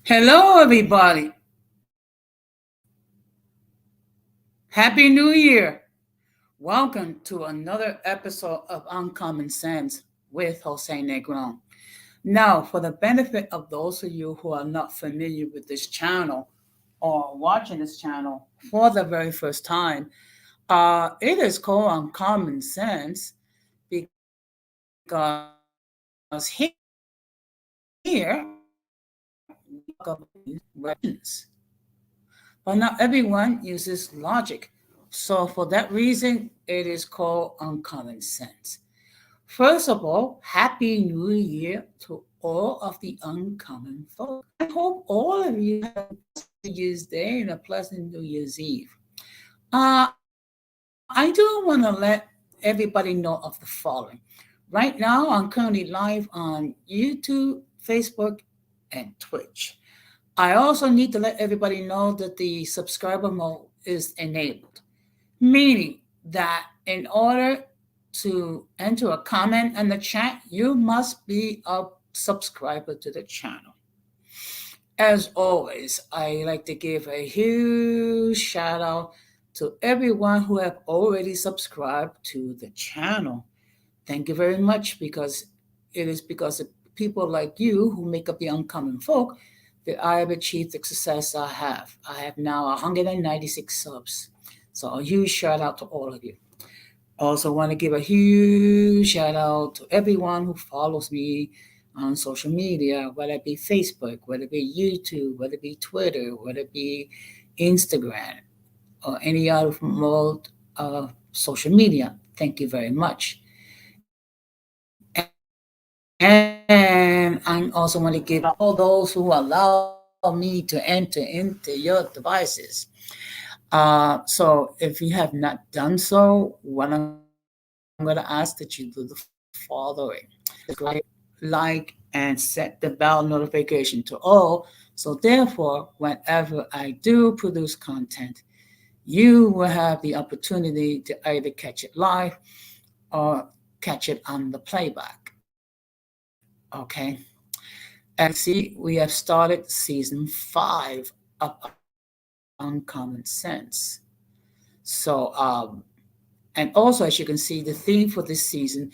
Hello, everybody. Happy New Year. Welcome to another episode of Uncommon Sense with Jose Negron. Now, for the benefit of those of you who are not familiar with this channel or watching this channel for the very first time, it is called Uncommon Sense because here we talk about weapons. But not everyone uses logic. So, for that reason, it is called uncommon sense. First of all, Happy New Year to all of the uncommon folk. I hope all of you have a pleasant New Year's Day and a pleasant New Year's Eve. I do want to let everybody know of the following. Right now, I'm currently live on YouTube, Facebook, and Twitch. I also need to let everybody know that the subscriber mode is enabled, meaning that in order to enter a comment in the chat, you must be a subscriber to the channel. As always, I like to give a huge shout out to everyone who have already subscribed to the channel. Thank you very much because it is because of people like you who make up the uncommon folk that I have achieved the success I have. I have now 196 subs. So a huge shout out to all of you. Also want to give a huge shout out to everyone who follows me on social media, whether it be Facebook, whether it be YouTube, whether it be Twitter, whether it be Instagram, or any other mode of social media. Thank you very much. And I also want to give all those who allow me to enter into your devices. So if you have not done so, what I'm going to ask that you do the following: subscribe, like, and set the bell notification to all. So therefore, whenever I do produce content, you will have the opportunity to either catch it live or catch it on the playback. Okay. As you can see, we have started season 5 of Uncommon Sense. So, and also as you can see, the theme for this season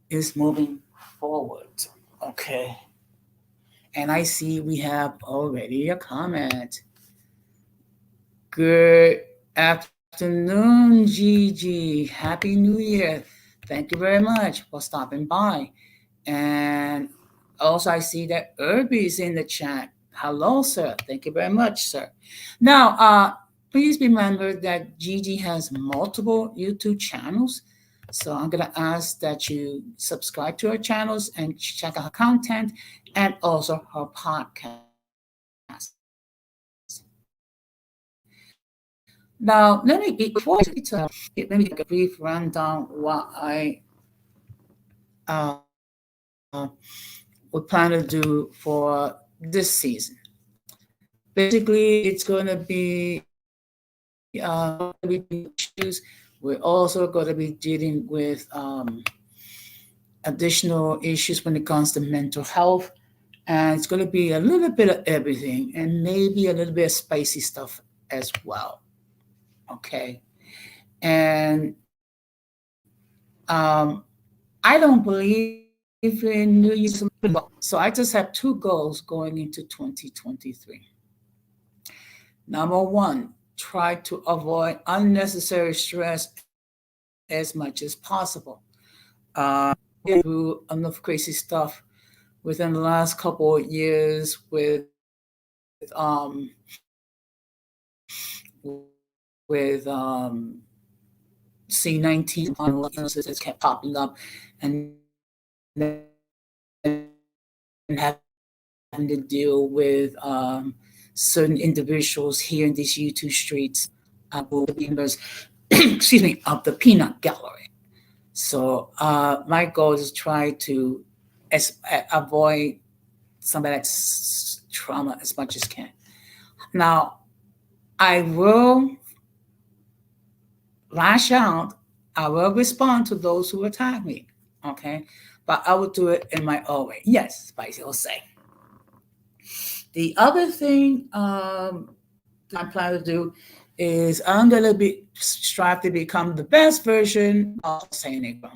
is moving forward. Okay. And I see we have already a comment. Good afternoon, Gigi. Happy New Year. Thank you very much for stopping by. And also, I see that Irby is in the chat. Hello, sir. Thank you very much, sir. Now, please remember that Gigi has multiple YouTube channels. So I'm going to ask that you subscribe to her channels and check out her content and also her podcast. Now, before I let me give a brief rundown what I we plan to do for this season. Basically, it's going to be issues. We're also going to be dealing with additional issues when it comes to mental health. And it's going to be a little bit of everything and maybe a little bit of spicy stuff as well. Okay. And I don't believe in New Year's. So I just have two goals going into 2023. Number one, try to avoid unnecessary stress as much as possible. Through enough crazy stuff within the last couple of years with C-19 illnesses kept popping up, and then having to deal with certain individuals here in these YouTube streets, members, excuse me, of the peanut gallery. So my goal is to try to avoid some of that trauma as much as can. Now, I will lash out. I will respond to those who attack me. Okay, but I will do it in my own way. Yes, Spicy will say. The other thing I plan to do is I'm gonna be strive to become the best version of Saint Negro.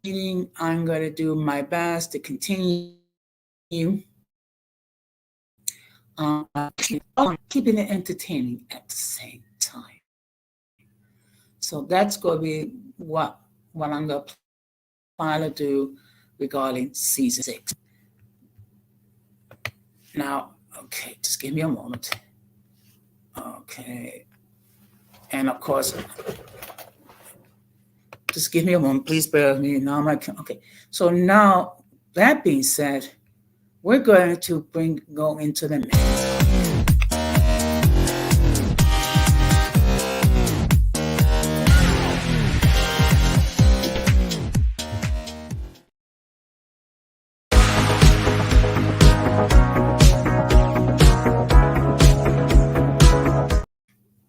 Meaning, I'm gonna do my best to continue keeping it entertaining at the same time. So that's gonna be what I'm gonna plan to do regarding season 6. Now, okay, just give me a moment. Okay, and of course, just give me a moment. Please bear with me. Now I'm like, okay. So now that being said, we're going to go into the next.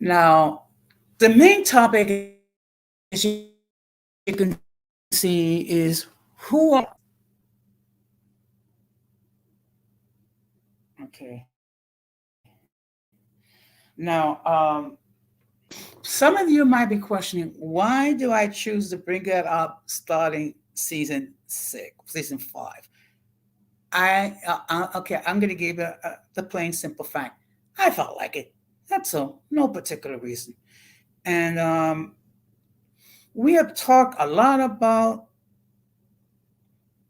Now, the main topic, as you can see, is who are. Okay. Now, some of you might be questioning, why do I choose to bring that up starting season 5? Okay, I'm going to give the plain simple fact. I felt like it. That's all. No particular reason. And we have talked a lot about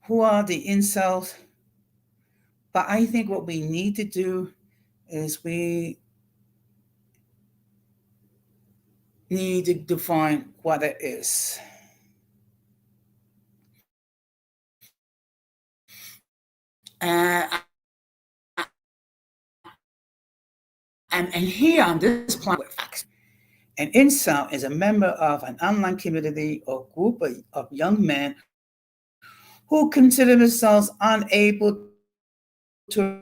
who are the incels, but I think what we need to do is we need to define what it is. And here on this planet, an incel is a member of an online community or group of young men who consider themselves unable to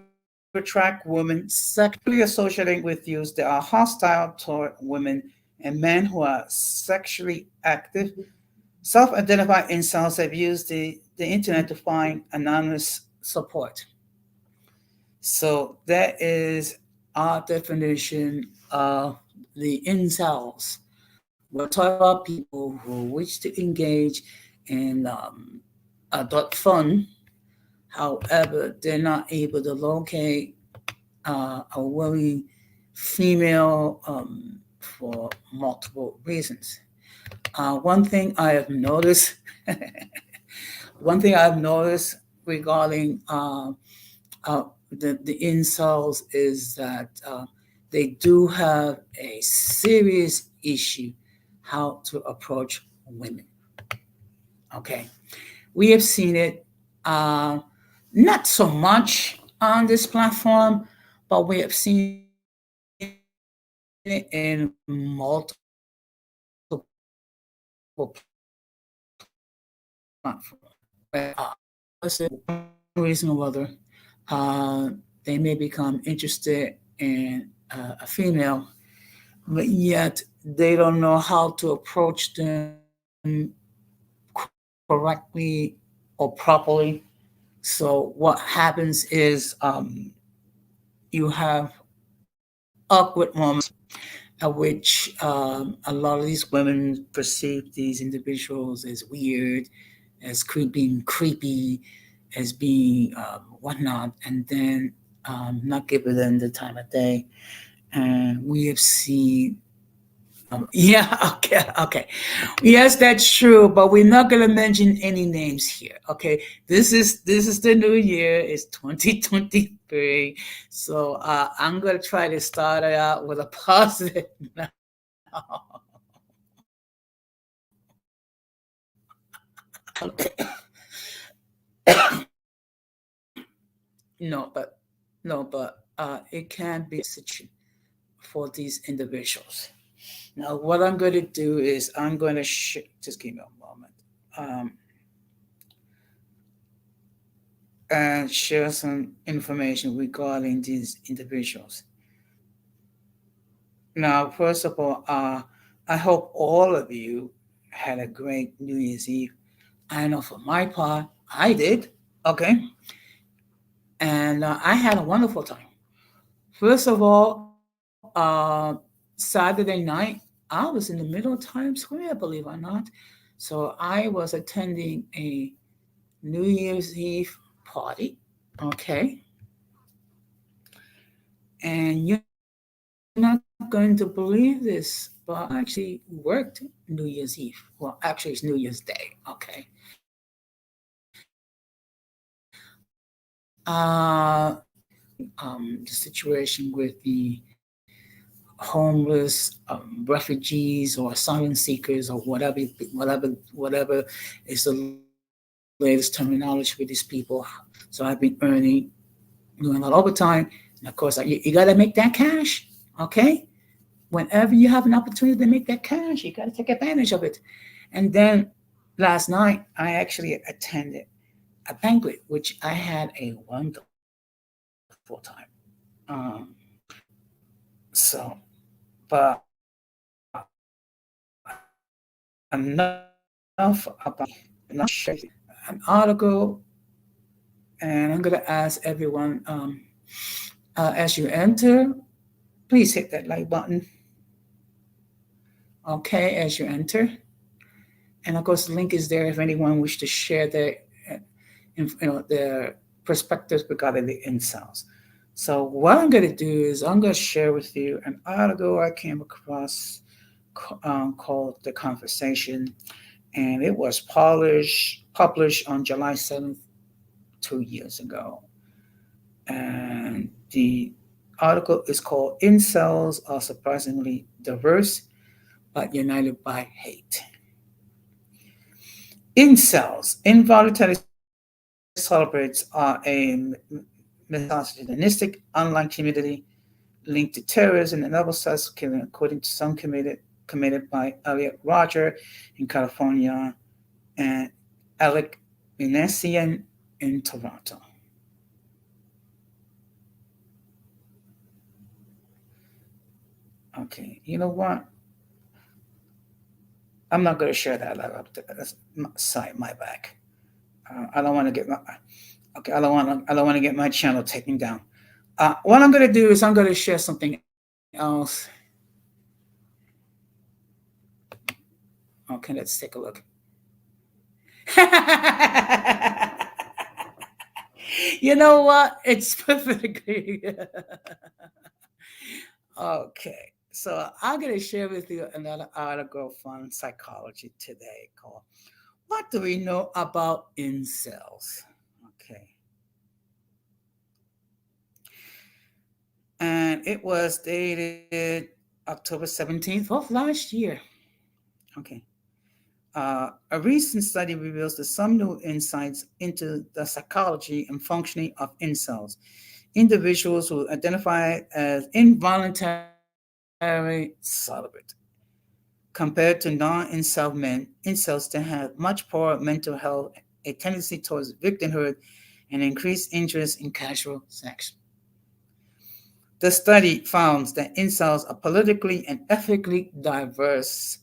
attract women sexually associating with youths that are hostile toward women and men who are sexually active. Self-identified incels have used the internet to find anonymous support. So that is our definition of the incels. We're talking about people who wish to engage in adult fun. However, they're not able to locate a willing female for multiple reasons. One thing I have noticed, one thing I've noticed regarding uh, the incels is that they do have a serious issue how to approach women. Okay, we have seen it not so much on this platform, but we have seen it in multiple platforms. One reason or other, they may become interested in a female, but yet they don't know how to approach them correctly or properly. So what happens is you have awkward moments at which a lot of these women perceive these individuals as weird, as creepy, as being whatnot, and then not giving them the time of day. And we have seen, yeah, okay, yes, that's true, but we're not going to mention any names here. Okay, this is the new year. It's 2023, so I'm going to try to start it out with a positive note. No, but no, but it can be a situation for these individuals. Now, what I'm going to do is I'm going to just give me a moment and share some information regarding these individuals. Now, first of all, I hope all of you had a great New Year's Eve. I know for my part, I did. Okay, and I had a wonderful time. First of all, Saturday night, I was in the middle of Times Square, believe it or not. So I was attending a New Year's Eve party. Okay. And you're not going to believe this, but I actually worked New Year's Eve. Well, actually, it's New Year's Day. Okay. The situation with the homeless, refugees, or asylum seekers, or whatever is the latest terminology with these people. So I've been earning, doing a lot of overtime, and of course, you got to make that cash. Okay, whenever you have an opportunity to make that cash, you got to take advantage of it. And then last night, I actually attended a banquet, which I had a wonderful time. Um, so, but enough about an article, and I'm going to ask everyone, as you enter, please hit that like button. Okay, as you enter, and of course, the link is there if anyone wish to share their, their perspectives regarding the incels. So what I'm going to do is I'm going to share with you an article I came across, called "The Conversation," and it was published on July 7th, 2 years ago. And the article is called "Incels Are Surprisingly Diverse but United by Hate." Incels, involuntary celebrates, are a misogynistic online community linked to terrorism and other such killing, according to some committed by Elliot Roger in California and Alec Minasian in Toronto. Okay, you know what? I'm not going to share that level. That's sorry, my back. I don't want to get my okay. I don't want to get my channel taken down. What I'm going to do is I'm going to share something else. Okay, let's take a look. You know what? It's perfectly. Okay, so I'm going to share with you another article from Psychology Today called "What Do We Know About Incels?" Okay, and it was dated October 17th of last year. Okay. A recent study reveals that some new insights into the psychology and functioning of incels, individuals who identify as involuntary celibate. Compared to non-incel men, incels tend to have much poorer mental health, a tendency towards victimhood, and increased interest in casual sex. The study found that incels are politically and ethically diverse,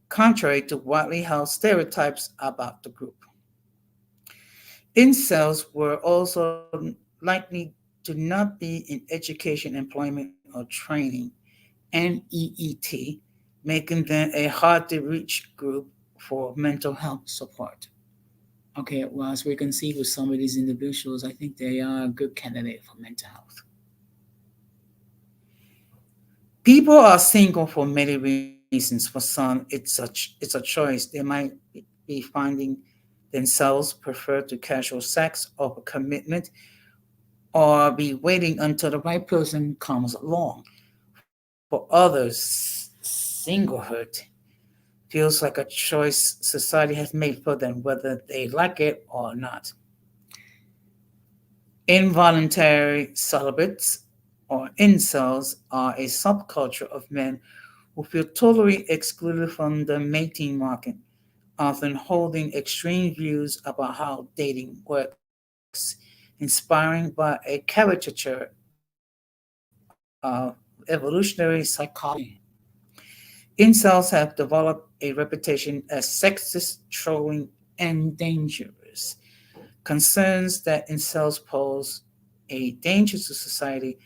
contrary to widely held stereotypes about the group. Incels were also likely to not be in education, employment, or training, NEET, making them a hard to reach group for mental health support. Okay, well, as we can see with some of these individuals, I think they are a good candidate for mental health. People are single for many reasons. For some, it's a choice. They might be finding themselves prefer to casual sex over commitment, or be waiting until the right person comes along. For others, singlehood feels like a choice society has made for them, whether they like it or not. Involuntary celibates or incels are a subculture of men who feel totally excluded from the mating market, often holding extreme views about how dating works, inspiring by a caricature of evolutionary psychology. Incels have developed a reputation as sexist, trolling, and dangerous. Concerns that incels pose a danger to society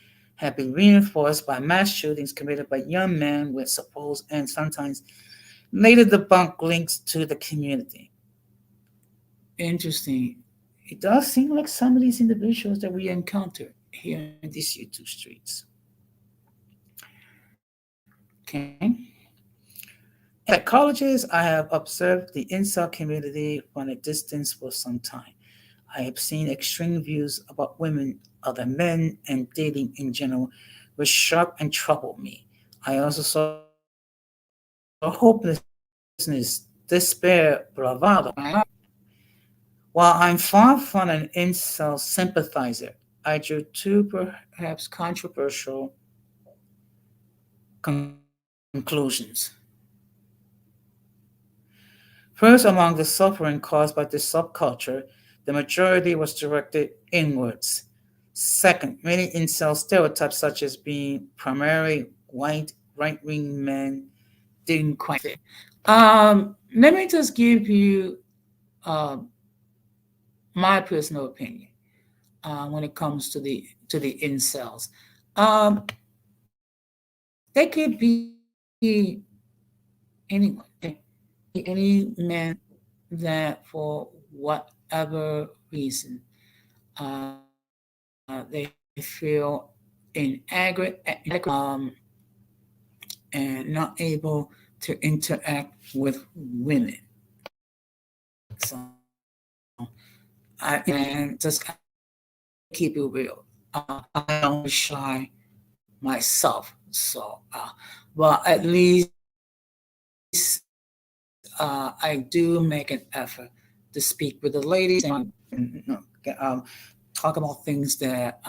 have been reinforced by mass shootings committed by young men with supposed and sometimes later debunked links to the community. Interesting. It does seem like some of these individuals that we encounter here in these YouTube streets. Okay. As a psychologist, I have observed the incel community from a distance for some time. I have seen extreme views about women, other men, and dating in general, which shocked and troubled me. I also saw hopelessness, despair, bravado. While I'm far from an incel sympathizer, I drew two perhaps controversial conclusions. First, among the suffering caused by this subculture, the majority was directed inwards. Second, many incel stereotypes, such as being primarily white, right wing men, didn't quite fit. Let me just give you um, my personal opinion when it comes to the incels. Um, they could be anyone. Any man that for whatever reason they feel inadequate and not able to interact with women. So and just keep it real. I am shy myself, so but at least I do make an effort to speak with the ladies and talk about things that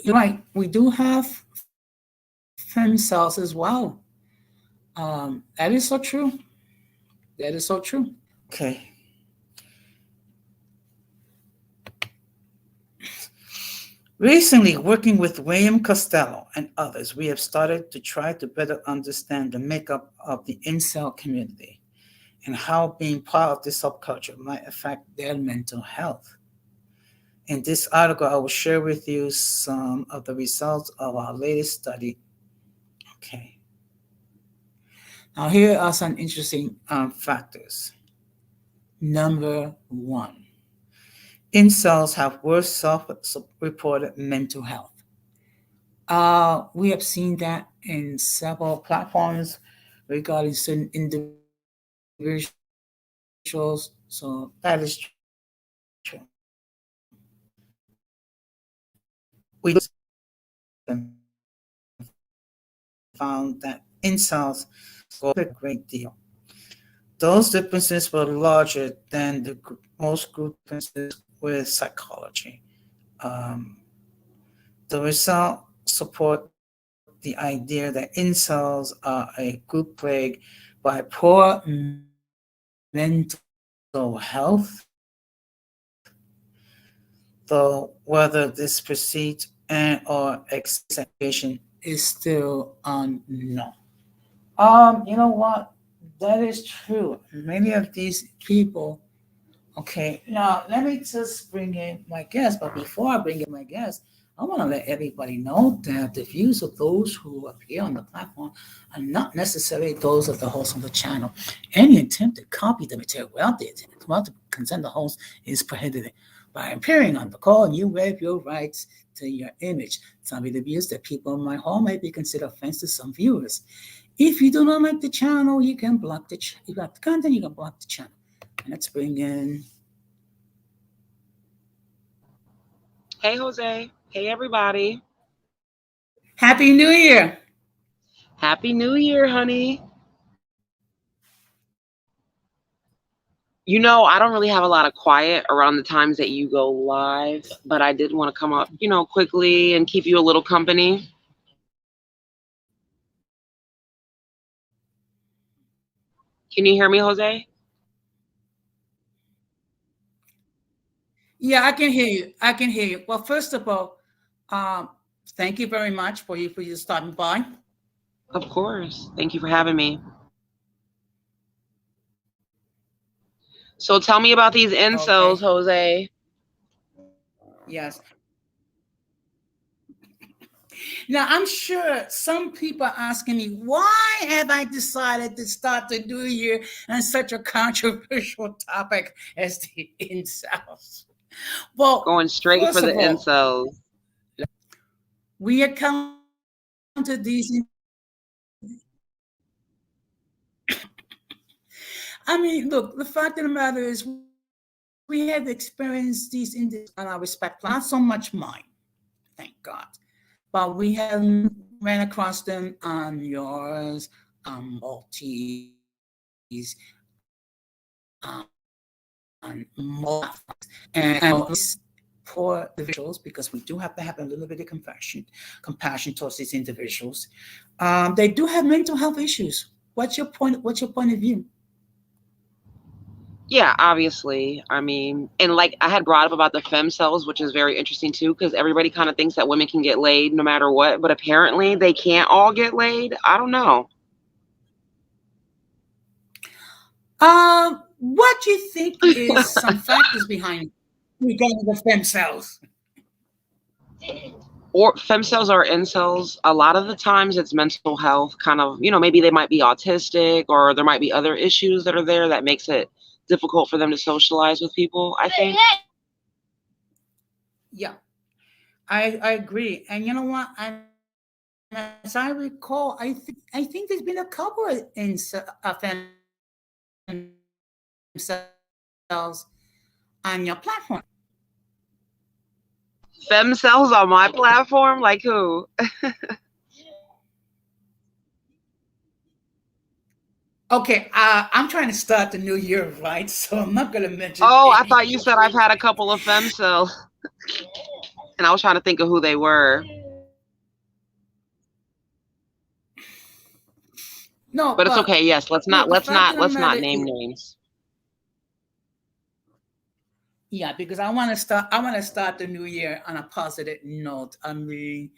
you're right. We do have fem cells as well. That is so true. That is so true. Okay. Recently, working with William Costello and others, we have started to try to better understand the makeup of the incel community and how being part of this subculture might affect their mental health. In this article, I will share with you some of the results of our latest study. Okay. Now, here are some interesting factors. Number one, incels have worse self reported mental health. We have seen that in several platforms regarding certain individuals, so that is true. We found that incels scored a great deal. Those differences were larger than the most group differences with psychology. Um, the result support the idea that incels are a group plagued by poor mental health, though whether this precedes and or exists education is still unknown. You know what? That is true. Many of these people. Okay, now let me just bring in my guest. But before I bring in my guest, I want to let everybody know that the views of those who appear on the platform are not necessarily those of the host of the channel. Any attempt to copy the material without the consent of the host is prohibited. By appearing on the call, you waive your rights to your image. Some of the views that people in my home may be considered offensive to some viewers. If you do not like the channel, you can block the if you like the content, you can block the channel. And let's bring in. Hey, Jose. Hey, everybody. Happy New Year. Happy New Year, honey. You know, I don't really have a lot of quiet around the times that you go live, but I did want to come up, quickly and keep you a little company. Can you hear me, Jose? Yeah, I can hear you. I can hear you. Well, first of all, um, thank you very much for you stopping by. Of course. Thank you for having me. So tell me about these Okay. incels, Jose. Yes. Now, I'm sure some people are asking me, why have I decided to start the new year on such a controversial topic as the incels? Well, Going straight for first the of all, incels. we encountered these. I mean, look, the fact of the matter is, we have experienced these individuals on our respect, not so much mine, thank God, but we have ran across them on yours, Maltese, on most platforms. And I know these poor individuals, because we do have to have a little bit of compassion towards these individuals. They do have mental health issues. What's your point? What's your point of view? Yeah, obviously. I mean, and like I had brought up about the fem cells, which is very interesting too, because everybody kind of thinks that women can get laid no matter what, but apparently they can't all get laid. I don't know. What do you think is some factors behind regarding the themselves? Or fem cells or incels, a lot of the times it's mental health, kind of, maybe they might be autistic or there might be other issues that are there that makes it difficult for them to socialize with people, I think. Yeah, I agree. And you know what? And as I recall, I think there's been a couple of themselves on your platform. Fem cells on my platform, like who? Okay, I'm trying to start the new year right, so I'm not going to mention Oh, I any. thought you said I've had a couple of fem cells, and I was trying to think of who they were. No, But it's but okay. Yes, let's look, not the let's fact not of the let's not matter name is, names yeah, because I want to start. I want to start the new year on a positive note. I mean,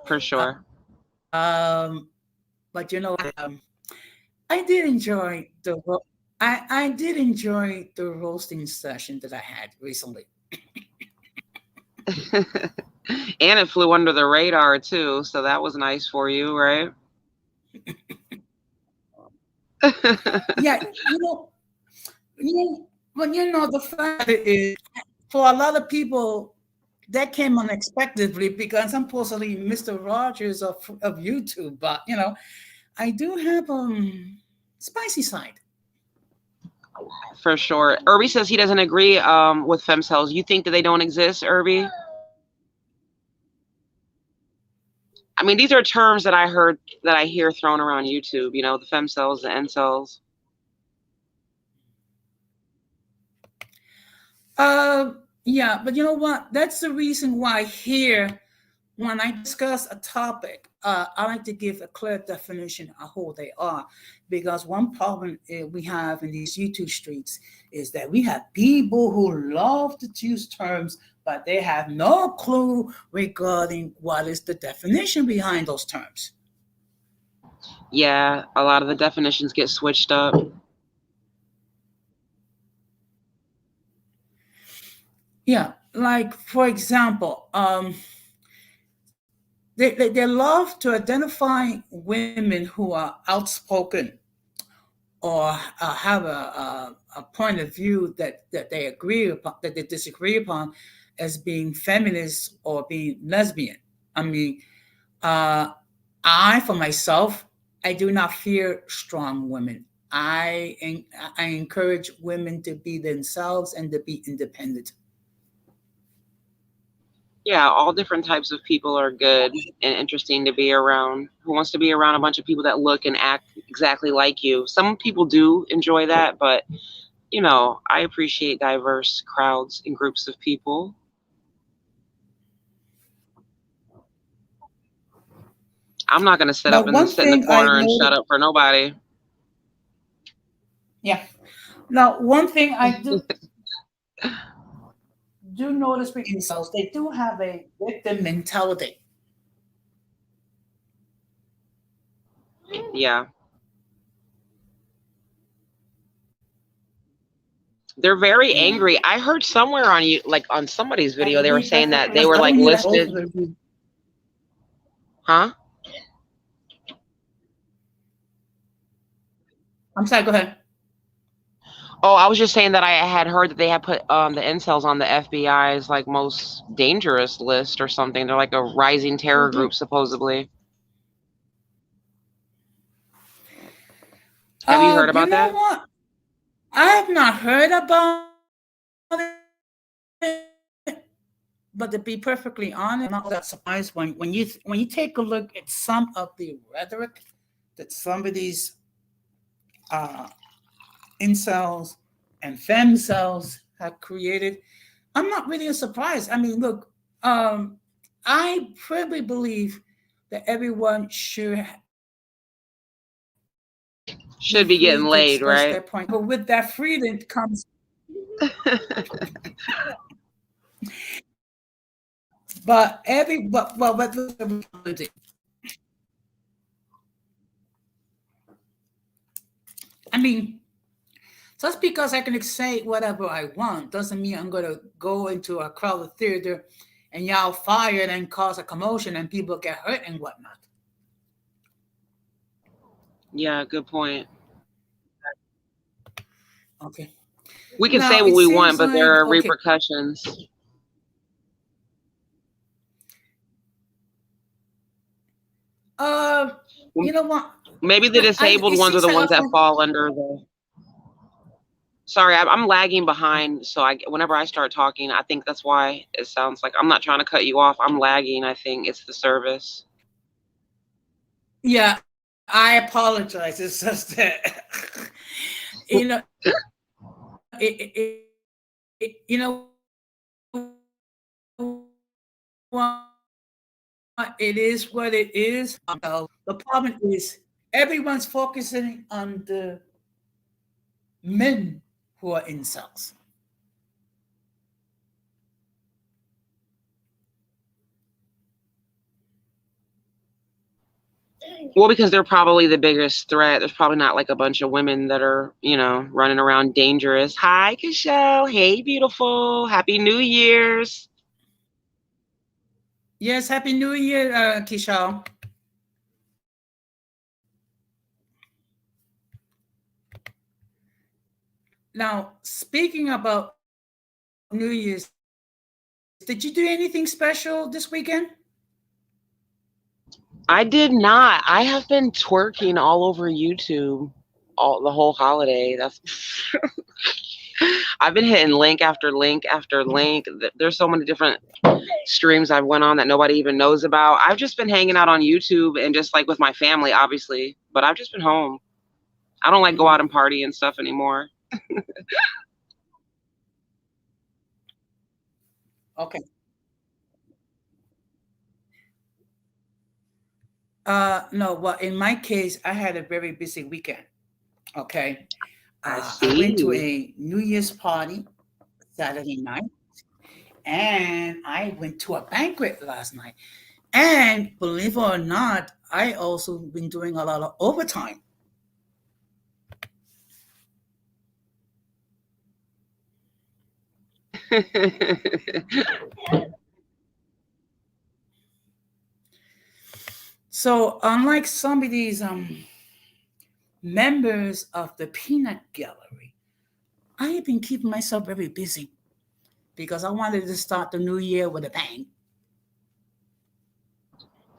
for sure. but I did enjoy I did enjoy the roasting session that I had recently. And it flew under the radar too, so that was nice for you, right? Yeah, but the fact is, for a lot of people, that came unexpectedly because I'm supposedly Mr. Rogers of YouTube, but I do have spicy side. For sure. Irby says he doesn't agree with fem cells. You think that they don't exist, Irby? I mean, these are terms that I hear thrown around YouTube. The fem cells, the N cells. Yeah, but you know what? That's the reason why here, when I discuss a topic, I like to give a clear definition of who they are, because one problem we have in these YouTube streets is that we have people who love to use terms, but they have no clue regarding what is the definition behind those terms. Yeah, a lot of the definitions get switched up. Yeah, like for example, they love to identify women who are outspoken or have a point of view that they agree upon, that they disagree upon, as being feminist or being lesbian. I mean, uh, I, for myself, I do not fear strong women. I encourage women to be themselves and to be independent. Yeah, all different types of people are good and interesting to be around. Who wants to be around a bunch of people that look and act exactly like you? Some people do enjoy that, but I appreciate diverse crowds and groups of people. I'm not going to sit Now, up and one sit in the thing I corner and shut noticed, up for nobody. yeah. Now, one thing I do notice with incels, they do have a victim mentality. Yeah. They're very Yeah. angry. I heard somewhere on you, like on somebody's I video, they were agree saying that perfectly. they I were like don't need that listed. overview. Huh? I'm sorry, go ahead. Oh, I was just saying that I had heard that they had put the incels on the FBI's like most dangerous list or something. They're like a rising terror Will group do. supposedly. Have you heard You about know that? what? I have not heard about it, but to be perfectly honest, I'm not that surprised when you take a look at some of the rhetoric that some of these uh, incels and femcells have created. I'm not really surprised. I mean, look, um, I firmly believe that everyone should be Should be free getting to laid, express right? their point, but with that freedom comes, but every but I mean, just because I can say whatever I want doesn't mean I'm going to go into a crowded theater and yell fire and cause a commotion and people get hurt and whatnot. Yeah, good point. Okay. We can say Now what it we want, seems but there like are okay. repercussions. Uh, you know what? Maybe the disabled It ones are seems the like ones that fall under the. Sorry, I'm lagging behind, so whenever I start talking, I think that's why it sounds like I'm not trying to cut you off. I'm lagging. I think it's the service. yeah. I apologize. It's just that you know it is what it is. The problem is everyone's focusing on the men who are incels. Well, because they're probably the biggest threat. There's probably not like a bunch of women that are, running around dangerous. Hi, Kishelle. Hey, beautiful. Happy New Year's. Yes, Happy New Year, Kishal. Now, speaking about New Year's, did you do anything special this weekend? I did not. I have been twerking all over YouTube all the whole holiday. That's I've been hitting link after link after link. There's so many different streams I've went on that nobody even knows about. I've just been hanging out on YouTube and just like with my family, obviously, but I've just been home. I don't like go out Mhm. and party and stuff anymore. Okay. No, well, in my case, I had a very busy weekend. Okay. I I went to see. a New Year's party Saturday night, and I went to a banquet last night. And believe it or not, I also been doing a lot of overtime. So unlike some of these members of the peanut gallery, I have been keeping myself very busy because I wanted to start the new year with a bang.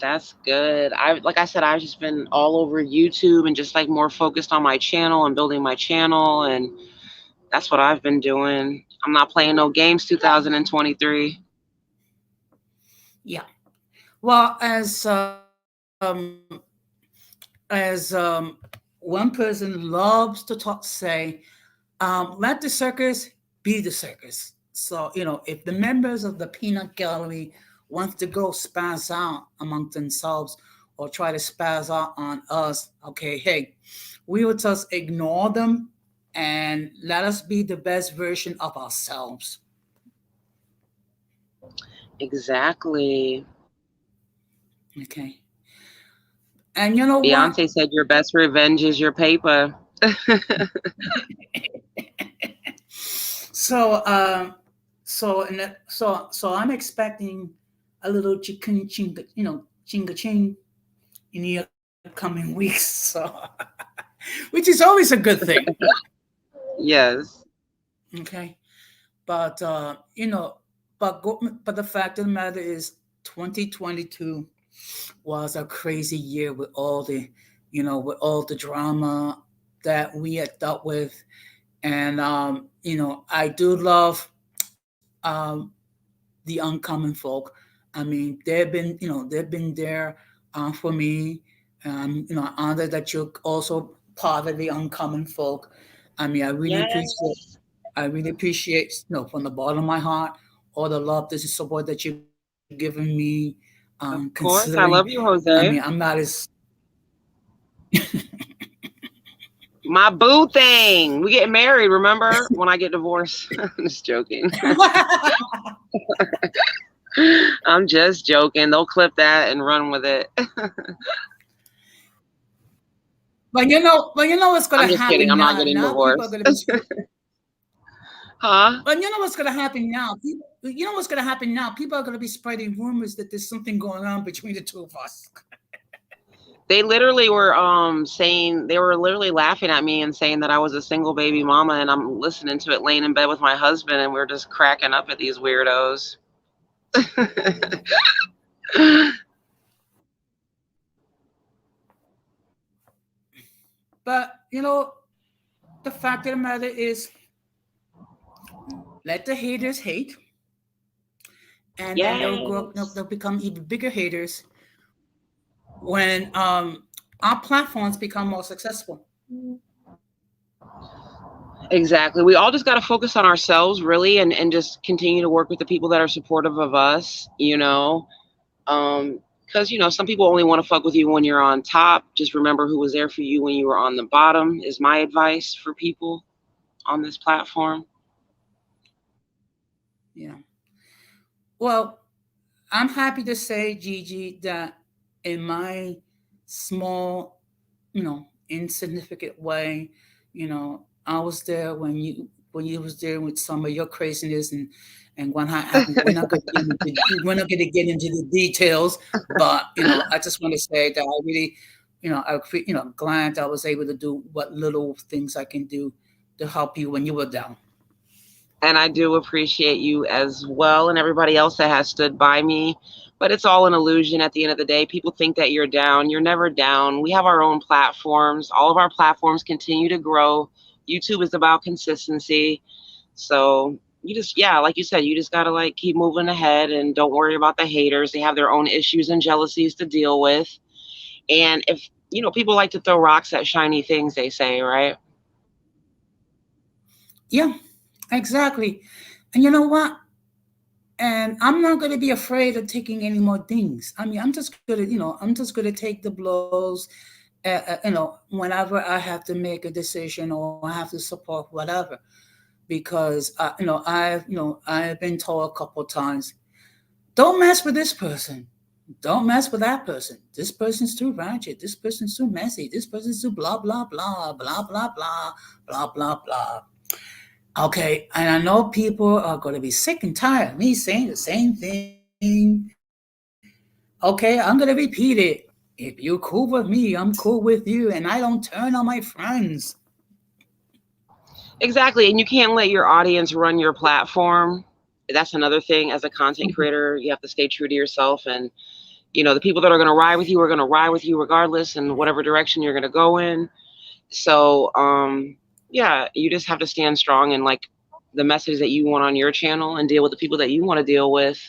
That's good. Like I said, I've just been all over YouTube and just like more focused on my channel and building my channel, and that's what I've been doing. I'm not playing no games 2023. Yeah. Well, as one person loves to talk, say, let the circus be the circus. So if the members of the peanut gallery wants to go spaz out among themselves or try to spaz out on us, okay, hey, we will just ignore them and let us be the best version of ourselves. Exactly. Okay. And you know what? Beyonce said your best revenge is your paper. So, so I'm expecting a little chicken chinga, chinga ching in the upcoming weeks. So, which is always a good thing. Yes. Okay, but but the fact of the matter is, 2022 was a crazy year with all the, with all the drama that we had dealt with, and I do love um, the uncommon folk. I mean, they've been there for me. Honored that you're also part of the uncommon folk. I mean, Yes. I really appreciate, from the bottom of my heart, all the love, this support that you've given me. Of Considering, course. I love you, I mean, I'm Jose. not as My boo thing. We get married, remember? When I get divorced. I'm just joking. I'm just joking. They'll clip that and run with it. but what's gonna I'm just kidding. happen I'm not now? getting Now people are divorced. gonna be. Huh? But you know what's going to happen now? You know what's going to happen now? People are going to be spreading rumors that there's something going on between the two of us. They literally were saying they were literally laughing at me and saying that I was a single baby mama, and I'm listening to it laying in bed with my husband, and we're just cracking up at these weirdos. But the fact of the matter is, let the haters hate, and then they'll grow up. They'll Yes. become even bigger haters when our platforms become more successful. Exactly. We all just got to focus on ourselves, really, and just continue to work with the people that are supportive of us, Because, some people only want to fuck with you when you're on top. Just remember who was there for you when you were on the bottom, is my advice for people on this platform. Yeah. Well, I'm happy to say, Gigi, that in my small, insignificant way, I was there when you was there with some of your craziness, and what happened. We're not going to get into the details, but I just want to say that I really, glad I was able to do what little things I can do to help you when you were down. And I do appreciate you as well and everybody else that has stood by me. But it's all an illusion at the end of the day. People think that you're down. You're never down. We have our own platforms. All of our platforms continue to grow. YouTube is about consistency. So you just, yeah, like you said, you just got to like keep moving ahead and don't worry about the haters. They have their own issues and jealousies to deal with. And if, people like to throw rocks at shiny things, they say, right? Yeah, exactly. And you know what? And I'm not going to be afraid of taking any more things. I mean, I'm just going to take the blows, whenever I have to make a decision or I have to support whatever, because I've been told a couple of times, don't mess with this person, don't mess with that person. This person's too ratchet. This person's too messy. This person's too blah blah blah blah blah blah blah blah blah. Okay, and I know people are going to be sick and tired of me saying the same thing. Okay, I'm going to repeat it. If you're cool with me, I'm cool with you, and I don't turn on my friends. Exactly. And you can't let your audience run your platform. That's another thing. As a content creator, you have to stay true to yourself. And, the people that are going to ride with you are going to ride with you regardless in whatever direction you're going to go in. So, yeah, you just have to stand strong and like the message that you want on your channel and deal with the people that you want to deal with.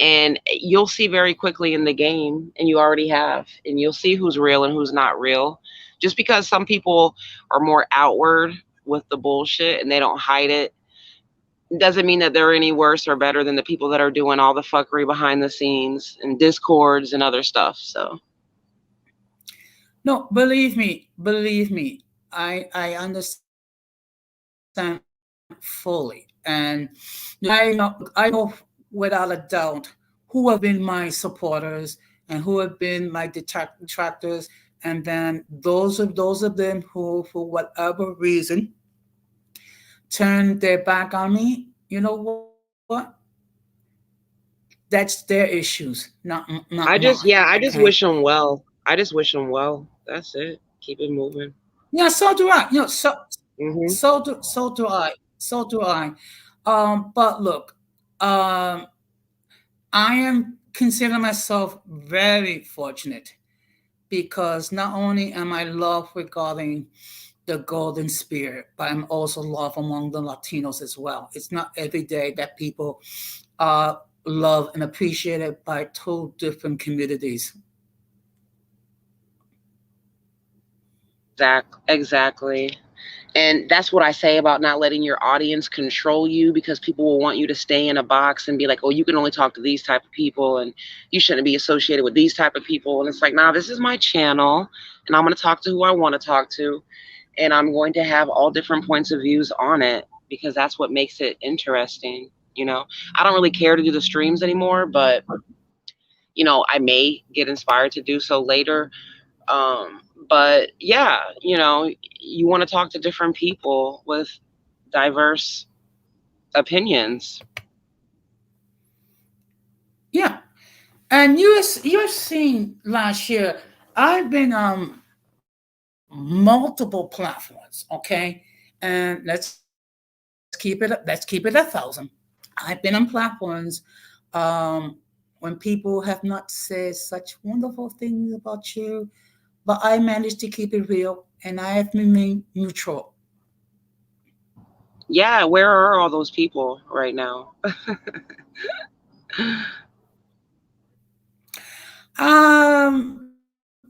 And you'll see very quickly in the game, and you already have, and you'll see who's real and who's not real. Just because some people are more outward with the bullshit and they don't hide it doesn't mean that they're any worse or better than the people that are doing all the fuckery behind the scenes and discords and other stuff. So No, believe me, I understand fully, and I know without a doubt who have been my supporters and who have been my detractors, and then those of them who, for whatever reason, turn their back on me, you know what? That's their issues, not mine. I Okay. just wish them well. I just wish them well. That's it. Keep it moving. Yeah, so do I. Hmm. So do I. So do I. But look, um, I am consider myself very fortunate because not only am I loved regarding the golden spirit, but I'm also loved among the Latinos as well. It's not every day that people are loved and appreciated by two different communities. Exactly. And that's what I say about not letting your audience control you, because people will want you to stay in a box and be like, oh, you can only talk to these type of people and you shouldn't be associated with these type of people. And it's like, nah, this is my channel and I'm going to talk to who I want to talk to. And I'm going to have all different points of views on it because that's what makes it interesting. I don't really care to do the streams anymore, but I may get inspired to do so later. But yeah, you want to talk to different people with diverse opinions. Yeah, and you're seeing last year. I've been multiple platforms, okay, and let's keep it 1,000. I've been on platforms um, when people have not said such wonderful things about you, but I managed to keep it real and I have remained neutral. Yeah, where are all those people right now?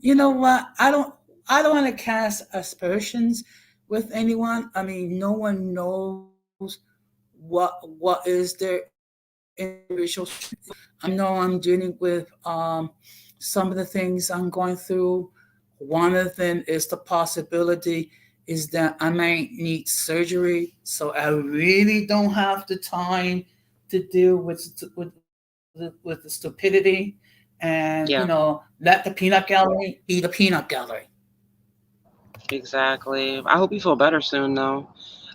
You know what? I don't want to cast aspersions with anyone. I mean, no one knows what is their individual strength. I know I'm dealing with some of the things I'm going through. One of them is the possibility is that I might need surgery, so I really don't have the time to deal with the stupidity and Yeah, let the peanut gallery be the peanut gallery. exactly. I hope you feel better soon, though.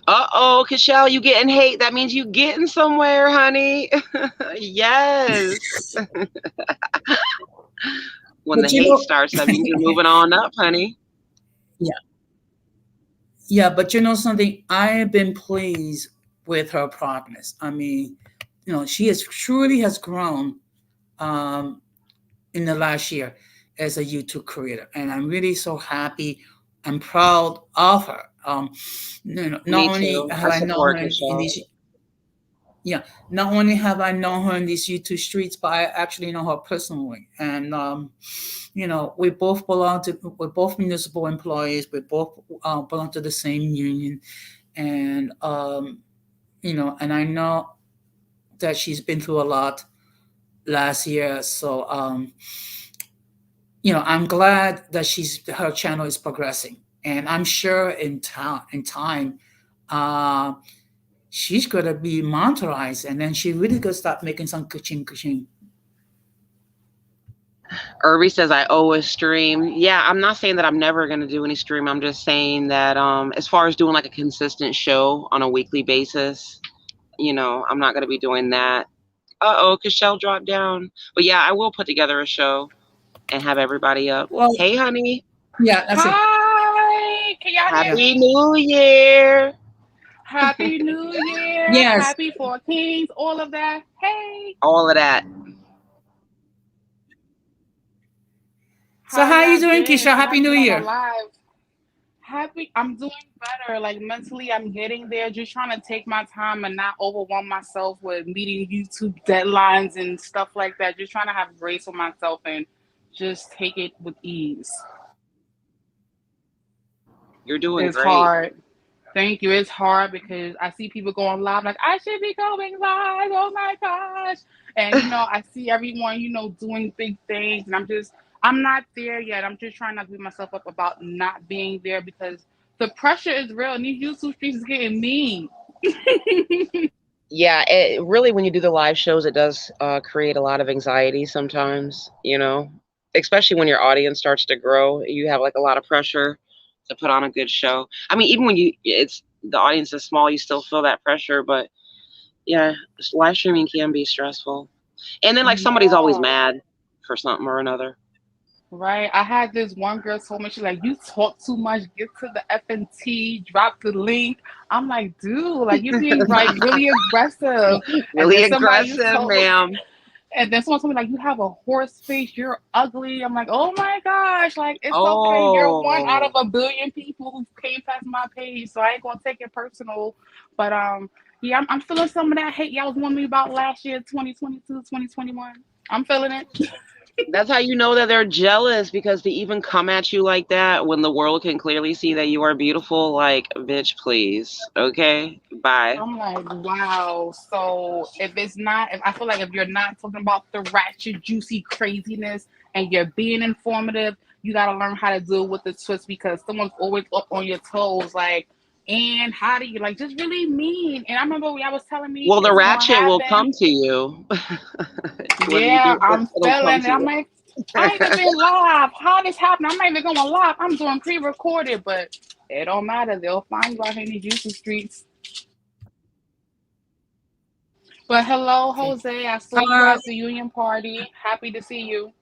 Uh-oh, Kashal, you getting hate. That means you getting somewhere, honey. Yes. When But the hate starts, that means you're moving on up, honey. yeah, yeah, but something, I have been pleased with her progress. I mean, she has truly has grown um, in the last year as a YouTube creator, and I'm really so happy and proud of her. Not Me only too. have I I known support her in Kashal. these, yeah, not only have I known her in these YouTube streets, but I actually know her personally, and we're both municipal employees. We both belong to the same union, and and I know that she's been through a lot last year. So I'm glad that her channel is progressing, and I'm sure in time, uh, she's gonna be monetized, and then she really gonna start making some kuching kuching. Irby says I always stream. Yeah, I'm not saying that I'm never gonna do any stream. I'm just saying that as far as doing like a consistent show on a weekly basis, I'm not gonna be doing that. Uh-oh, Kashel dropped down. But yeah, I will put together a show and have everybody up. Well, Hey honey, yeah, that's it. Hi, can y'all hear Yeah. Happy me? New Year. Happy New Year, Yes. happy Four Kings, all of that. Hey, All of that. So how how you y'all doing, been? Keisha? I Happy haven't New been on a Year. live. I'm doing better. Like mentally, I'm getting there. Just trying to take my time and not overwhelm myself with meeting YouTube deadlines and stuff like that. Just trying to have grace with myself and just take it with ease. You're doing It's great. hard. Thank you. It's hard because I see people going live like I should be going live. Oh my gosh. And I see everyone, doing big things and I'm not there yet. I'm just trying not to beat myself up about not being there because the pressure is real and these YouTube streets is getting mean. Yeah, it really, when you do the live shows, it does create a lot of anxiety sometimes, especially when your audience starts to grow. You have like a lot of pressure to put on a good show. I mean, even when the audience is small, you still feel that pressure. But yeah, live streaming can be stressful. And then like somebody's always Yeah. mad for something or another. Right. I had this one girl told me, she's like, you talk too much, get to the FNT, drop the link. I'm like, dude, like you're being like really aggressive. And Really then somebody aggressive, told me, ma'am. and then someone told me like, you have a horse face, you're ugly. I'm like, oh my gosh, like it's okay. You're one out of Oh. a billion people who came past my page, so I ain't gonna take it personal. But yeah, I'm feeling some of that hate y'all was warning me about last year, 2022, 2021. I'm feeling it. That's how you know that they're jealous, because to even come at you like that when the world can clearly see that you are beautiful, like, bitch, please. Okay? Bye. I'm like, wow. So if it's not, if I feel like if you're not talking about the ratchet, juicy craziness and you're being informative, you got to learn how to deal with the twist because someone's always up on your toes. Like, and how do you like just really mean? And I remember when y'all was telling me Well, the it's going to ratchet will happen. come to you. Whether you Yeah, do it, I'm it'll come feeling it. to I'm you. like, I ain't even been live. How this happened? I'm not even going live. I'm doing pre-recorded, but it don't matter. They'll find you out here in the juicy streets. But hello, Okay. Jose. I saw you Uh, at the union party. Happy to see you.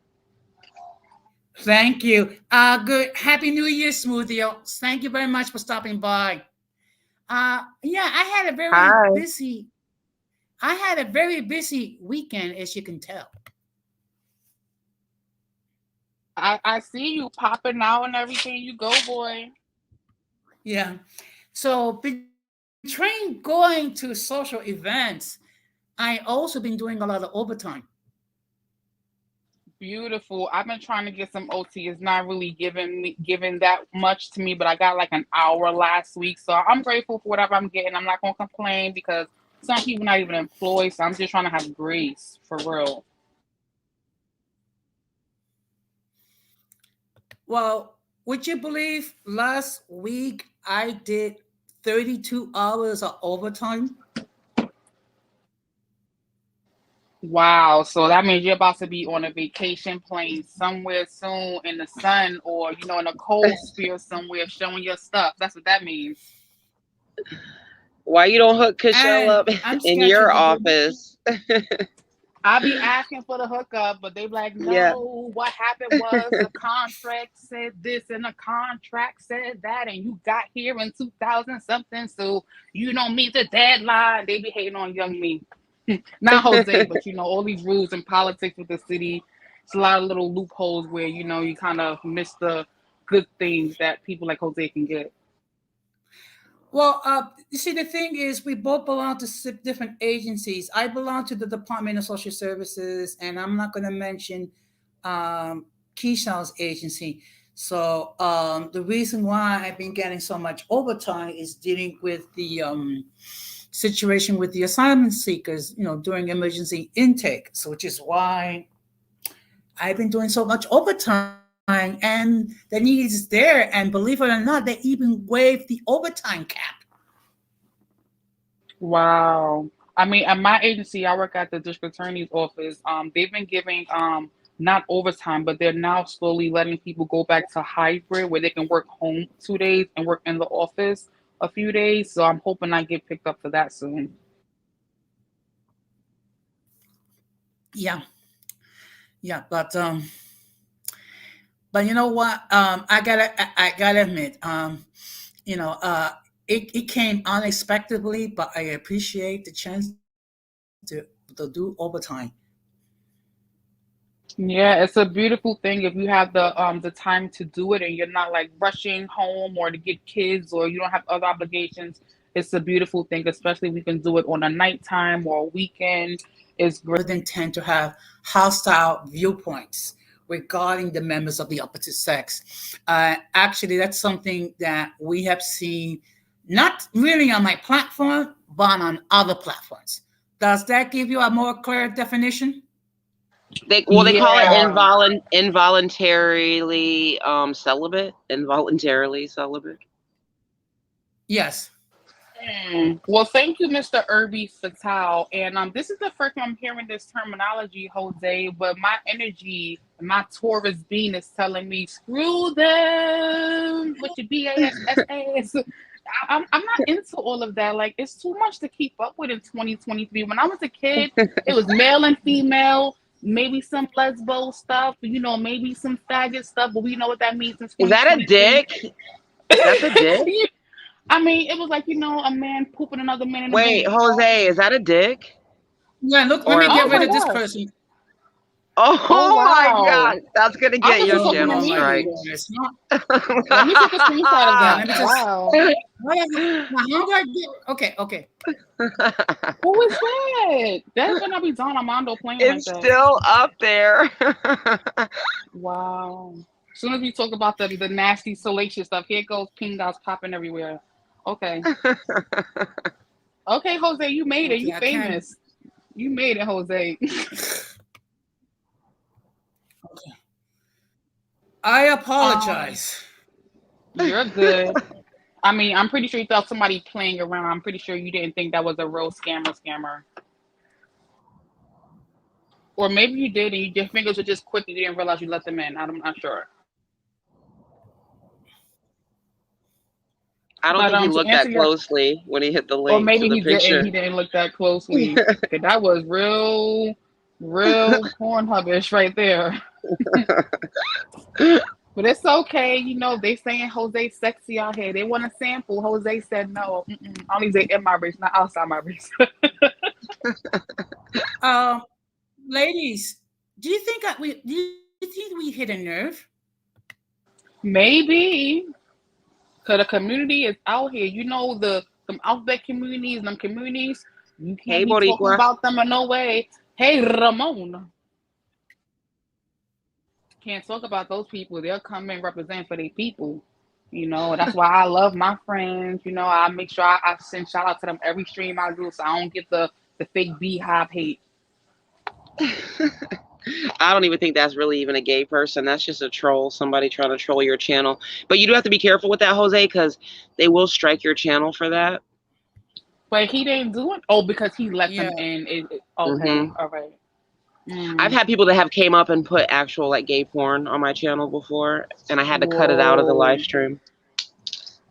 Thank you. Good. Happy New Year, Smoothie. Thank you very much for stopping by. Yeah, Hi. I had a very busy weekend, as you can tell. I see you popping out and everything. You go, boy. Yeah. So between going to social events, I also been doing a lot of overtime. Beautiful. I've been trying to get some OT. It's not really giving that much to me, but I got like an hour last week, so I'm grateful for whatever I'm getting. I'm not gonna complain because some people not even employed, so I'm just trying to have grace for real. Well, would you believe last week I did 32 hours of overtime? Wow. So that means you're about to be on a vacation plane somewhere soon in the sun or, in a cold sphere somewhere showing your stuff. That's what that means. Why you don't hook Cashel And up I'm in scheduled your to do. office? I be asking for the hookup, but they be like, Yeah. no, what happened was the contract said this and the contract said that, and you got here in 2000 something, so you don't meet the deadline. They be hating on young me. Not Jose, but all these rules and politics with the city. It's a lot of little loopholes where you kind of miss the good things that people like Jose can get. Well, you see, the thing is, we both belong to different agencies. I belong to the Department of Social Services, and I'm not going to mention um, Keisha's agency. So the reason why I've been getting so much overtime is dealing with the situation with the asylum seekers, during emergency intake. So, which is why I've been doing so much overtime, and the need is there. And believe it or not, they even waived the overtime cap. Wow. I mean, at my agency, I work at the district attorney's office. They've been giving not overtime, but they're now slowly letting people go back to hybrid where they can work home 2 days and work in the office a few days. So I'm hoping I get picked up for that soon. Yeah, yeah, but you know what? I gotta admit, you know, uh, it came unexpectedly, but I appreciate the chance to do overtime. Yeah, it's a beautiful thing if you have the time to do it and you're not like rushing home or to get kids or you don't have other obligations. It's a beautiful thing, especially if we can do it on a nighttime or a weekend. It's great. Rather than tend to have hostile viewpoints regarding the members of the opposite sex. Actually, that's something that we have seen not really on my platform, but on other platforms. Does that give you a more clear definition? They call it Yeah. involuntarily celibate. Involuntarily celibate. Yes. Well, thank you, Mr. Irby Fatal. And this is the first time I'm hearing this terminology, Jose. But my energy, my Taurus being is telling me, screw them with your BASS. I'm not into all of that. Like, it's too much to keep up with in 2023. When I was a kid, it was male and female, maybe some lesbo stuff, maybe some faggot stuff, but we know what that means in Is that a 2023. dick? That's a dick? I mean, it was like, a man pooping another man in the Wait, booty. Jose, is that a dick? Yeah, look, let Or me a get Oh rid my of pussy? this gosh. person. Oh Oh my wow. god, that's gonna I get thought you your were Oh talking to channel no, no, me. strike. no, it's not. Let me take a screenshot of Yeah, that. let me just. Wow. Now, how do I get? Okay, okay. Who is that? That better not be Don Armando playing like It's that. still up there. Wow. As soon as we talk about the nasty, salacious stuff, here goes pink dots popping everywhere. Okay. Okay, Jose, you made it. Okay, You I can. famous. You made it, Jose. Okay. I um, apologize. you're good. I mean, I'm pretty sure you thought somebody playing around. I'm pretty sure you didn't think that was a real scammer. Or maybe you did and your fingers were just quick and you didn't realize you let them in. I'm not sure. I don't But think he to looked answer that your, closely when he hit the or link to maybe the he didn't. picture. He didn't look that closely. 'Cause that was real Pornhubish right there. But it's okay. They saying Jose sexy out here. They want to sample. Jose said no. I only say in my race, not outside my race. Uh, ladies, do you think we hit a nerve? Maybe. Because the community is out here. Them outback communities, them communities, you can't Hey, be talking Boricua. about them in no way. Hey, Ramon. Can't talk about those people. They'll come and represent for their people. That's why I love my friends. I make sure I send shout out to them every stream I do so I don't get the fake beehive hate. I don't even think that's really even a gay person. That's just a troll, somebody trying to troll your channel. But you do have to be careful with that, Jose, because they will strike your channel for that. But he didn't do it. Oh, because he let Yeah. them in. Okay, hmm all right. I've Mm, had people that have came up and put actual like gay porn on my channel before, and I had to cut it out of the live whoa. stream.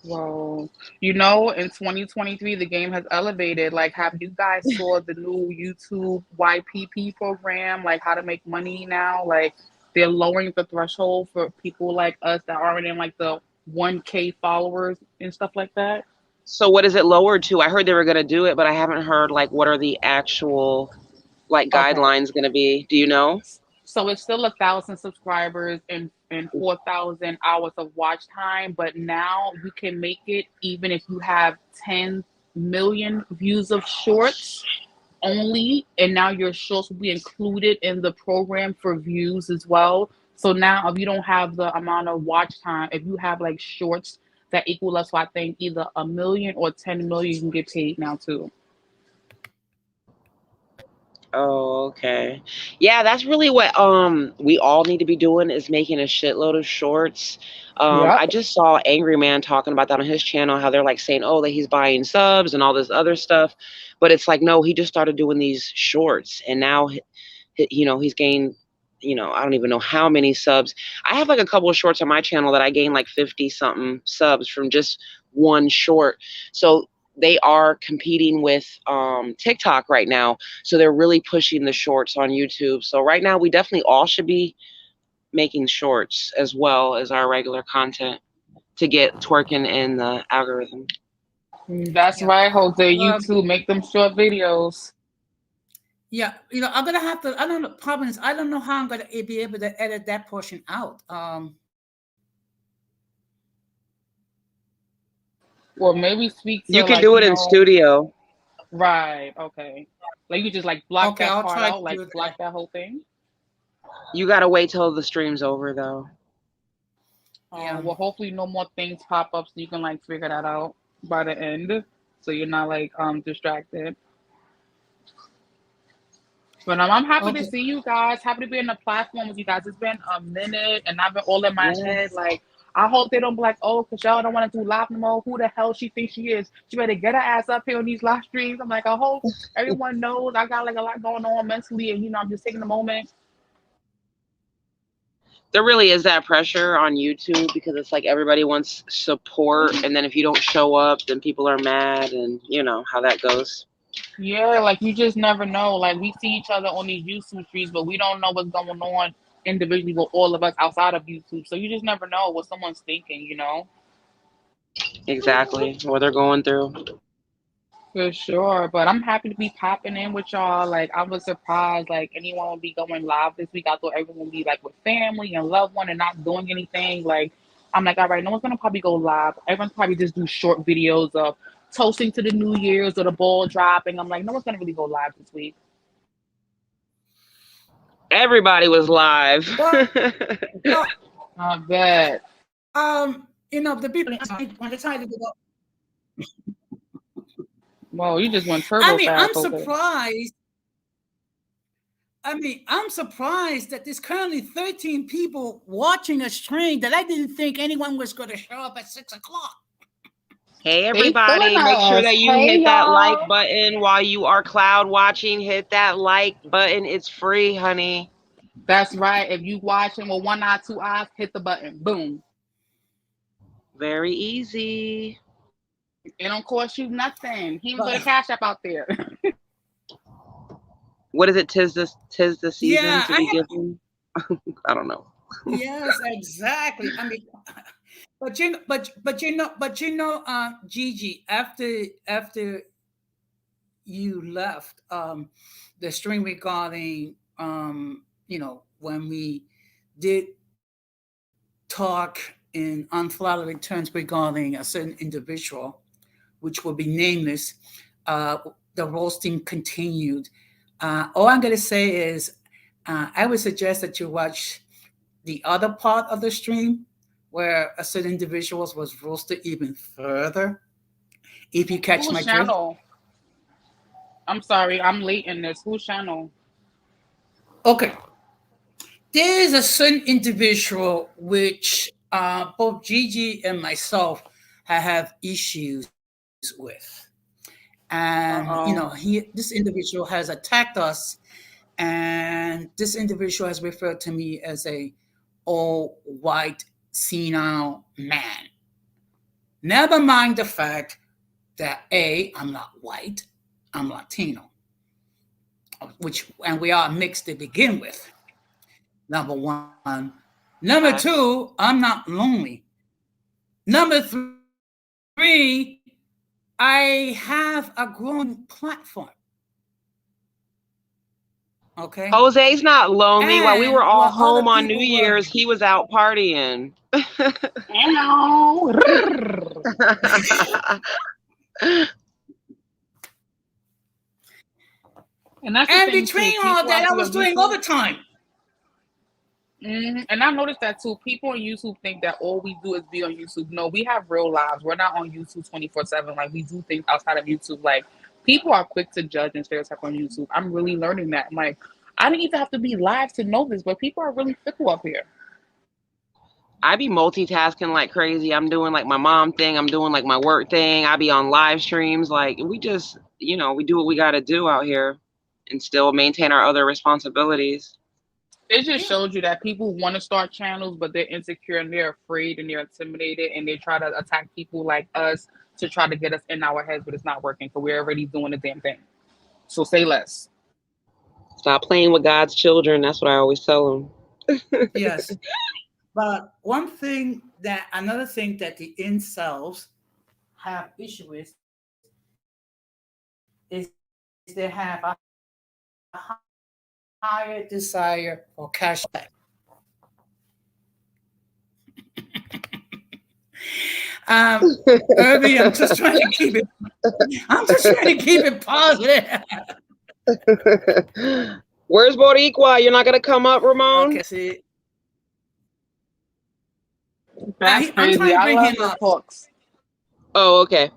Whoa. In 2023, the game has elevated. Like, have you guys saw the new YouTube YPP program? Like, how to make money now? Like, they're lowering the threshold for people like us that aren't in like the 1K followers and stuff like that. So what is it lowered to? I heard they were going to do it, but I haven't heard like what are the actual like Okay. guidelines going to be. Do you know? So it's still 1,000 subscribers and 4,000 hours of watch time, but now you can make it even if you have 10 million views of shorts only, and now your shorts will be included in the program for views as well. So now if you don't have the amount of watch time, if you have like shorts that equal us, so I think either a million or 10 million, you can get paid now too. Oh, okay. Yeah, that's really what we all need to be doing is making a shitload of shorts. I Yep. just saw Angry Man talking about that on his channel, how they're like saying, oh, that he's buying subs and all this other stuff. But it's like, no, he just started doing these shorts and now he's gained, I don't even know how many subs. I have like a couple of shorts on my channel that I gained like 50 something subs from just one short. So they are competing with TikTok right now. So they're really pushing the shorts on YouTube. So right now we definitely all should be making shorts as well as our regular content to get twerking in the algorithm. That's Yeah. right, Jose. You Um, too. Make them short videos. yeah. I'm gonna have to. I don't know. Problem is, I don't know how I'm gonna be able to edit that portion out. Or maybe speak You to can like, do it in studio. right, okay. Like you just like block Okay, that I'll part try out, to like do block that. that whole thing. You got to wait till the stream's over though. Yeah. Well, hopefully no more things pop up so you can like figure that out by the end, so you're not like distracted. But I'm happy to Okay. see you guys. Happy to be in the platform with you guys. It's been a minute, and I've been all in my head. Yes. Like, I hope they don't be like, oh, because y'all don't want to do live no more. Who the hell she thinks she is? She better get her ass up here on these live streams. I'm like, I hope everyone knows I got like a lot going on mentally, and I'm just taking a moment. There really is that pressure on YouTube because it's like everybody wants support, and then if you don't show up, then people are mad, and you know how that goes. Yeah, like you just never know. Like we see each other on these YouTube streets, but we don't know what's going on individually with all of us outside of YouTube. So you just never know what someone's thinking, you know? Exactly what they're going through. For sure. But I'm happy to be popping in with y'all. Like I was surprised like anyone would be going live this week. I thought everyone would be like with family and loved one and not doing anything. Like I'm like, all right, no one's gonna probably go live. Everyone's probably just do short videos of toasting to the New Year's or the ball dropping. I'm like, no one's gonna really go live this week. Everybody was live. Well, I bet. the people when they try to go. Whoa, you just went I turbo mean, I'm fast, okay. surprised. I'm surprised that there's currently 13 people watching a stream that I didn't think anyone was going to show up at 6 o'clock. Hey They feeling everybody, make sure us. that you Hey hit that like y'all. button while you are cloud watching. Hit that like button. It's free, honey. That's right. If you watching with one eye, two eyes, hit the button. Boom. Very easy. It don't cost you nothing. He even put a But cash app out there. What is it? Tis the season yeah, to be given. I don't know. yes, exactly. I mean, Gigi, after you left the stream regarding when we did talk in unflattering terms regarding a certain individual, which will be nameless. The roasting continued. All I'm going to say is, I would suggest that you watch the other part of the stream where a certain individuals was roasted even further. If you catch Whose my drift. channel? I'm sorry, I'm late in this. Whose channel? Okay, there is a certain individual which both Gigi and myself have issues with, and Uh oh. this individual has attacked us, and this individual has referred to me as a old white senile man. Never mind the fact that I'm not white, I'm Latino, which and we are mixed to begin with. Number one. Number Facts. two, I'm not lonely. Number three, I have a growing platform. Okay. Jose's not lonely. While we And were while all other home on New people were, Year's, he was out partying. Ow. And that's the and thing too. between all People that, out I here was on doing YouTube. overtime. And I've noticed that too. People on YouTube think that all we do is be on YouTube. No, we have real lives. We're not on YouTube 24/7. Like we do things outside of YouTube. Like people are quick to judge and stereotype on YouTube. I'm really learning that. I'm like, I didn't even have to be live to know this, but people are really fickle up here. I be multitasking like crazy. I'm doing like my mom thing. I'm doing like my work thing. I be on live streams. Like we just, we do what we got to do out here and still maintain our other responsibilities. It just Yeah. showed you that people want to start channels, but they're insecure and they're afraid and they're intimidated and they try to attack people like us to try to get us in our heads, but it's not working. So we're already doing the damn thing. So say less. Stop playing with God's children. That's what I always tell them. Yes. But another thing that the incels have issue with is they have a higher desire for cash back. Irby, I'm just trying to keep it positive. Where's Boricua? You're not gonna come up, Ramon? Okay, see, That's I'm crazy. trying to I bring love him the up. talks. Oh, okay.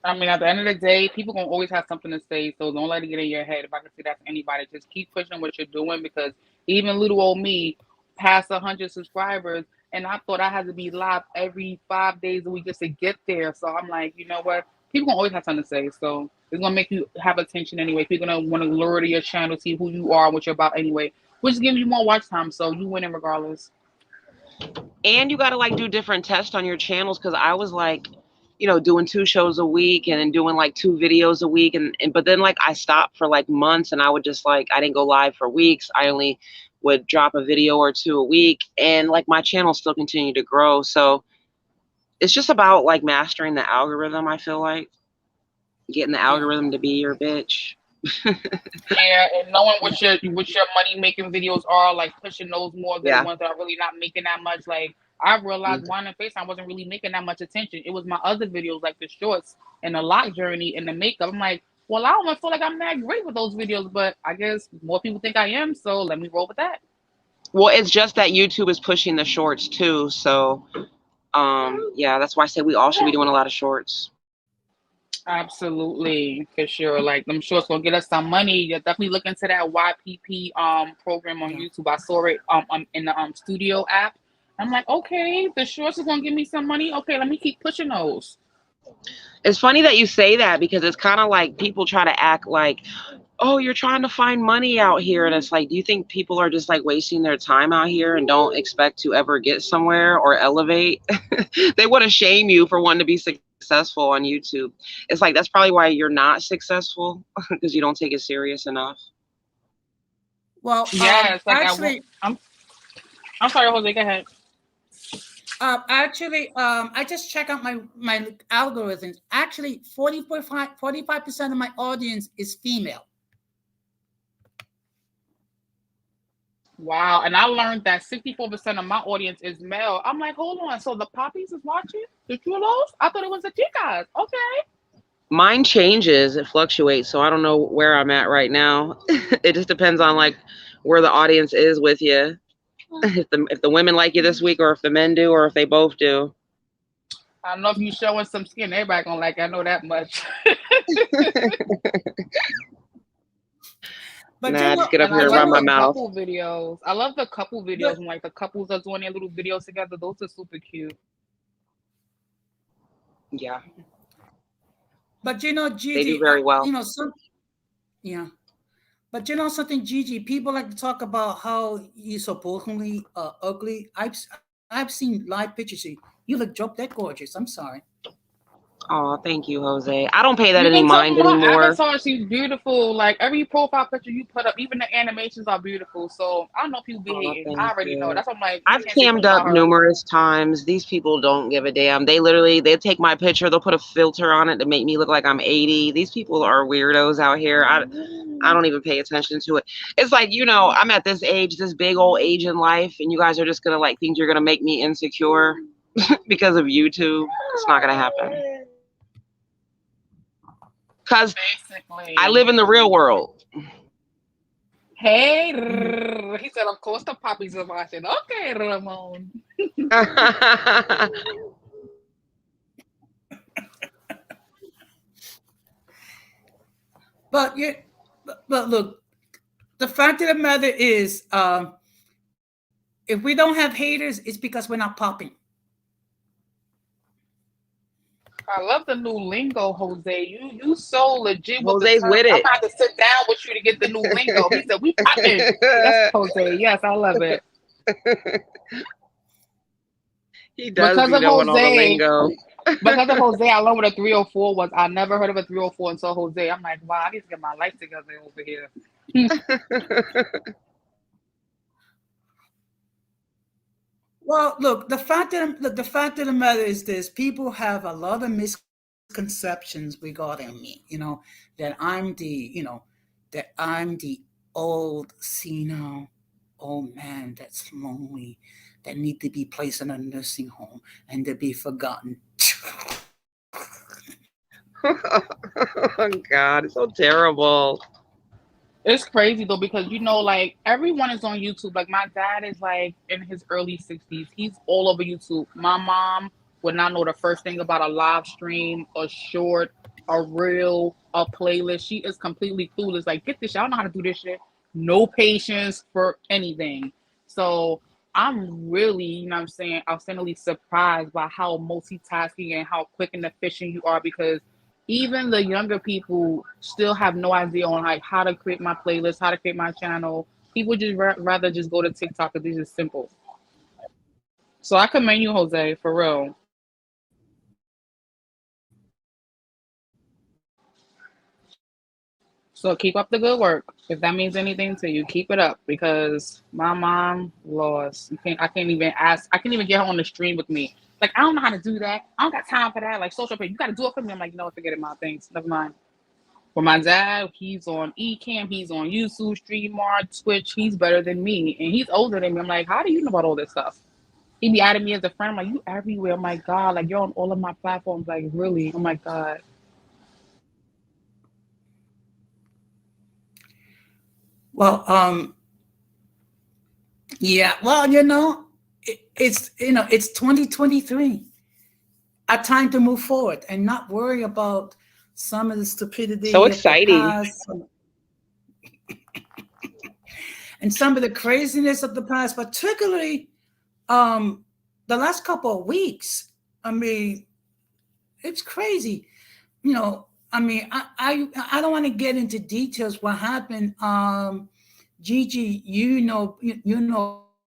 I mean, at the end of the day, people gonna always have something to say, so don't let it get in your head. If I can say that to anybody, just keep pushing what you're doing because even little old me passed 100 subscribers, and I thought I had to be live every 5 days a week just to get there. So I'm like, you know what? People gonna always have something to say, so it's gonna make you have attention anyway. People gonna want to lure to your channel, see who you are, what you're about anyway. which gives you more watch time, so you winning regardless. And you got to like do different tests on your channels, because I was like, doing 2 shows a week and then doing like 2 videos a week, and but then like I stopped for like months, and I would just like, I didn't go live for weeks. I only would drop a video or two a week, and like my channel still continued to grow. So it's just about like mastering the algorithm. I feel like getting the Yeah. algorithm to be your bitch. Yeah, and knowing what your money making videos are, like pushing those more than the Yeah. ones that are really not making that much. Like I realized Wine and FaceTime wasn't really making that much attention. It was my other videos like the shorts and the lock journey and the makeup. I'm like, well, I don't even feel like I'm that great with those videos, but I guess more people think I am, so let me roll with that. Well, it's just that YouTube is pushing the shorts too. So yeah, that's why I say we all should be doing a lot of shorts. Absolutely, for sure. Like I'm sure it's gonna get us some money. You definitely look into that YPP program on Yeah. YouTube. I saw it in the studio app. I'm like, okay, the shorts is gonna give me some money. Okay, let me keep pushing those. It's funny that you say that, because it's kind of like people try to act like, oh, you're trying to find money out here. And it's like, do you think people are just like wasting their time out here and don't expect to ever get somewhere or elevate? They want to shame you for wanting to be successful on YouTube. It's like, that's probably why you're not successful, because you don't take it serious enough. Well, Yeah, it's like actually, I'm sorry, Jose. Go ahead. I just check out my algorithms. Actually, 45% of my audience is female. Wow, and I learned that 64% of my audience is male. I'm like, hold on. So the poppies is watching the chulos? I thought it was the chicas. Okay. Mine changes, it fluctuates, so I don't know where I'm at right now. It just depends on like where the audience is with you. If the women like you this week, or if the men do, or if they both do. I don't know if you showing some skin. Everybody gonna like. I know that much. But Nah, just get up And I here and love run my the mouth. couple videos. I love the couple videos but when like the couples are doing their little videos together. Those are super cute. Yeah, but you know, they do Gigi, very well. yeah. But you know something, Gigi, people like to talk about how you supposedly ugly. I've seen live pictures. You look drop dead gorgeous. I'm sorry. Oh, thank you, Jose. I don't pay that You any can tell mind from her anymore. avatar, she's beautiful. Like every profile picture you put up, even the animations are beautiful. So I don't know if people be Oh, hating. I thank already know. you. That's why I'm like, you I've can't say cammed nothing up about her. numerous times. These people don't give a damn. They take my picture, they'll put a filter on it to make me look like I'm 80. These people are weirdos out here. I don't even pay attention to it. It's like, I'm at this age, this big old age in life, and you guys are just gonna like think you're gonna make me insecure because of YouTube. It's not gonna happen. Because I Basically. live in the real world. Hey, Mhm. he said, of course the puppies are watching. Okay, Ramon. But you, but look, the fact of the matter is, if we don't have haters, it's because we're not popping. I love the new lingo, Jose. You so legit with the Jose's terms. with I'm it. gonna have to sit down with you to get the new lingo. He said we popping. That's Jose. Yes, I love it. He does Because be of knowing all the Jose, lingo. because of Jose, I learned what a 304 was. I never heard of a 304 until Jose. I'm like, wow, I need to get my life together over here. Well, look, the fact of the matter is this: people have a lot of misconceptions regarding me. That I'm the old, senile, old man that's lonely, that need to be placed in a nursing home and to be forgotten. Oh God, it's so terrible. It's crazy though because like everyone is on YouTube. Like my dad is like in his early 60s. He's all over YouTube. My mom would not know the first thing about a live stream, a short, a reel, a playlist. She is completely clueless. Like, get this shit. I don't know how to do this shit. No patience for anything. So I'm really, what I'm saying, outstandingly surprised by how multitasking and how quick and efficient you are because even the younger people still have no idea on like how to create my playlist, how to create my channel. People just rather just go to TikTok because it's just simple. So I commend you, Jose, for real. So keep up the good work. If that means anything to you, keep it up because my mom lost. I can't even ask. I can't even get her on the stream with me. Like I don't know how to do that. I don't got time for that. Like social media, you got to do it for me. I'm like, you know what? Forget it, my things. Never mind. For my dad, he's on Ecamm, he's on YouTube, StreamYard, Twitch. He's better than me, and he's older than me. I'm like, how do you know about all this stuff? He be adding me as a friend. I'm like, you everywhere. Oh my god, like you're on all of my platforms. Like really? Oh my god. Well, yeah. Well, it's 2023. A time to move forward and not worry about some of the So stupidity of the exciting. past and some of the craziness of the past, particularly um, the last couple of weeks. I mean, it's crazy. I mean, I don't want to get into details what happened. Gigi, you know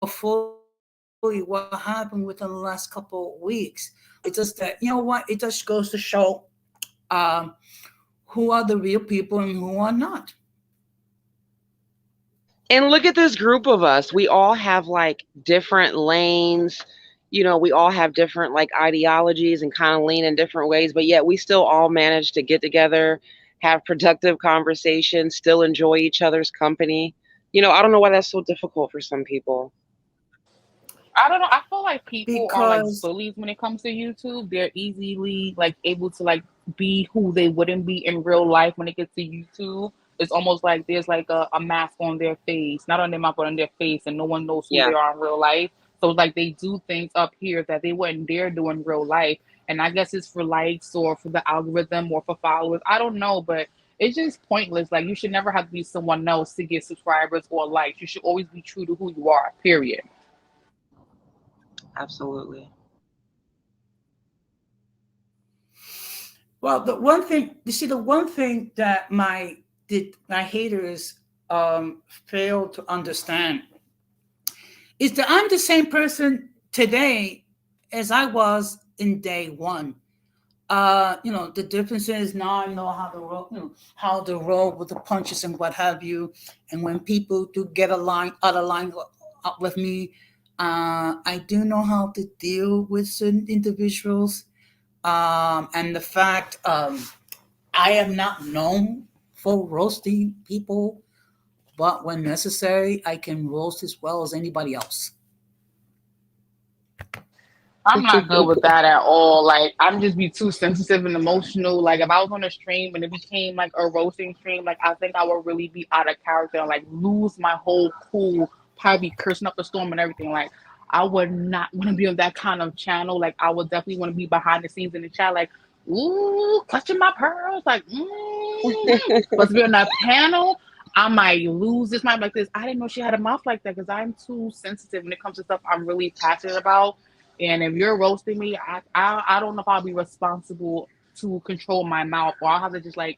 fully what happened within the last couple of weeks. It's just that what it just goes to show um, who are the real people and who are not. And look at this group of us. We all have like different lanes. We all have different like ideologies and kind of lean in different ways, but yet we still all manage to get together, have productive conversations, still enjoy each other's company. I don't know why that's so difficult for some people. I don't know. I feel like people are like Because bullies when it comes to YouTube. They're easily like able to like be who they wouldn't be in real life when it gets to YouTube. It's almost like there's like a mask on their face, not on their mouth, but on their face, and no one knows who Yeah, they are in real life. So it's like they do things up here that they wouldn't dare do in real life. And I guess it's for likes or for the algorithm or for followers. I don't know, but it's just pointless. Like you should never have to be someone else to get subscribers or likes. You should always be true to who you are. Period. absolutely. well, the one thing you see, the one thing that my haters fail to understand is that I'm the same person today as I was in day one. The difference is now I know how to roll, how to roll with the punches and what have you. And when people do get a line out of line up with me, I do know how to deal with certain individuals. And the fact I am not known for roasting people, but when necessary, I can roast as well as anybody else. I'm not good with that at all. Like I'm just be too sensitive and emotional. Like if I was on a stream and it became like a roasting stream, like I think I would really be out of character and like lose my whole cool, probably be cursing up the storm and everything. Like I would not want to be on that kind of channel. Like I would definitely want to be behind the scenes in the chat, like, ooh, clutching my pearls, like, but to be on that panel, I might lose this, might be like this. I didn't know she had a mouth like that because I'm too sensitive when it comes to stuff I'm really passionate about. And if you're roasting me, I don't know if I'll be responsible to control my mouth, or I'll have to just like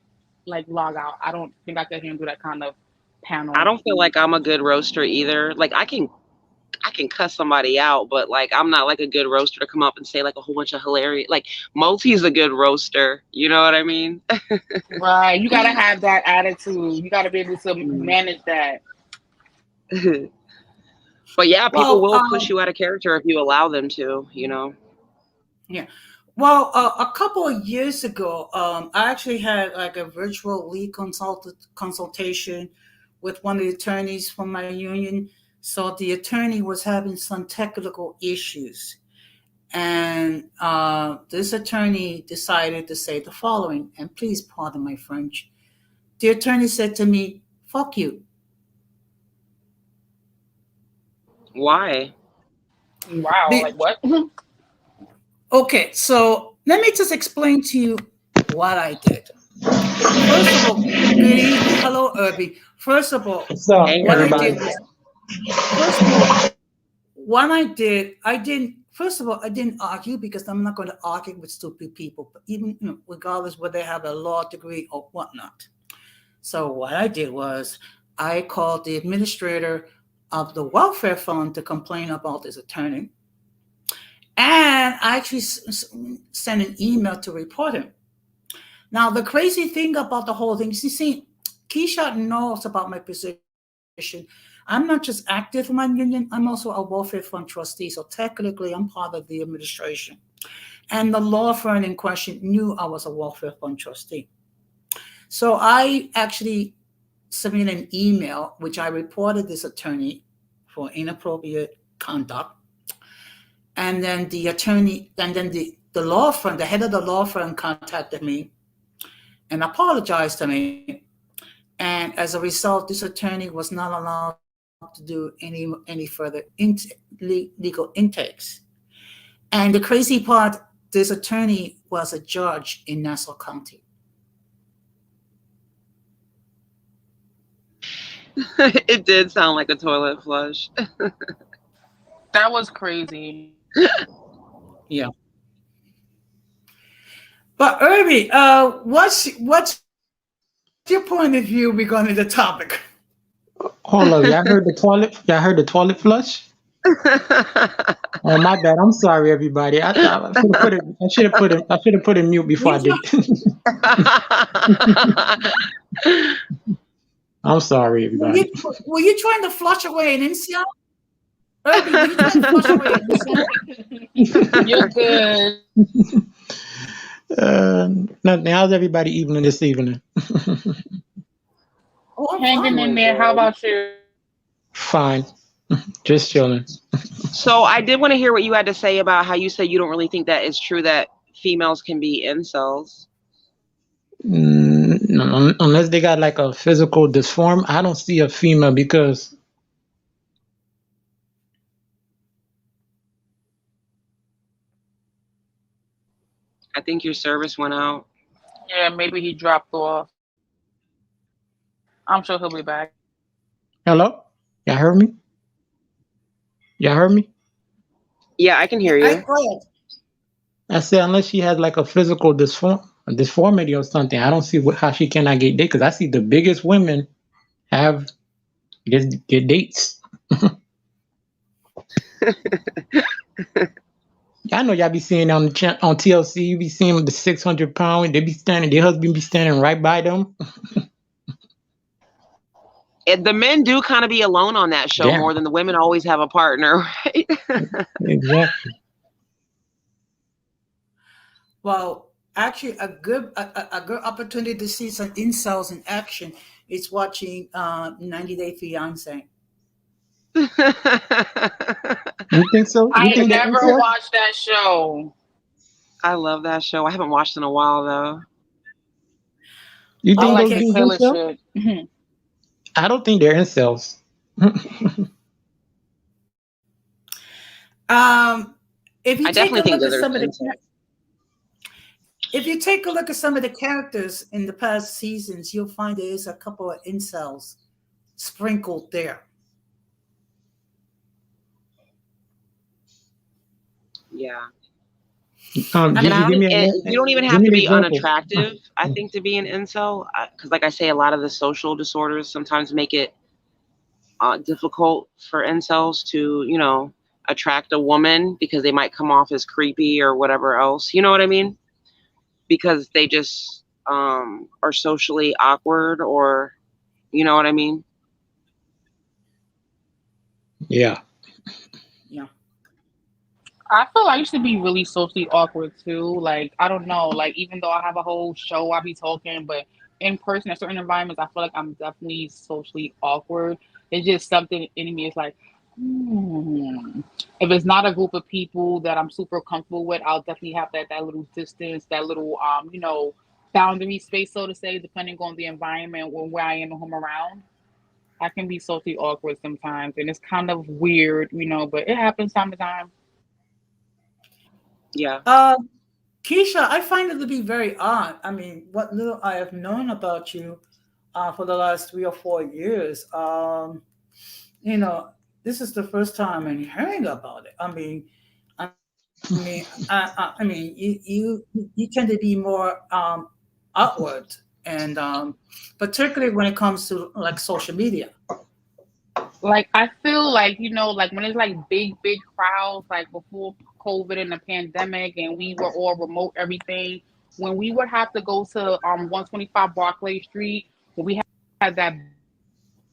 log out. I don't think I can handle that kind of I panel. don't feel like I'm a good roaster either. Like I can cuss somebody out, but like I'm not like a good roaster to come up and say like a whole bunch of hilarious. Like Multi's a good roaster. You know what I mean? Right. You gotta have that attitude. You gotta be able to Mm. manage that. But yeah, people Well, will push you out of character if you allow them to. yeah. Well, a couple of years ago, I actually had like a virtual lead consultation with one of the attorneys from my union. So the attorney was having some technical issues, and this attorney decided to say the following. And please pardon my French. The attorney said to me, "Fuck you." Why? Wow, like Be- what? okay, so let me just explain to you what I did. First of all, goody, hello, Irby. First of all, What's up, Hey, what I Herbie. everybody? did was, first of all, what I didn't, first of all, I didn't argue because I'm not going to argue with stupid people, but even, regardless whether they have a law degree or whatnot. So what I did was, I called the administrator of the welfare fund to complain about this attorney. And I actually sent an email to report him. Now, the crazy thing about the whole thing, you see, Keisha knows about my position. I'm not just active in my union, I'm also a welfare fund trustee. So technically, I'm part of the administration. And the law firm in question knew I was a welfare fund trustee. So I actually submitted an email, which I reported this attorney for inappropriate conduct. And then the attorney, and then the law firm, the head of the law firm contacted me and apologized to me. And as a result, this attorney was not allowed to do any further legal intakes. And the crazy part, this attorney was a judge in Nassau County. It did sound like a toilet flush. That was crazy. Yeah. But Irby, what's your point of view regarding the topic? Hold up, y'all heard the toilet? Y'all heard the toilet flush? Oh my bad. I'm sorry, everybody. I thought I should have put it. I should have put it. I should have put it mute Were before I you, did. I'm sorry, were you, everybody. were you trying to flush away an incel? Irby, were you trying to flush away an incel? You're good. Nothing. How's everybody evening this evening? Oh, I'm Hanging fine. in Doing there. How good. about you? Fine. Just chilling. So I did want to hear what you had to say about how you said you don't really think that it's true that females can be incels. Unless they got like a physical disform, I don't see a female because I think your service went out. Yeah, maybe he dropped off. I'm sure he'll be back. hello, y'all heard me? Y'all heard me? Yeah, I can hear I you. go ahead. I said unless she has like a physical disformity or something, I don't see how she cannot get dates. Because I see the biggest women have get dates. I know y'all be seeing on on TLC. You be seeing the 600 pound. They be standing. Their husband be standing right by them. The men do kind of be alone on that show Damn, more than the women always have a partner, right? exactly. Well, actually, a good opportunity to see some incels in action is watching 90 Day Fiance. You think so? You I think they're never incel? watched that show. I love that show. I haven't watched in a while though. You I Oh, think like those the okay. dudes killer incel? shit. I don't think they're incels. If you I take a definitely think look that at there's some of the incels. if you take a look at some of the characters in the past seasons, you'll find there is a couple of incels sprinkled there. Yeah. I mean, I I Give don't. me You don't even give have me to an be example. unattractive, I think, to be an incel. Because, like I say, a lot of the social disorders sometimes make it difficult for incels to, attract a woman because they might come off as creepy or whatever else. You know what I mean? Because they just are socially awkward, or you know what I mean? Yeah. Yeah. I feel I used to be really socially awkward too. Like I don't know. Like even though I have a whole show, I be talking, but in person at certain environments, I feel like I'm definitely socially awkward. It's just something in me. It's like, hmm. If it's not a group of people that I'm super comfortable with, I'll definitely have that little distance, that little boundary space, so to say, depending on the environment or where I am and who I'm around. I can be socially awkward sometimes, and it's kind of weird, but it happens time to time. Yeah. Uh, Keisha, I find it to be very odd. I mean, what little I have known about you for the last 3 or 4 years, you know, this is the first time I'm hearing about it. I mean, you tend to be more outward. and particularly when it comes to like social media. Like I feel like like when it's like big crowds, like before COVID and the pandemic, and we were all remote everything. When we would have to go to 125 Barclay Street, when we had that big crowd, and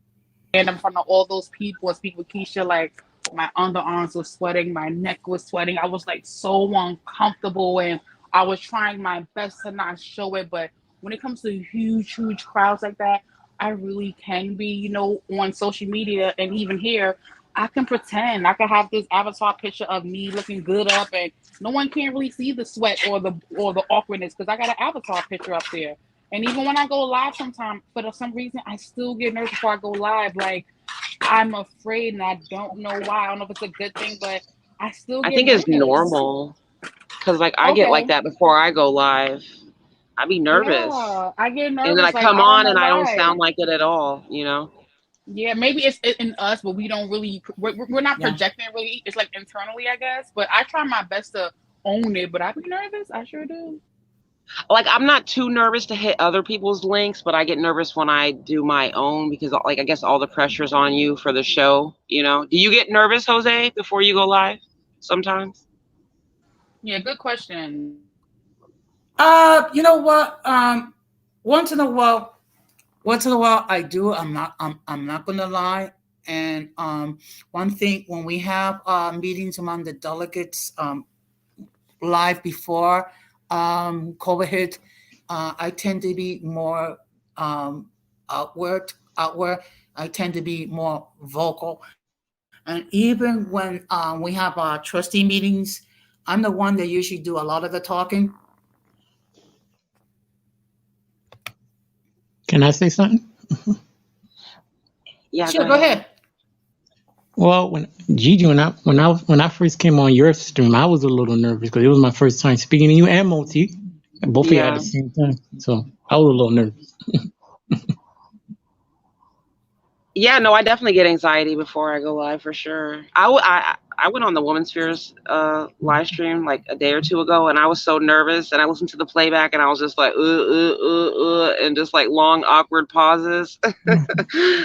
I would stand in front of all those people and speak with Keisha, like my underarms were sweating, my neck was sweating. I was like so uncomfortable, and I was trying my best to not show it. But when it comes to huge crowds like that, I really can be, on social media and even here. I can pretend. I can have this avatar picture of me looking good up, and no one can really see the sweat or the awkwardness because I got an avatar picture up there. And even when I go live, sometimes for some reason, I still get nervous before I go live. Like I'm afraid, and I don't know why. I don't know if it's a good thing, but I still I get think it's nervous. normal because like I get like Okay. that before I go live. I be nervous, Yeah, I get and then I nervous. Like come I don't on know and I don't why. sound like it at all. Yeah, maybe it's in us, but we don't really. We're not Yeah. projecting really. It's like internally, I guess. But I try my best to own it. But I be nervous. I sure do. Like I'm not too nervous to hit other people's links, but I get nervous when I do my own because like I guess all the pressure's on you for the show. Do you get nervous, Jose, before you go live sometimes? Yeah, good question. You know what? Once in a while, I do. I'm not gonna lie. And one thing when we have meetings among the delegates live before COVID hit, I tend to be more outward. Outward. I tend to be more vocal. And even when we have trustee meetings, I'm the one that usually do a lot of the talking. Can I say something? Yeah, go Sure, go ahead. ahead. Well, when Gigi, when I first came on your stream, I was a little nervous because it was my first time speaking to you and Moti, both of you at the Yeah. same time. So I was a little nervous. Yeah, no, I definitely get anxiety before I go live for sure. I went on the Women's Fears live stream like a day or two ago, and I was so nervous, and I listened to the playback, and I was just like, and just like long awkward pauses. I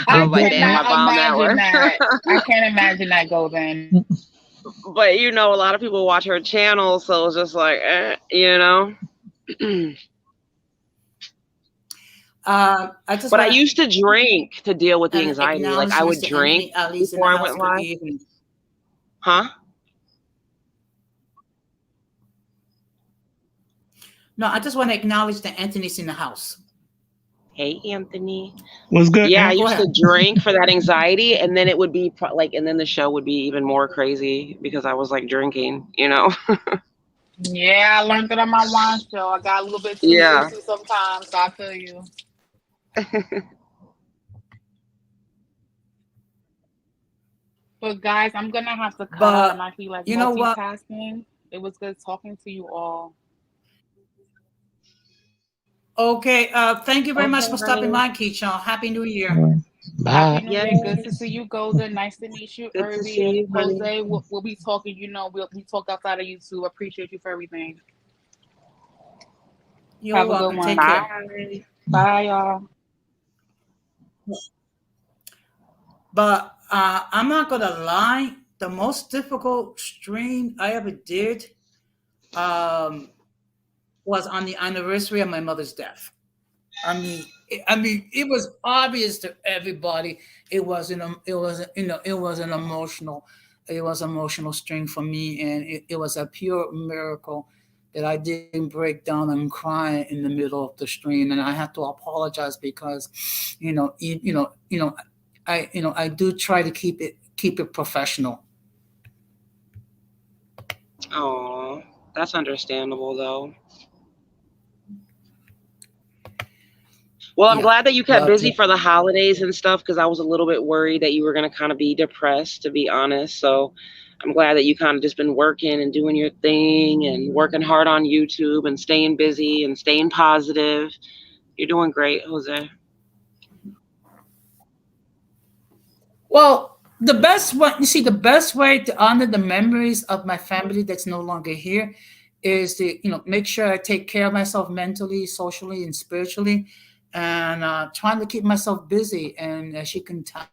I was like, damn, cannot I bombed that imagine one. that. I can't imagine that, Golden. But a lot of people watch her channel, so it's just like, I just But I want used to drink to deal with the an anxiety. Like I acknowledgments would to drink Anthony Ali's in the before I house. went Good live. evening. Huh? No, I just want to acknowledge that Anthony's in the house. Hey, Anthony. Was good, Yeah, I Aunt? Go used to ahead. drink for that anxiety, and then it would be like, and then the show would be even more crazy because I was like drinking. Yeah, I learned that on my wine show. I got a little bit too Yeah. tipsy sometimes, so I feel you. But guys, I'm gonna have to cut out. I'm But actually like you know what? multitasking. It was good talking to you all. Okay. Thank you very much for Okay. stopping by, Keisha. Happy New Year. All right. Happy Bye. New Year. Good to see Yes. you, Golden. Nice to meet you, Good to Irby see and you, honey. Jose. We'll be talking. We talk outside of YouTube. Appreciate you for everything. You're Have a good welcome. Take one. care. Bye. Bye, y'all. But I'm not gonna lie. The most difficult stream I ever did um, was on the anniversary of my mother's death. It was obvious to everybody. It was an emotional string for me, and it was a pure miracle that I didn't break down and cry in the middle of the stream, and I had to apologize because, I do try to keep it professional. Oh, that's understandable though. Well, I'm Yeah, glad that you kept but busy for the holidays and stuff because I was a little bit worried that you were going to kind of be depressed, to be honest. So I'm glad that you kind of just been working and doing your thing and working hard on YouTube and staying busy and staying positive. You're doing great, Jose. well, the best way to honor the memories of my family that's no longer here is to make sure I take care of myself mentally, socially, and spiritually, and trying to keep myself busy. And as you can tell,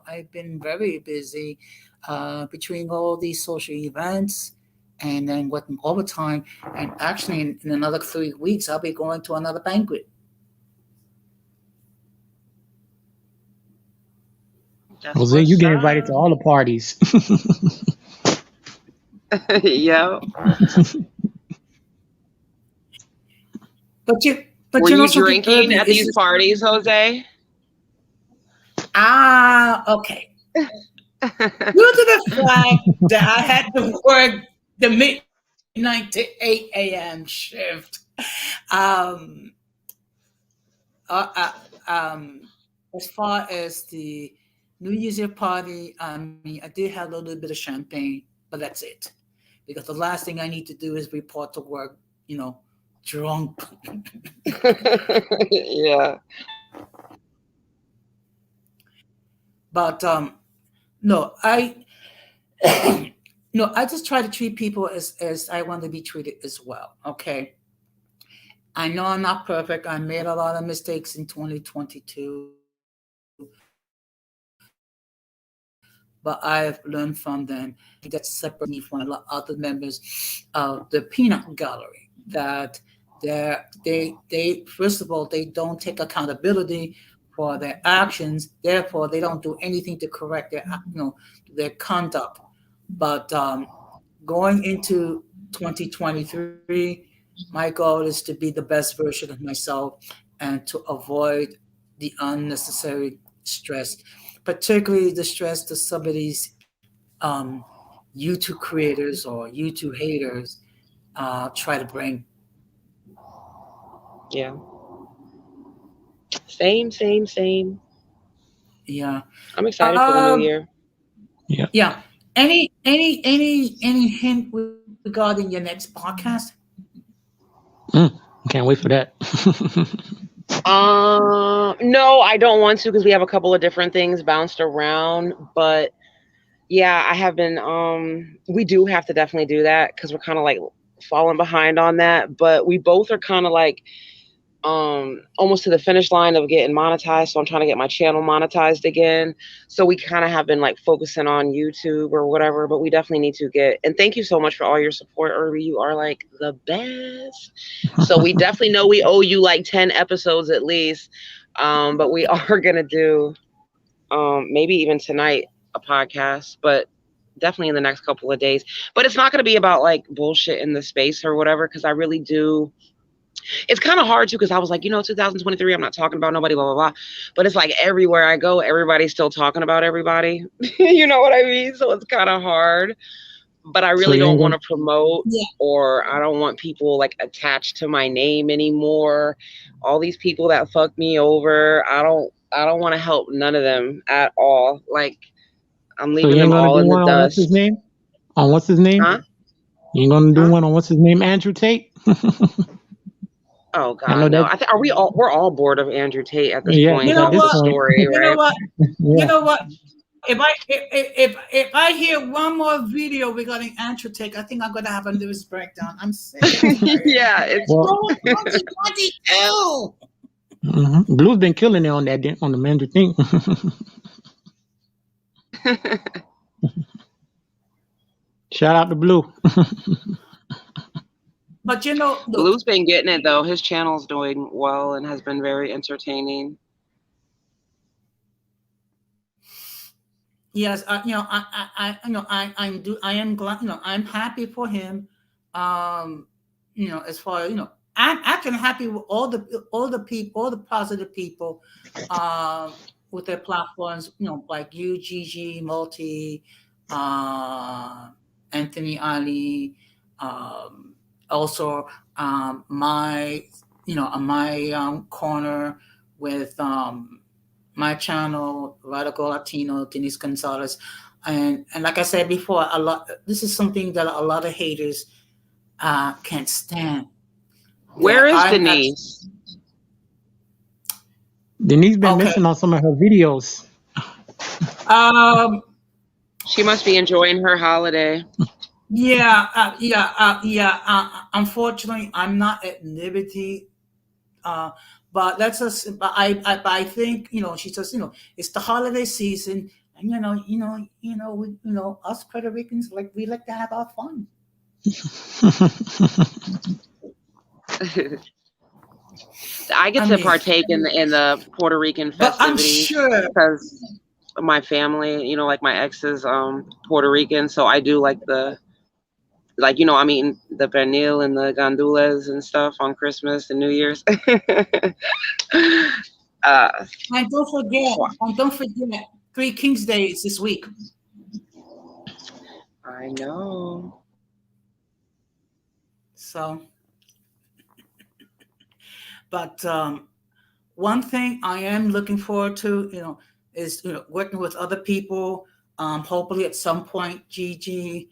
I've been very busy between all these social events and then working overtime. And actually, in another 3 weeks, I'll be going to another banquet. That's Jose, you what's get invited to up. all the parties. Yeah. But Were you know you something, drinking Urban at is these parties, Jose? okay. Due to the fact that I had to work the midnight to 8 a.m. shift, um, uh, uh, um, as far as the New Year's Eve party, I mean, I did have a little bit of champagne, but that's it. Because the last thing I need to do is report to work, you know, drunk. Yeah. But no, I no, I just try to treat people as I want to be treated as well. Okay. I know I'm not perfect. I made a lot of mistakes in 2022, but I have learned from them. And I think that separates me from a lot of other members of the peanut gallery. That they first of all they don't take accountability for their actions. Therefore, they don't do anything to correct their conduct. But going into 2023, my goal is to be the best version of myself and to avoid the unnecessary stress, particularly the stress that some of these YouTube creators or YouTube haters try to bring. Yeah. Same, same, same. Yeah. I'm excited for the new year. Yeah. Yeah. Any hint regarding your next podcast? Mm, can't wait for that. No, I don't want to because we have a couple of different things bounced around. But yeah, I have been. We do have to definitely do that because we're kind of like falling behind on that. But we both are kind of like almost to the finish line of getting monetized, so I'm trying to get my channel monetized again. So we kind of have been like focusing on YouTube or whatever, but we definitely need to get, and thank you so much for all your support, Irby. You are like the best. So we definitely know we owe you like 10 episodes at least. But we are gonna do maybe even tonight a podcast, but definitely in the next couple of days. But it's not gonna be about like bullshit in the space or whatever, because I really do, it's kind of hard too because I was like, 2023, I'm not talking about nobody, blah, blah, blah. But it's like everywhere I go, everybody's still talking about everybody. You know what I mean? So it's kind of hard. But I So really you don't ain't want gonna. to promote, Yeah. or I don't want people like attached to my name anymore. All these people that fucked me over, I don't want to help none of them at all. Like I'm So leaving you ain't them gonna all do in the one on what's his dust. name? On what's his name? Huh? You ain't gonna do Huh? one on what's his name? Andrew Tate. Oh I God, know no. that. I think we're all bored of Andrew Tate at this Yeah, point. You because know at That's this the what? point, story, You know right? what? You yeah. know what? If I hear one more video regarding Antrotech, I think I'm gonna have a nervous breakdown. I'm sick and tired. Yeah, it's So Well, 2022. Blue's been killing it on that on the Andrew thing. Shout out to Blue. But look, Blue's been getting it though. His channel's doing well and has been very entertaining. yes, I am glad. I'm happy for him. Um, as far as I'm actually happy with all the people, all the positive people, with their platforms. Like you, Gigi, Multi, uh, Anthony Ali, um, also my, my corner with my channel, Radical Latino, Denise Gonzalez. And like I said before, a lot this is something that a lot of haters can't stand. Where That is I'm actually Denise? Denise been okay. missing on some of her videos. Um She must be enjoying her holiday. Unfortunately, I'm not at liberty. Uh, but let's us. But I think she says it's the holiday season, and us Puerto Ricans we like to have our fun. I get I to mean, partake in the Puerto Rican but I'm festivities sure. because my family, like my ex is Puerto Rican, so I do I'm eating the pernil and the gandules and stuff on Christmas and New Year's. uh, And don't forget, Three Kings Day is this week. I know. So, but one thing I am looking forward to, is working with other people. Hopefully, at some point, Gigi,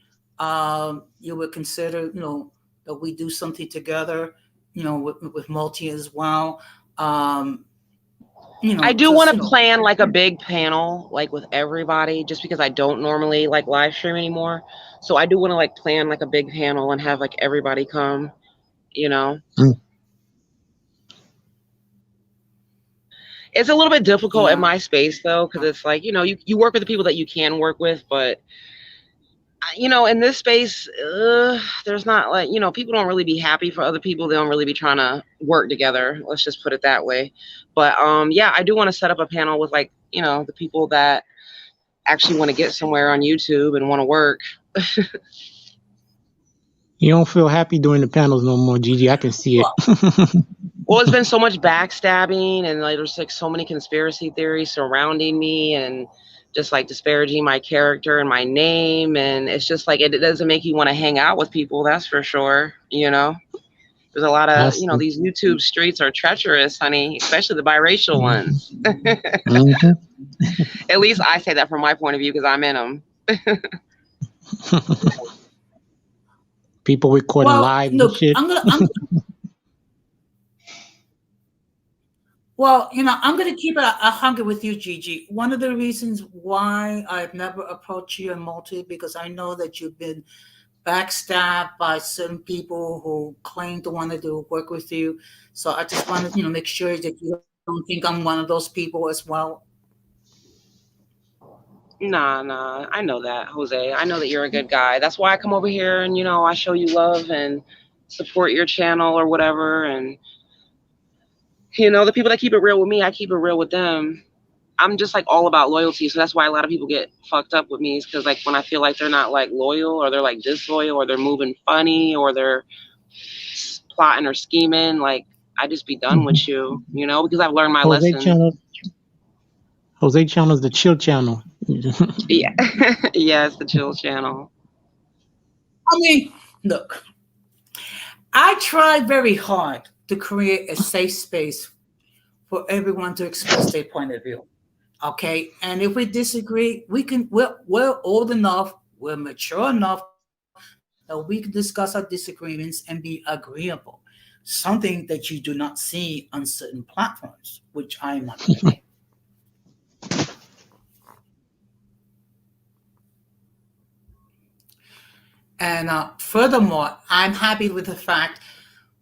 you would consider, that we do something together, with Multi as well. Um, I do just want to plan like a big panel, like with everybody, just because I don't normally like live stream anymore. So I do want to like plan like a big panel and have like everybody come, you know. Mm. It's a little bit difficult in yeah. my space though, because it's like, you work with the people that you can work with, but in this space, there's not like, people don't really be happy for other people. They don't really be trying to work together. Let's just put it that way. But yeah, I do want to set up a panel with like, the people that actually want to get somewhere on YouTube and want to work. You don't feel happy doing the panels no more, Gigi. I can see it. Well, Well, it's been so much backstabbing and like there's like so many conspiracy theories surrounding me and just like disparaging my character and my name, and it's just like it doesn't make you want to hang out with people, that's for sure. There's a lot I of, see. these YouTube streets are treacherous, honey, especially the biracial ones. Hmm. At least I say that from my point of view because I'm in them. People recording well, live and look, shit. I'm gonna keep it a hundred with you, Gigi. One of the reasons why I've never approached you in Multi, because I know that you've been backstabbed by certain people who claim to want to do work with you. So I just want to, make sure that you don't think I'm one of those people as well. Nah, I know that, Jose. I know that you're a good guy. That's why I come over here and, I show you love and support your channel or whatever. And, the people that keep it real with me, I keep it real with them. I'm just like all about loyalty. So that's why a lot of people get fucked up with me, is because like when I feel like they're not like loyal or they're like disloyal or they're moving funny or they're plotting or scheming, like I just be done with you, because I've learned my Jose lesson. channel. Jose channel is the chill channel. Yeah. Yeah, it's the chill channel. I mean, look, I try very hard to create a safe space for everyone to express their point of view. Okay, and if we disagree, we're old enough, we're mature enough that we can discuss our disagreements and be agreeable. Something that you do not see on certain platforms, which I am not going to name. And furthermore, I'm happy with the fact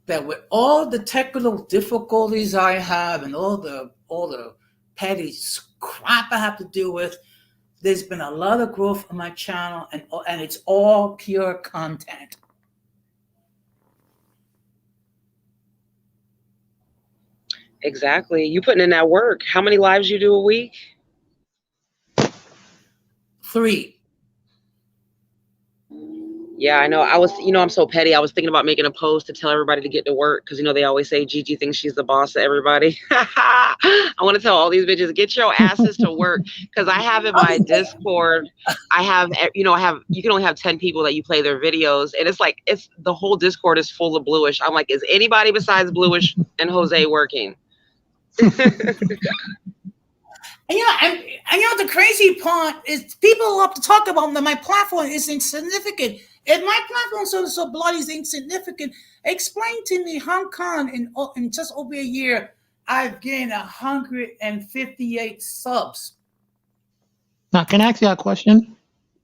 that with all the technical difficulties I have and all the petty crap I have to deal with, there's been a lot of growth on my channel, and it's all pure content. Exactly. You putting in that work. How many lives you do a week? 3. Yeah, I know. I'm so petty. I was thinking about making a post to tell everybody to get to work because, they always say Gigi thinks she's the boss of everybody. I want to tell all these bitches, get your asses to work, because I have in my Discord, you can only have 10 people that you play their videos. And it's like, the whole Discord is full of Bluish. I'm like, is anybody besides Bluish and Jose working? And the crazy part is people love to talk about that my platform is insignificant. If my platform so bloody is insignificant, explain to me how come in just over a year I've gained 158 subs. Now, can I ask you a question?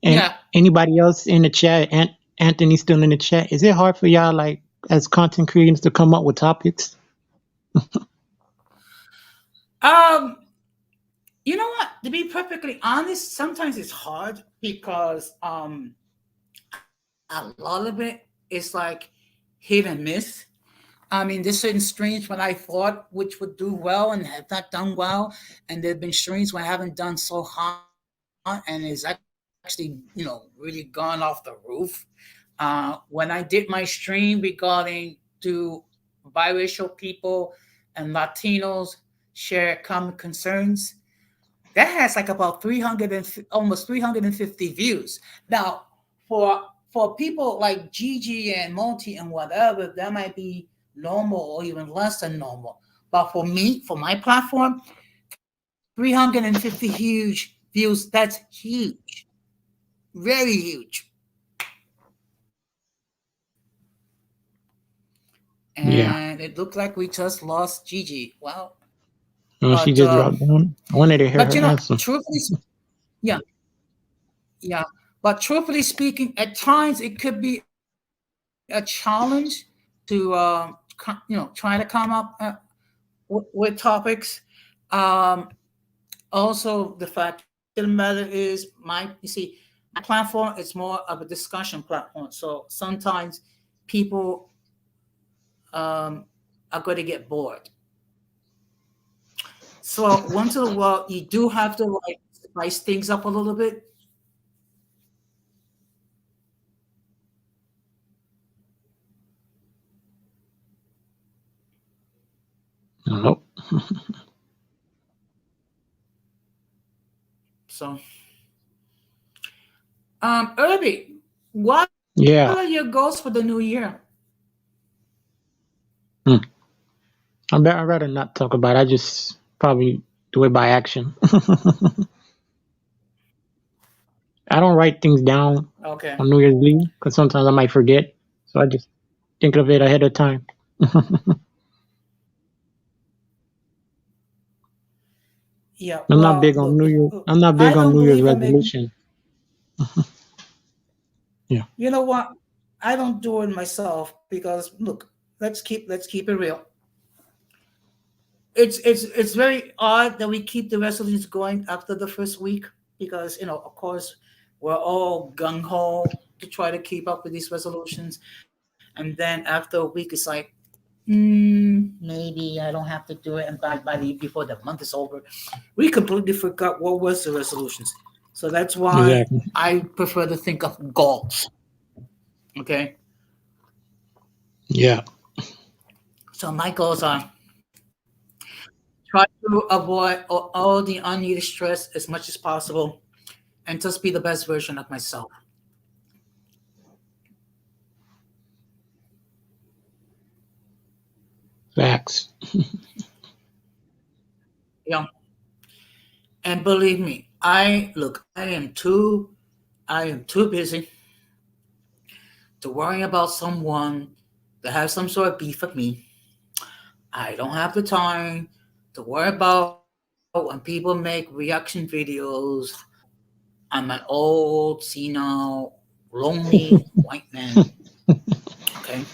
And Yeah. anybody else in the chat, and Anthony's still in the chat. Is it hard for y'all, like, as content creators, to come up with topics? Um, you know what? To be perfectly honest, sometimes it's hard because a lot of it is like hit and miss. I mean, there's certain streams when I thought which would do well and have not done well, and there've been streams when I haven't done so hot and is actually really gone off the roof. When I did my stream regarding do biracial people and Latinos share common concerns, that has like about 300 and almost 350 views. Now, for for people like Gigi and Monty and whatever, that might be normal or even less than normal. But for me, for my platform, 350 huge views, that's huge, very huge. Yeah. And it looked like we just lost Gigi. Well, No, she but just dropped down. I wanted to hear her answer. truthfully, yeah, yeah. But truthfully speaking, at times it could be a challenge to, try to come up with topics. Um, Also, the fact of the matter is, you see, my platform is more of a discussion platform. So sometimes people um, are going to get bored. So once in a while, you do have to like spice things up a little bit. Nope. So, Irby, what are your Yeah. goals for the new year? Hmm. I'd rather not talk about it. I just probably do it by action. I don't write things down Okay. on New Year's Eve because sometimes I might forget. So I just think of it ahead of time. Yeah. I'm not Well, big on look, New Year. I'm not I big on don't New Year's believe in making. resolution. Yeah. You know what? I don't do it myself because look, let's keep it real. It's very odd that we keep the resolutions going after the first week because of course we're all gung ho to try to keep up with these resolutions, and then after a week it's like, maybe I don't have to do it, and by the before the month is over, we completely forgot what was the resolutions. So that's why Exactly. I prefer to think of goals. Okay, Yeah. so my goals are try to avoid all the unneeded stress as much as possible and just be the best version of myself. Facts. Yeah. And believe me, I am too busy to worry about someone that has some sort of beef with me. I don't have the time to worry about when people make reaction videos. I'm an old, senile, lonely white man. Okay.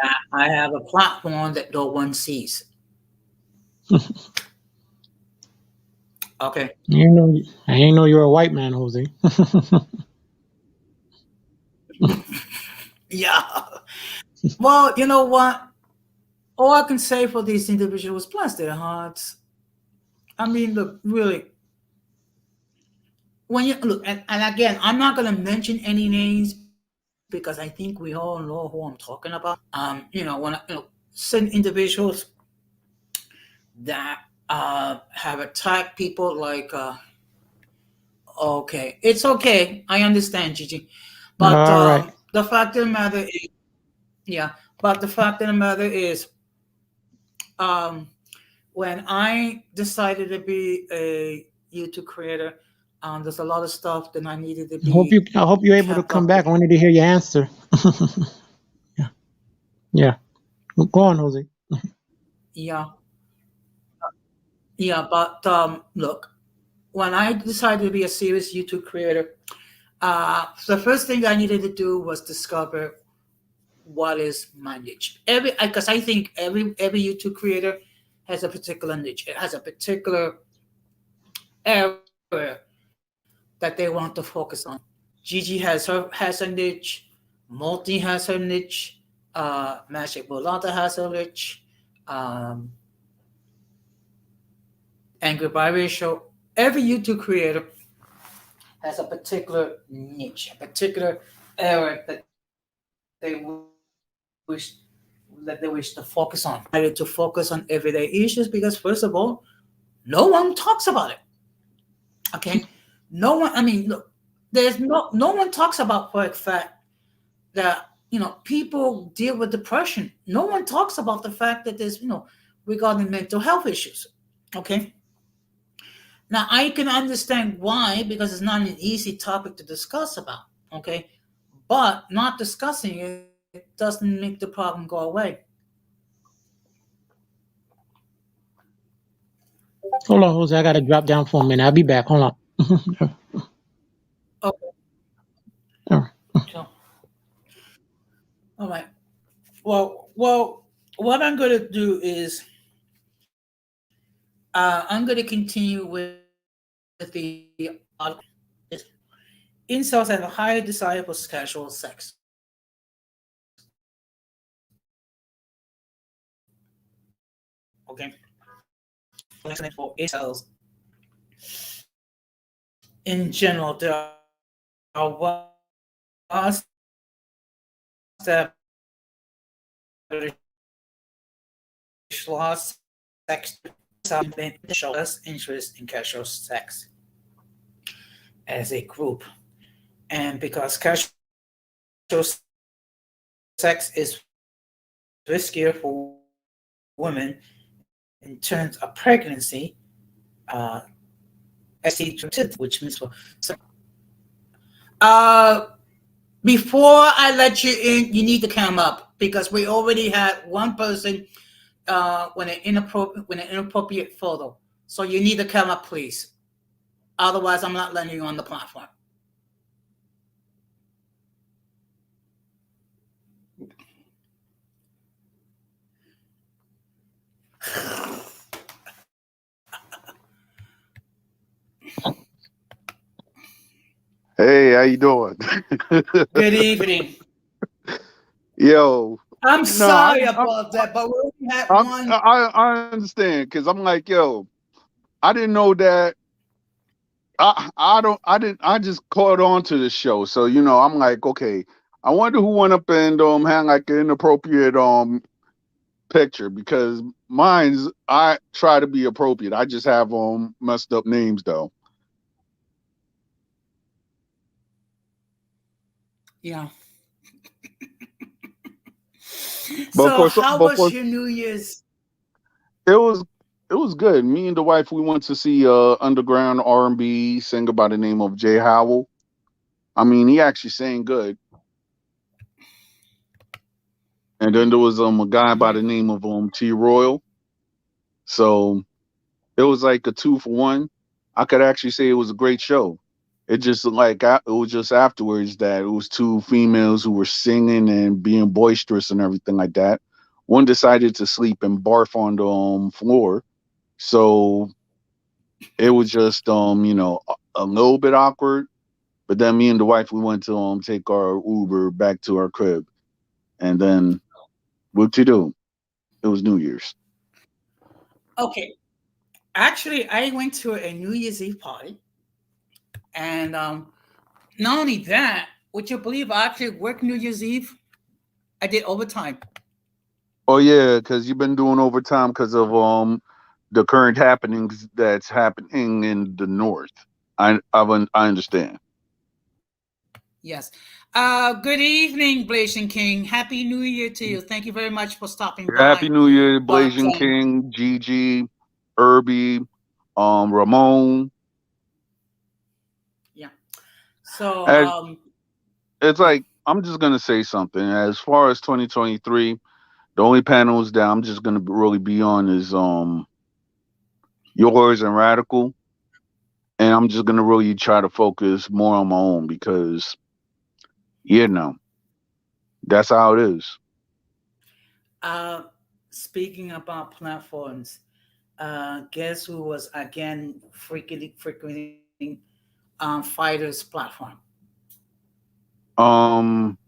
That I have a platform that no one sees. Okay. I ain't know you're a white man, Jose. Yeah. Well, you know what? All I can say for these individuals, bless their hearts. I mean, look, really, when you look, and again, I'm not going to mention any names because I think we all know who I'm talking about. When certain individuals that have attacked people like, okay, it's okay. I understand, Gigi. But All right. the fact of the matter is, yeah, but the fact of the matter is, um, when I decided to be a YouTube creator, there's a lot of stuff that I needed to be I hope you're able to kept come up with. back. I wanted to hear your answer. Yeah. Yeah. Go on, Jose. Yeah, yeah, but look, when I decided to be a serious YouTube creator, The first thing I needed to do was discover what is my niche. Because I think every YouTube creator has a particular niche. It has a particular area that they want to focus on. Gigi has a niche. Multi has her niche. Magic Bolata has her niche. Um, Angry Biracial. Every YouTube creator has a particular niche, a particular area that they wish to focus on. Decided to focus on everyday issues because first of all, no one talks about it. Okay, no one. I mean, look, there's no one talks about for a fact that people deal with depression. No one talks about the fact that there's regarding mental health issues. Okay, now I can understand why because it's not an easy topic to discuss about. Okay, but not discussing it doesn't make the problem go away. Hold on, Jose. I gotta drop down for a minute. I'll be back. Hold on. Okay, All right. so all right. Well, what I'm going to do is I'm going to continue with the incels have a higher desire for casual sex. Okay, for incels in general, there are well-established laws, sex, show less interest in casual sex as a group, and because casual sex is riskier for women in terms of pregnancy, uh, ST transmitted, which means for uh, before I let you in, you need to come up because we already had one person when an inappropriate photo. So you need to come up, please. Otherwise, I'm not letting you on the platform. Hey, how you doing? Good evening. Yo, I'm no, I, sorry I, about I, that, but we only had I'm, one. I understand because I'm like, yo, I didn't know that. I don't, I didn't, I just caught on to the show, so I'm like, okay, I wonder who went up and had like an inappropriate picture because mine's I try to be appropriate. I just have messed up names though. Yeah. But So, how but was for your New Year's? it was it was good. Me and the wife we went to see underground R&B singer by the name of Jay Howell. I mean, he actually sang good. And then there was a guy by the Mhm. name of T Royal. So it was like a two for one. I could actually say it was a great show. It just like it was just afterwards that it was two females who were singing and being boisterous and everything like that. One decided to sleep and barf on the floor, so it was just a little bit awkward. But then me and the wife we went to take our Uber back to our crib, and then what you do? It was New Year's. Okay. Actually, I went to a New Year's Eve party, and not only that, would you believe I actually worked New Year's Eve? I did overtime. Oh yeah, because you've been doing overtime because of the current happenings that's happening in the north. I understand. Yes. Good evening, Blazing King. Happy New Year to you. Thank you very much for stopping Happy by. New Year, But Blasian King, Gigi, Irby, Ramon. yeah. So As it's yeah. like I'm just gonna say something. As far as 2023, the only panels that I'm just gonna really be on is yours and Radical. and I'm just gonna really try to focus more on my own because you know that's how it is. Uh, Speaking about platforms, guess who was again frequenting Fighter's platform? Um,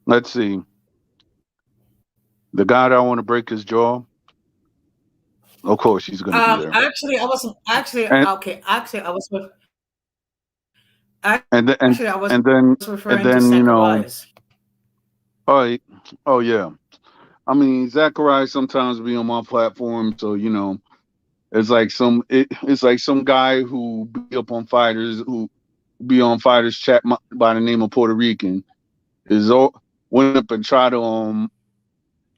let's see, the guy that I want to break his jaw. Of course, he's gonna be there, Actually, I wasn't actually and okay. and then Actually, I was and referring to then and then Zacharias. oh oh yeah. I mean, Zachariah sometimes be on my platform, so it's like some guy who be up on fighters who be on fighters chat by the name of Puerto Rican is went up and try to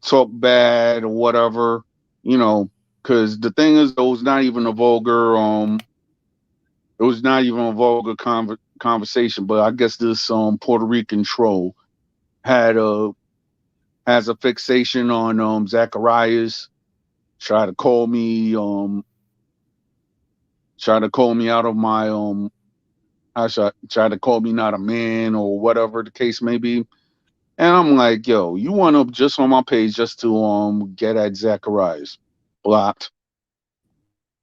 talk bad or whatever, you know, because the thing is, it was not even a vulgar conversation, but I guess this Puerto Rican troll had a has a fixation on Zacharias, try to call me try to call me out of my I should try to call me not a man or whatever the case may be. And I'm like, yo, you went up just on my page just to get at Zacharias. Blocked.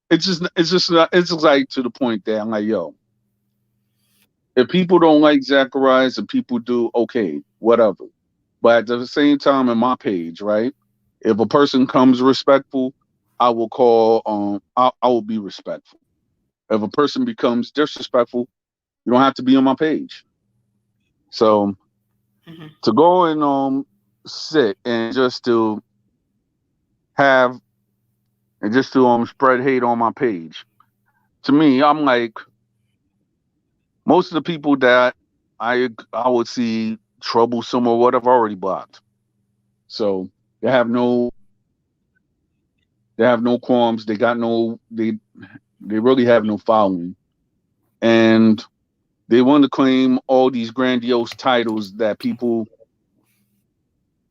It's just like to the point that I'm like, yo, if people don't like Zacharias and people do, okay, whatever. But at the same time in my page, right? If a person comes respectful, I will I will be respectful. If a person becomes disrespectful, you don't have to be on my page. So Mhm. to go and sit and just to have and just to spread hate on my page, to me, I'm like most of the people that I would see troublesome or whatever already blocked. So they have no they have no qualms. They really have no following, and they want to claim all these grandiose titles that people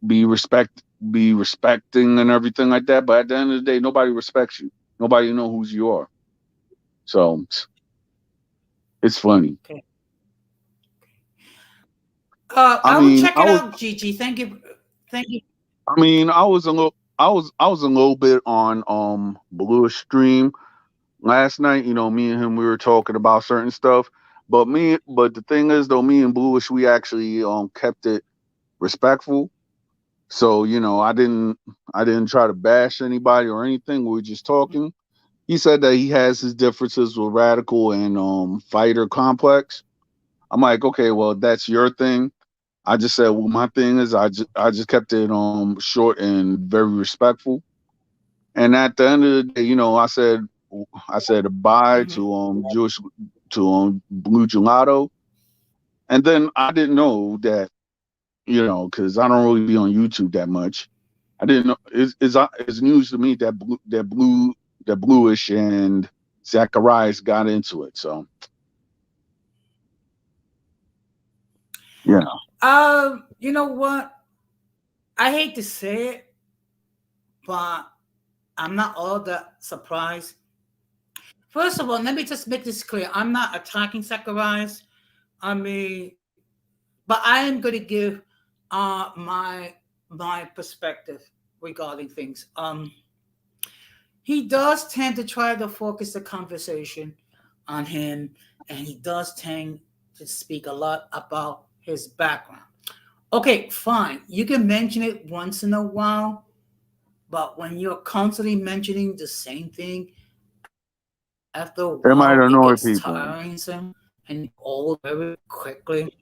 be respect be respecting and everything like that. But at the end of the day, nobody respects you. Nobody know who you are. So it's funny. Okay. I I will mean, check I it was out, Gigi. Thank you. Thank you. I was a little bit on Bluish stream last night. You know, me and him we were talking about certain stuff. But the thing is though, me and Bluish we actually kept it respectful. So, I didn't try to bash anybody or anything. We were just talking. He said that he has his differences with Radical and Fighter Complex. I'm like, okay, well, that's your thing. I just said, well, my thing is I just kept it short and very respectful. And at the end of the day, I said bye Mhm. to Blue Gelato. And then I didn't know that, because I don't really be on YouTube that much. I didn't know it's news to me that Bluish and Zacharias got into it. So yeah. You know what? I hate to say it, but I'm not all that surprised. First of all, let me just make this clear. I'm not attacking Zacharias. I mean, but I am going to give my perspective regarding things. He does tend to try to focus the conversation on him, and he does tend to speak a lot about his background. Okay, fine. You can mention it once in a while, but when you're constantly mentioning the same thing, after a while it gets It might annoy tiresome people. and you get old very quickly.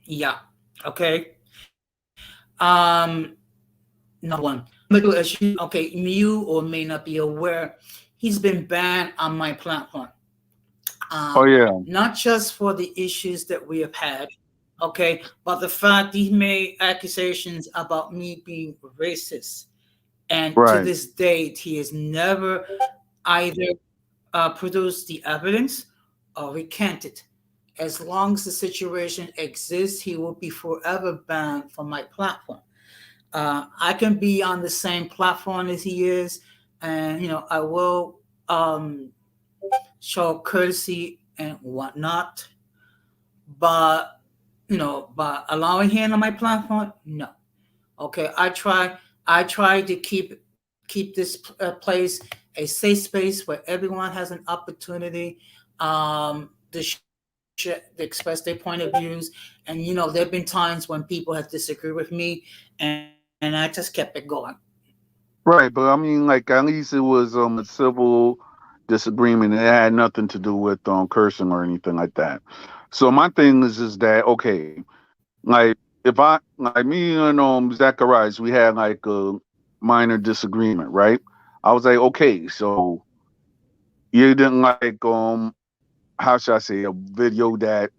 Yeah. Okay. Number one. Number two, as you or may not be aware, he's been banned on my platform. Oh yeah, Not just for the issues that we have had, okay, but the fact he made accusations about me being racist. And to right. this date, he has never either produced the evidence or recanted. As long as the situation exists, he will be forever banned from my platform. I can be on the same platform as he is, and I will show courtesy and whatnot. But by allowing him on my platform, no. Okay, I try to keep this place a safe space where everyone has an opportunity to express their point of views. And there have been times when people have disagreed with me, and I just kept it going. Right, but I mean, like at least it was a civil disagreement. It had nothing to do with cursing or anything like that. So my thing is that okay, like if I like me and Zacharias, we had like a minor disagreement, right? I was like, okay, so you didn't like how should I say a video that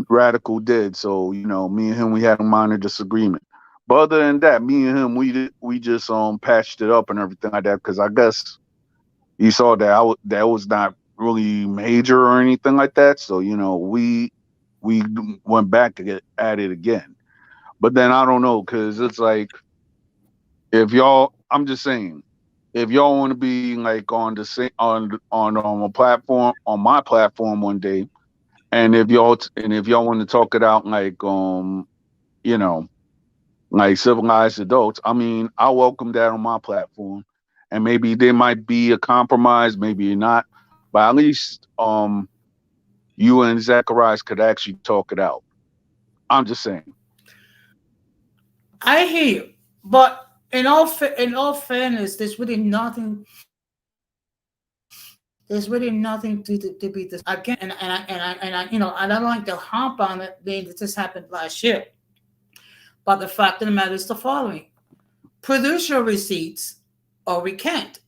Radical did. So me and him we had a minor disagreement. But other than that, me and him we just patched it up and everything like that because I guess you saw that that was not really major or anything like that. So we went back at it again. But then I don't know because it's like if y'all, I'm just saying, if y'all want to be like on the same on a platform on my platform one day, and if y'all want to talk it out like you know like civilized adults, I mean I welcome that on my platform, and maybe there might be a compromise, maybe not, but at least you and Zacharias could actually talk it out. I'm just saying. I hear you, but in all fairness, there's really nothing to be this again. And I don't like to harp on it being that this happened last year. But the fact of the matter is the following: produce your receipts, or we can't.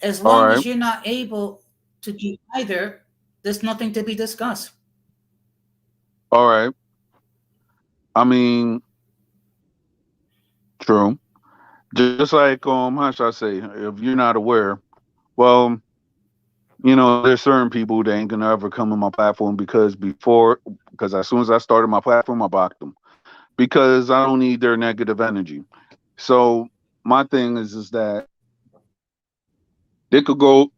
As All long right, as you're not able to do either, there's nothing to be discussed. all right. I mean, true. Just like how should I say, if you're not aware, well, there's certain people that ain't gonna ever come on my platform because as soon as I started my platform, I blocked them because I don't need their negative energy. So my thing is that they could go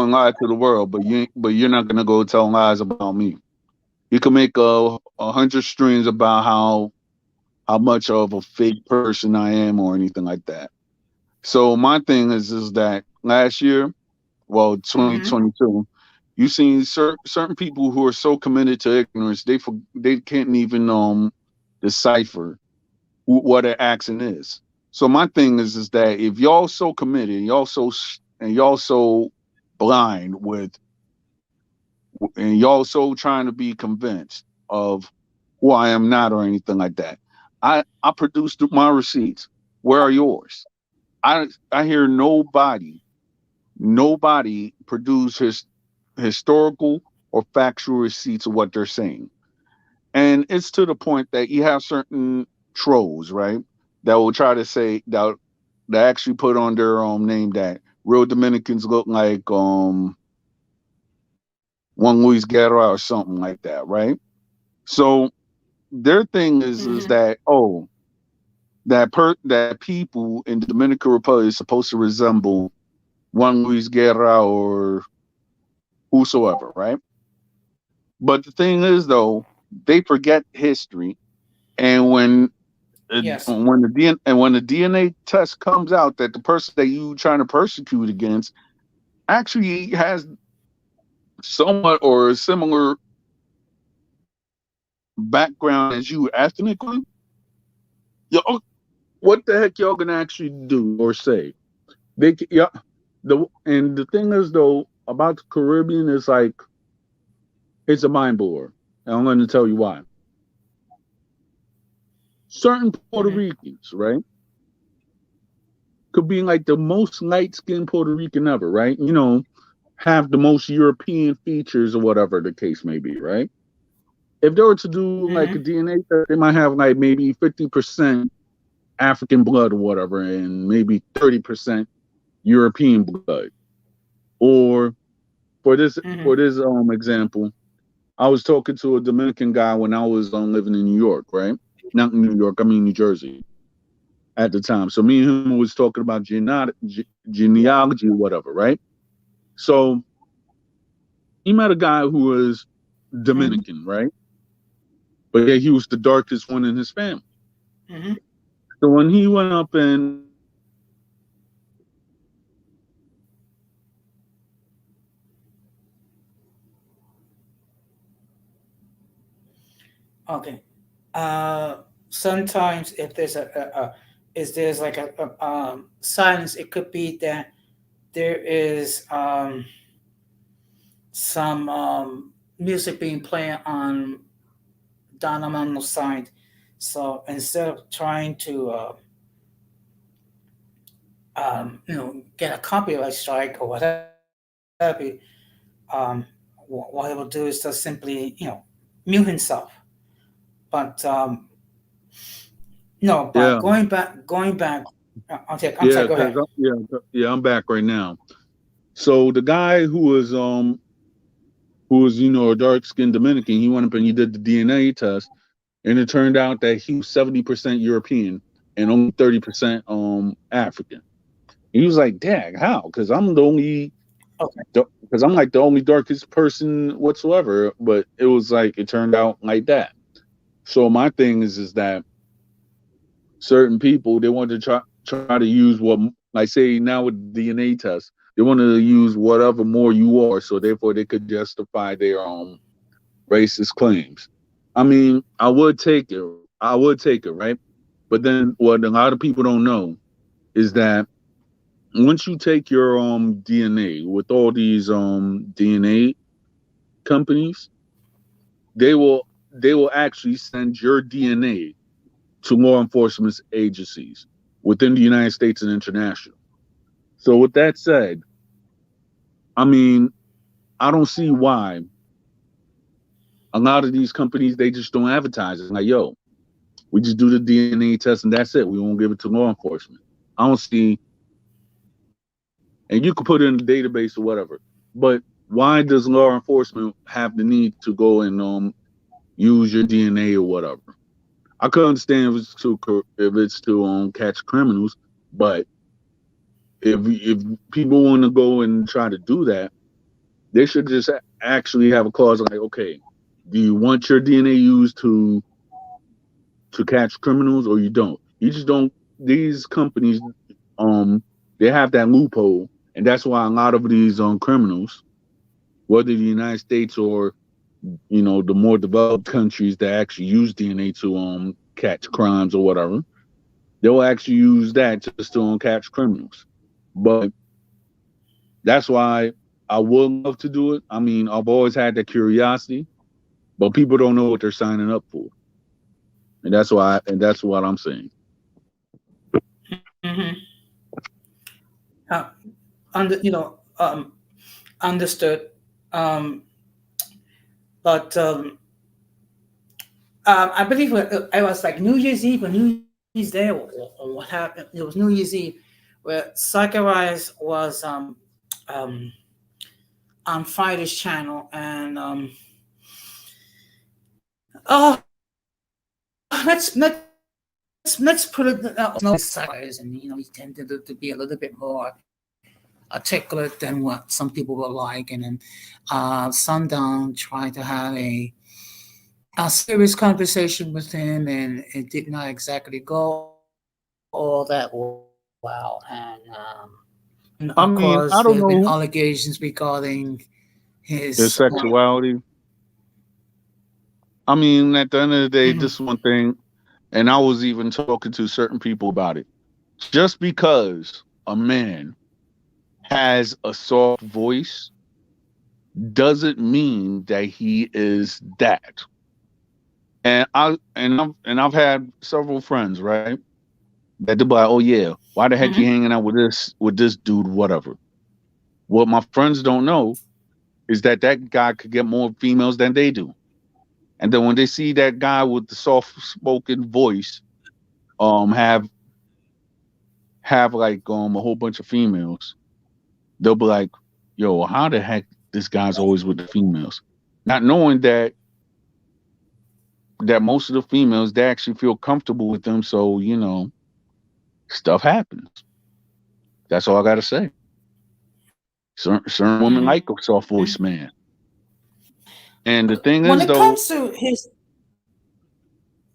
and lie to the world, but you're not gonna go tell lies about me. You can make a hundred streams about how much of a fake person I am or anything like that. So my thing is that last year, well, Hmm. 2022, you seen certain people who are so committed to ignorance they can't even decipher what an accent is. So my thing is that if y'all so committed, and y'all so blind and y'all so trying to be convinced of who I am not or anything like that, I produced my receipts. Where are yours? I hear nobody produce historical or factual receipts of what they're saying. And it's to the point that you have certain trolls, right? That will try to say that actually put on their name that real Dominicans look like Juan Luis Guerra or something like that, right? So their thing is Hmm. that that people in the Dominican Republic is supposed to resemble Juan Luis Guerra or whosoever, right? But the thing is, though, they forget history, and Yes. when the DNA test comes out that the person that you trying to persecute against actually has somewhat or a similar background as you ethnically, yo, what the heck y'all gonna actually do or say? Yeah, the thing is though about the Caribbean is like it's a mind blower, and I'm going to tell you why. Certain Puerto Hmm. Ricans, right, could be like the most light skinned Puerto Rican ever, right? Have the most European features or whatever the case may be, right? If they were to do like a Hmm. DNA test, they might have like maybe 50% African blood or whatever, and maybe 30% European blood. Or for this Hmm. example, I was talking to a Dominican guy when I was living in New York, right? Not in New York, I mean New Jersey. at the time. So me and him was talking about genealogy or whatever, right? So he met a guy who was Dominican, right? But yeah, he was the darkest one in his family. Mm-hmm. So when he went up and Okay. Sometimes if there's is there's like a silence, it could be that there is some music being played on Don Armando's side. So instead of trying to get a copyright strike or whatever, um, what he will do is just simply mute himself. But no, but yeah, going back. I'm yeah, sorry. Go because ahead. I'm back right now. So the guy who was a dark skinned Dominican, he went up and he did the DNA test, and it turned out that he was 70% European and only 30% African. He was like, "Dang, how? Because I'm the only Okay. because I'm like the only darkest person whatsoever." But it was like it turned out like that. So my thing is that certain people they want to try to use what, like, say now with the DNA test, they want to use whatever more you are, so therefore they could justify their racist claims. I mean, I would take it, right? But then what a lot of people don't know is that once you take your DNA with all these DNA companies, they will actually send your DNA to law enforcement agencies within the United States and international. So with that said, I mean, I don't see why a lot of these companies they just don't advertise it. Like, yo, we just do the DNA test and that's it. We won't give it to law enforcement. I don't see, and you can put it in the database or whatever. But why does law enforcement have the need to go and use your DNA or whatever? I could understand if it's to catch criminals, but if people want to go and try to do that, they should just actually have a clause like, okay, do you want your DNA used to catch criminals or you don't? You just don't. These companies, um, they have that loophole, and that's why a lot of these criminals, whether the United States or the more developed countries that actually use DNA to catch crimes or whatever, they'll actually use that just to catch criminals. But that's why I would love to do it. I mean, I've always had that curiosity, but people don't know what they're signing up for, and that's what I'm saying. Mm-hmm. Uh, understood. Um, but I believe I was like New Year's Eve or New Year's Day, or what happened. It was New Year's Eve, where Zacharias was um, on Friday's channel, and let's put it Zacharias, and he tended to be a little bit more articulate than what some people were like, and then Sundown tried to have a serious conversation with him, and it did not exactly go all that well. And of I course, there mean, have been I don't know allegations regarding his. his sexuality. I mean, at the end of the day, Mhm. this is one thing, and I was even talking to certain people about it. Just because a man has a soft voice doesn't mean that he is that. And I've had several friends, right? That they're like, oh yeah, why the heck you Mhm. hanging out with this dude, whatever. What my friends don't know is that that guy could get more females than they do. And then when they see that guy with the soft spoken voice, have like a whole bunch of females, they'll be like, yo, how the heck this guy's always with the females? Not knowing that most of the females they actually feel comfortable with them. So, stuff happens. That's all I gotta say. Certain women like a soft voiced man. And the thing When is it though, comes to his,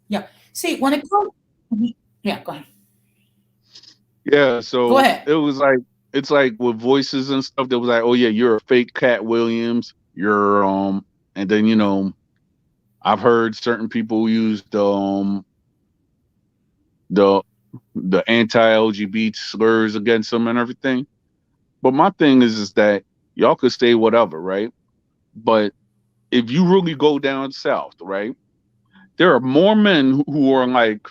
yeah, see, when it comes, mhm. Yeah, go ahead. yeah, Go so ahead. it was like it's like with voices and stuff that was like, oh yeah, you're a fake Cat Williams. You're and then I've heard certain people use the the anti-LGBT slurs against them and everything. But my thing is that y'all could say whatever, right? But if you really go down south, right, there are more men who are like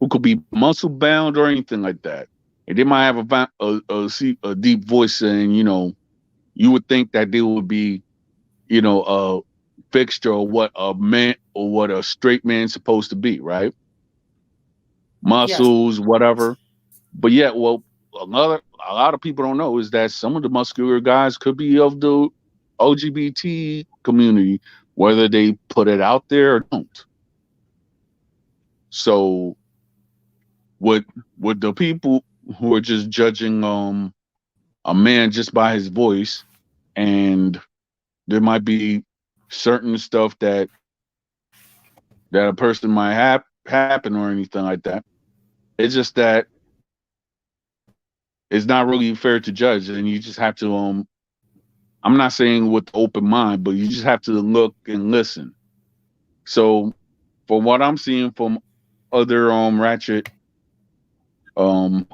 who could be muscle bound or anything like that, and they might have a deep voice, and you would think that they would be a fixture or what a man or what a straight man's supposed to be, right? Yes. Muscles, whatever. But yet, well, a lot of people don't know is that some of the muscular guys could be of the LGBT community, whether they put it out there or don't. So would would the people who are just judging a man just by his voice, and there might be certain stuff that a person might happen or anything like that. It's just that it's not really fair to judge, and you just have to I'm not saying with open mind, but you just have to look and listen. So from what I'm seeing from other ratchet um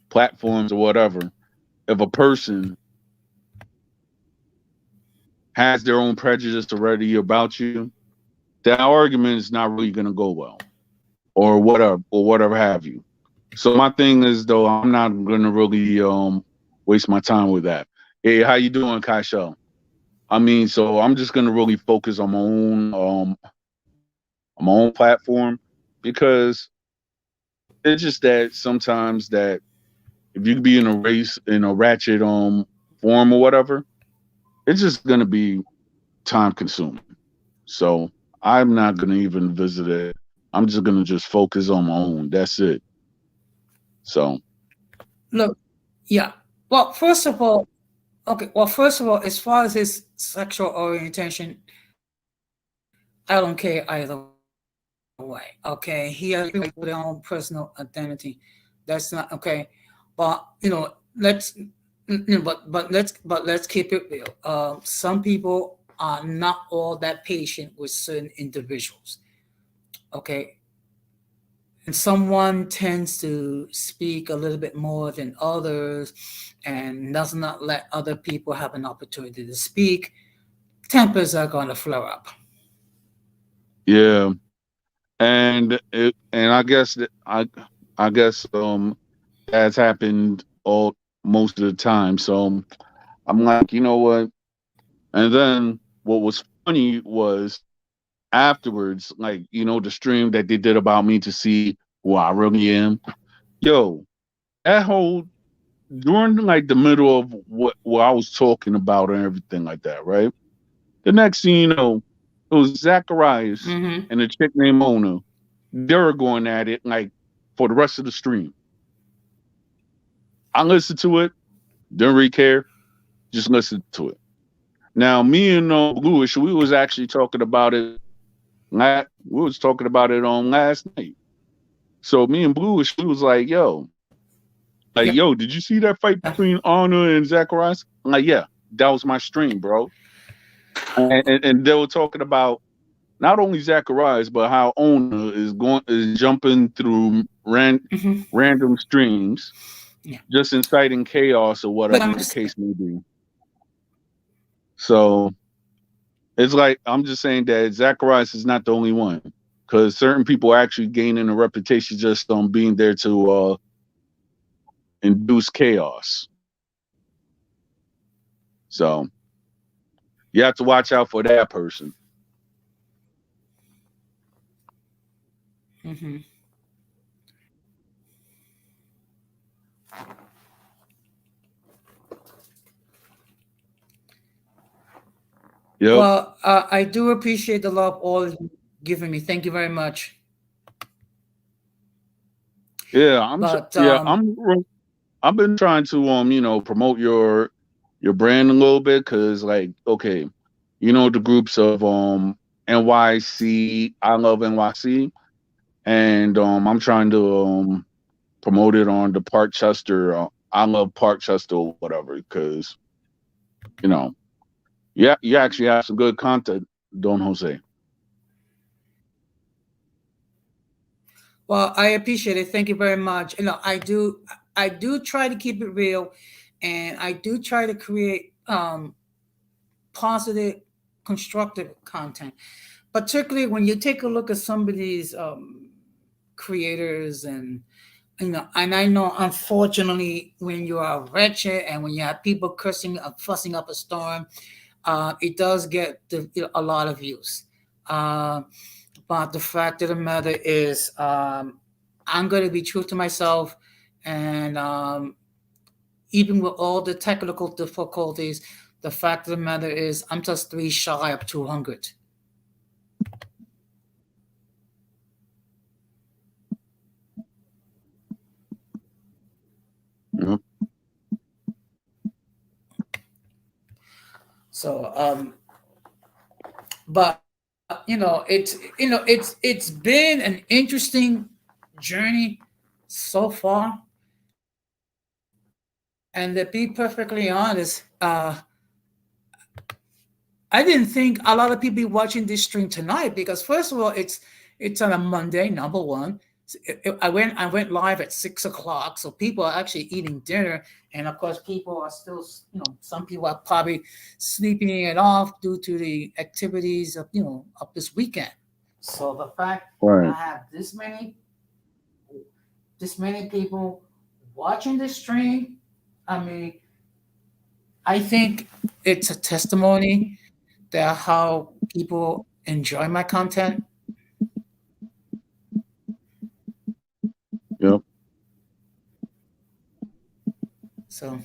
platforms or whatever, if a person has their own prejudice already about you, that argument is not really gonna go well. Or whatever have you. So my thing is though, I'm not gonna really waste my time with that. Hey, how you doing, Kaisha? I mean, so I'm just gonna really focus on my own platform because it's just that sometimes that if you be in a race in a ratchet form or whatever, it's just gonna be time consuming. So I'm not gonna even visit it. I'm just gonna just focus on my own. That's it. So Look, yeah. Well, first of all, okay. Well, first of all, as far as his sexual orientation, I don't care either way. Okay, he has with their own personal identity. That's not okay. But but let's keep it real. Some people are not all that patient with certain individuals. Okay, and someone tends to speak a little bit more than others, and does not let other people have an opportunity to speak. Tempers are going to flare up. yeah, and I guess that's happened all most of the time. So I'm like, you know what? And then what was funny was afterwards, like, the stream that they did about me to see who I really am. Yo, that whole during like the middle of what I was talking about and everything like that, right? The next thing you know, it was Zacharias Hmm. and a chick named Mona. They were going at it like for the rest of the stream. I listened to it, didn't really care, just listened to it. Now, me and Bluish, we was actually talking about it. We was talking about it on last night. So me and Bluish, we was like, Yeah. yo, did you see that fight between Arna and Zacharias? I'm like, yeah, that was my stream, bro. And they were talking about not only Zacharias, but how Ona is jumping through Hmm. random streams, Yeah. just inciting chaos or But whatever I'm the just, case may be. So it's like I'm just saying that Zacharias is not the only one, because certain people are actually gaining a reputation just on being there to induce chaos. So you have to watch out for that person. hmm. Yep. Well, I do appreciate the love all you've given me. Thank you very much. Yeah, But I've been trying to promote your brand a little bit, cuz like, okay, the groups of NYC, I love NYC, and I'm trying to promote it on the Parkchester, I love Parkchester or whatever, cuz you know, yeah, you actually have some good content, Don Jose. well, I appreciate it. Thank you very much. I do try to keep it real, and I do try to create positive, constructive content. Particularly when you take a look at some of these creators, and I know, unfortunately, when you are wretched and when you have people cursing, fussing up a storm, it does get a lot of views. Uh, but the fact of the matter is, I'm going to be true to myself, and even with all the technical difficulties, the fact of the matter is, I'm just three shy of 200. Yep. So, but it's been an interesting journey so far. And to be perfectly honest, I didn't think a lot of people be watching this stream tonight because first of all, it's on a Monday, number one. I went live at 6 o'clock, so people are actually eating dinner, and of course, people are still, some people are probably sleeping it off due to the activities of this weekend. So the fact that I Right. have this many people watching this stream, I mean, I think it's a testimony that how people enjoy my content. Yep. So,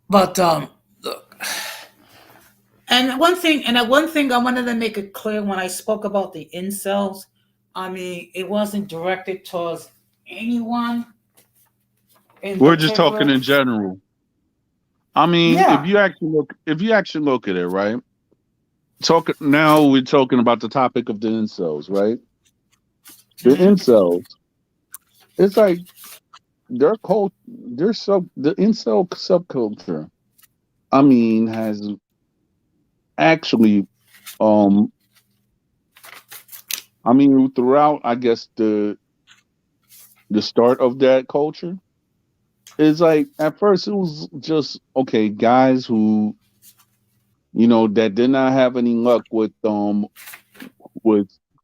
but look, and one thing I wanted to make it clear when I spoke about the incels. I mean, it wasn't directed towards anyone in We're just talking particular. in general. I mean, Yeah. if you actually look at it, right? Now we're talking about the topic of the incels, right? The Hmm. incels, it's like their cult, the incel subculture. I mean, has actually, um, I mean, throughout, I guess the start of that culture is like at first it was just okay, guys who that did not have any luck with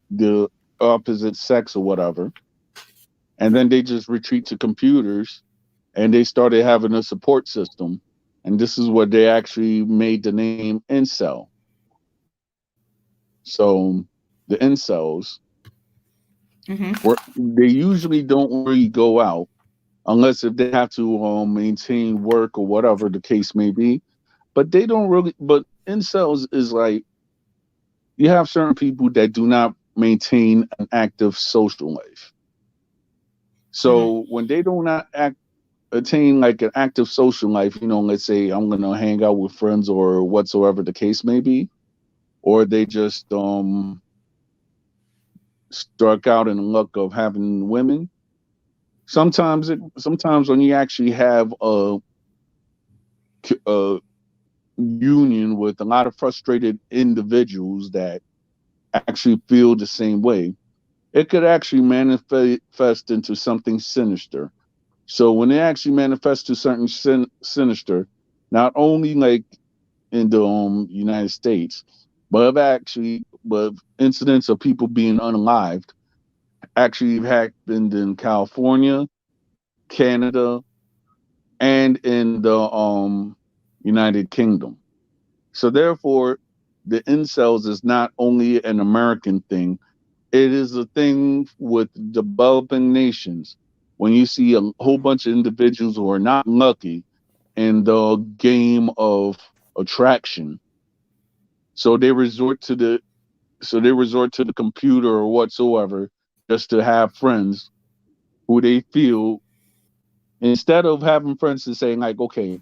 the opposite sex or whatever, and then they just retreat to computers and they started having a support system, and this is what they actually made the name incel. So the incels Hmm. they usually don't really go out unless if they have to maintain work or whatever the case may be, but they don't really. But incels is like you have certain people that do not maintain an active social life. Hmm. So when they do not attain like an active social life, let's say I'm gonna hang out with friends or whatsoever the case may be, or they just struck out in the luck of having women. Sometimes when you actually have a union with a lot of frustrated individuals that actually feel the same way, it could actually manifest into something sinister. So when it actually manifests to something sinister, not only like in the United States, but incidents of people being unalived actually happened in California, Canada, and in the United Kingdom. So therefore, the incels is not only an American thing; it is a thing with developing nations. When you see a whole bunch of individuals who are not lucky in the game of attraction, so they resort to the so they resort to the computer or whatsoever just to have friends who they feel, instead of having friends and saying like, okay,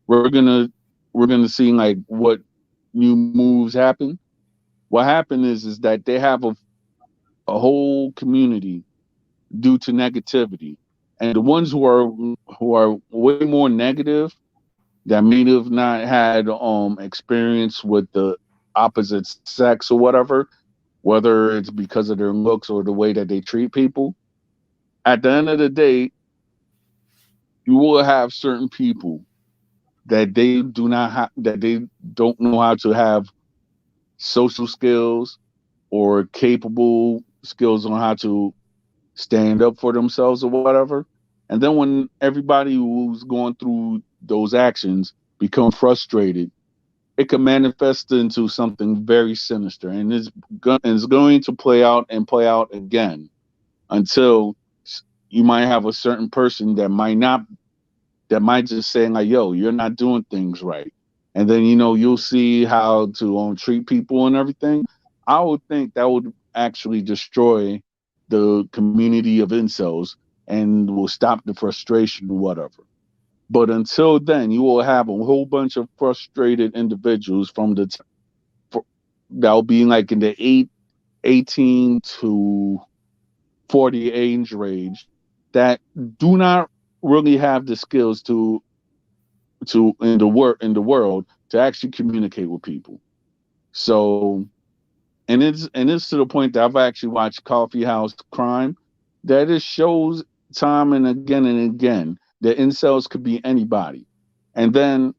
we're gonna we're gonna see like what new moves happen. What happened is that they have a whole community due to negativity, and the ones who are way more negative, that may have not had experience with the opposite sex or whether it's because of their looks or the way that they treat people. At the end of the day, you will have certain people that they do not have, that they don't know how to have social skills or capable skills on how to stand up for themselves or whatever. And then when everybody who's going through those actions become frustrated, it can manifest into something very sinister, and it's going to play out and play out again until you might have a certain person that might just say like, "Yo, you're not doing things right," and then you'll see how to treat people and everything. I would think that would actually destroy the community of incels and will stop the frustration or whatever. But until then, you will have a whole bunch of frustrated individuals for, that'll be like in the 18 to 40 age range that do not really have the skills to in the world to actually communicate with people. So, and it's to the point that I've actually watched Coffee House Crime, that it shows time and again that incels could be anybody. And then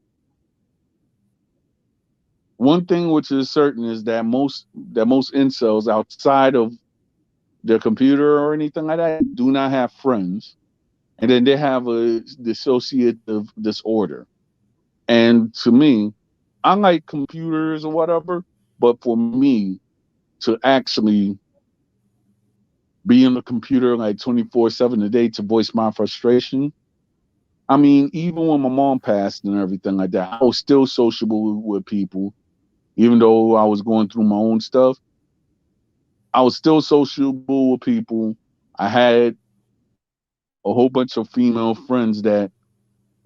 one thing which is certain is that most incels outside of their computer or anything like that do not have friends, and then they have a dissociative disorder. And to me, I like computers or whatever, but for me to actually be in the computer like 24/7 a day to voice my frustration. I mean, even when my mom passed and everything like that, I was still sociable with people, even though I was going through my own stuff. I was still sociable with people. I had a whole bunch of female friends that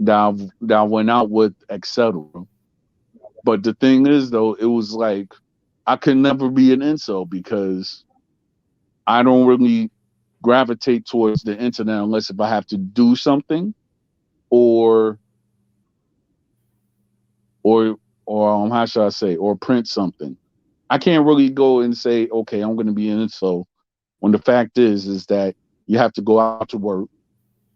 I went out with, etc. But the thing is, though, it was like I could never be an incel because I don't really gravitate towards the internet unless if I have to do something or or how should I say, or print something. I can't really go and say, okay, I'm going to be an incel when the fact is that you have to go out to work,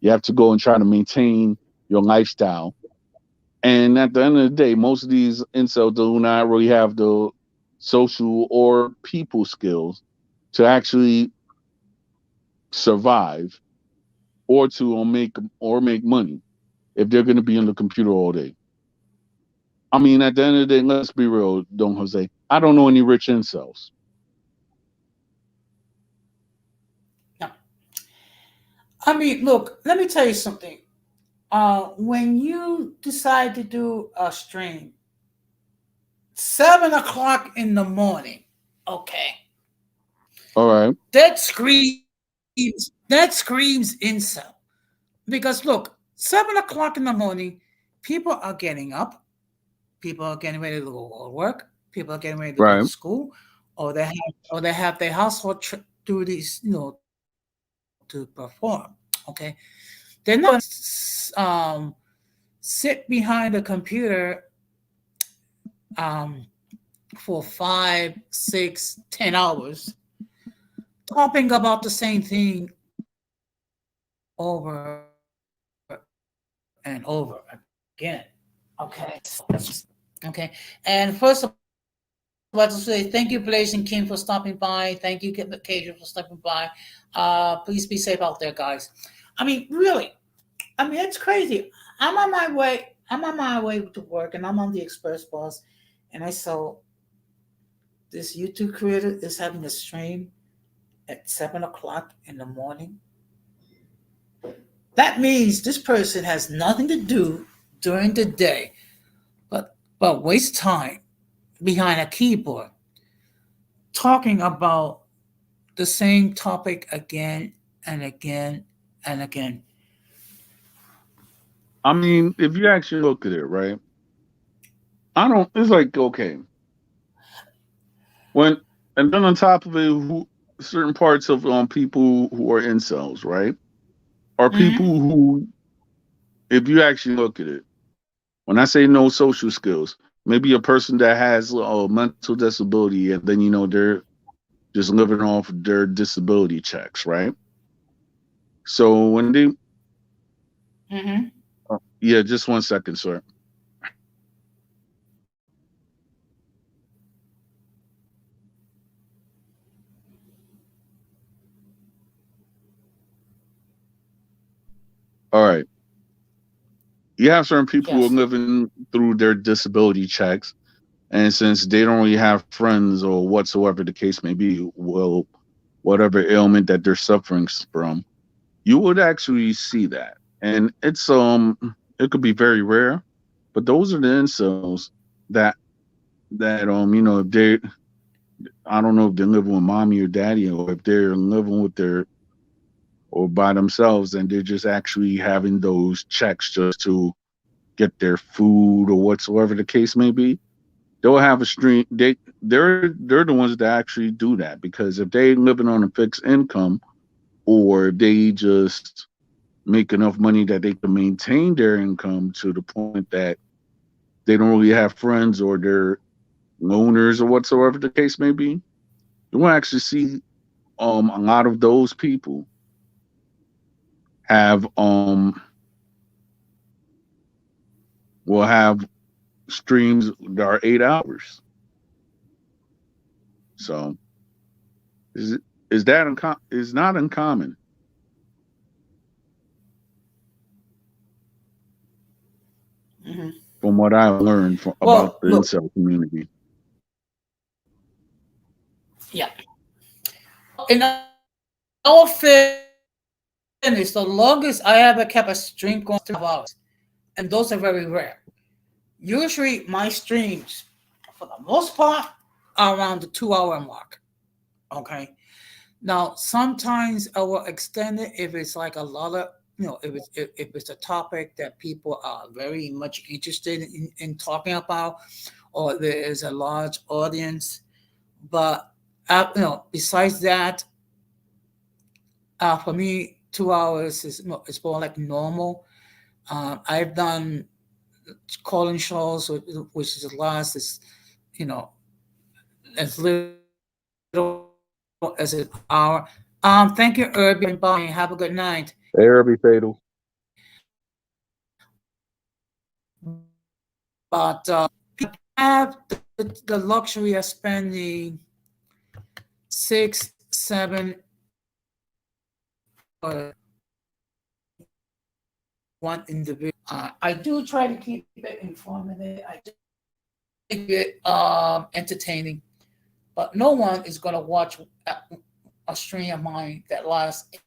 you have to go and try to maintain your lifestyle. And at the end of the day, most of these incels do not really have the social or people skills to actually survive or make money if they're going to be on the computer all day. I mean, at the end of the day, let's be real, Don Jose. I don't know any rich incels. No. I mean, look, let me tell you something. When you decide to do a stream, 7 o'clock in the morning, okay, All right, that screams incel. Because look, 7 o'clock in the morning, people are getting up, people are getting ready to go to work, people are getting ready to go to right, school, or they have their household duties, to perform. Okay, they're not gonna sit behind a computer um, for 5, 6, 10 hours talking about the same thing over and over again. Okay, okay. And first of all, to say thank you, Blaze and Kim, for stopping by. Thank you, Cajun, for stopping by. Please be safe out there, guys. I mean, really, I mean, it's crazy. I'm on my way to work, and I'm on the express bus, and I saw this YouTube creator is having a stream at 7 o'clock in the morning. That means this person has nothing to do during the day but waste time behind a keyboard talking about the same topic again and again and again. I mean, if you actually look at it, right? I don't. It's like okay, when and then on top of it, who certain parts of people who are incels, right, are Hmm. people who, if you actually look at it, when I say no social skills, maybe a person that has a mental disability, and then they're just living off their disability checks, right? So when they, Hmm. yeah, just 1 second, sir. All right, you have certain people who are Yes. living through their disability checks, and since they don't really have friends or whatsoever the case may be, well, whatever ailment that they're suffering from, you would actually see that, and it could be very rare, but those are the incels that if they, I don't know if they're living with mommy or daddy, or if they're living with their or by themselves, and they're just actually having those checks just to get their food or whatsoever the case may be. They'll have a stream. They're the ones that actually do that, because if they living on a fixed income, or if they just make enough money that they can maintain their income to the point that they don't really have friends, or they're loners or whatsoever the case may be, you will actually see a lot of those people have will have streams that are 8 hours. So is is not uncommon Hmm. from what I've learned about Well, the look, incel community. yeah. Well, in all fairness, the longest I ever kept a stream going was 2.5 hours, and those are very rare. Usually, my streams, for the most part, are around the 2 hour mark. Okay. Now, sometimes I will extend it if it's like a lot of, if it's a topic that people are very much interested in talking about, or there is a large audience. But, besides that, for me, 2 hours is it's more like normal. I've done calling shows, which is last is, you know, as little as an hour. Thank you, Irby, for stopping by. Have a good night. Therapy fatal. But have the luxury of spending 6, 7 hours one individual. I do try to keep it informative. I do keep it entertaining, but no one is going to watch a stream of mine that lasts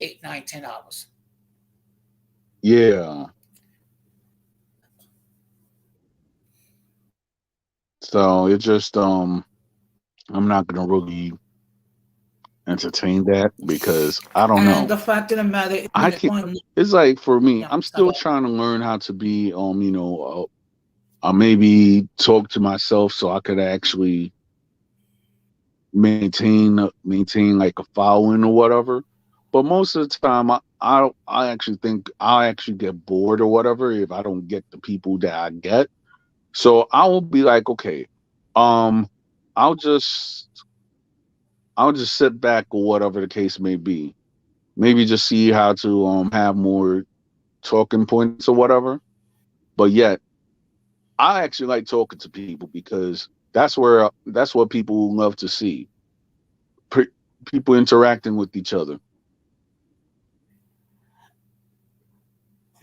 8, 9, 10 hours. Yeah. So it just I'm not gonna really entertain that, because I don't And know. the fact of the matter is, I when it can comes, It's like, for me, yeah, I'm stop still it. trying to learn how to be I maybe talk to myself so I could actually maintain like a following or whatever. But most of the time, I actually think I actually get bored or whatever if I don't get the people that I get. So I will be like, okay, um, I'll just I'll just sit back or whatever the case may be. Maybe just see how to have more talking points or whatever. But yet, I actually like talking to people, because that's what people love to see. Pre- People interacting with each other.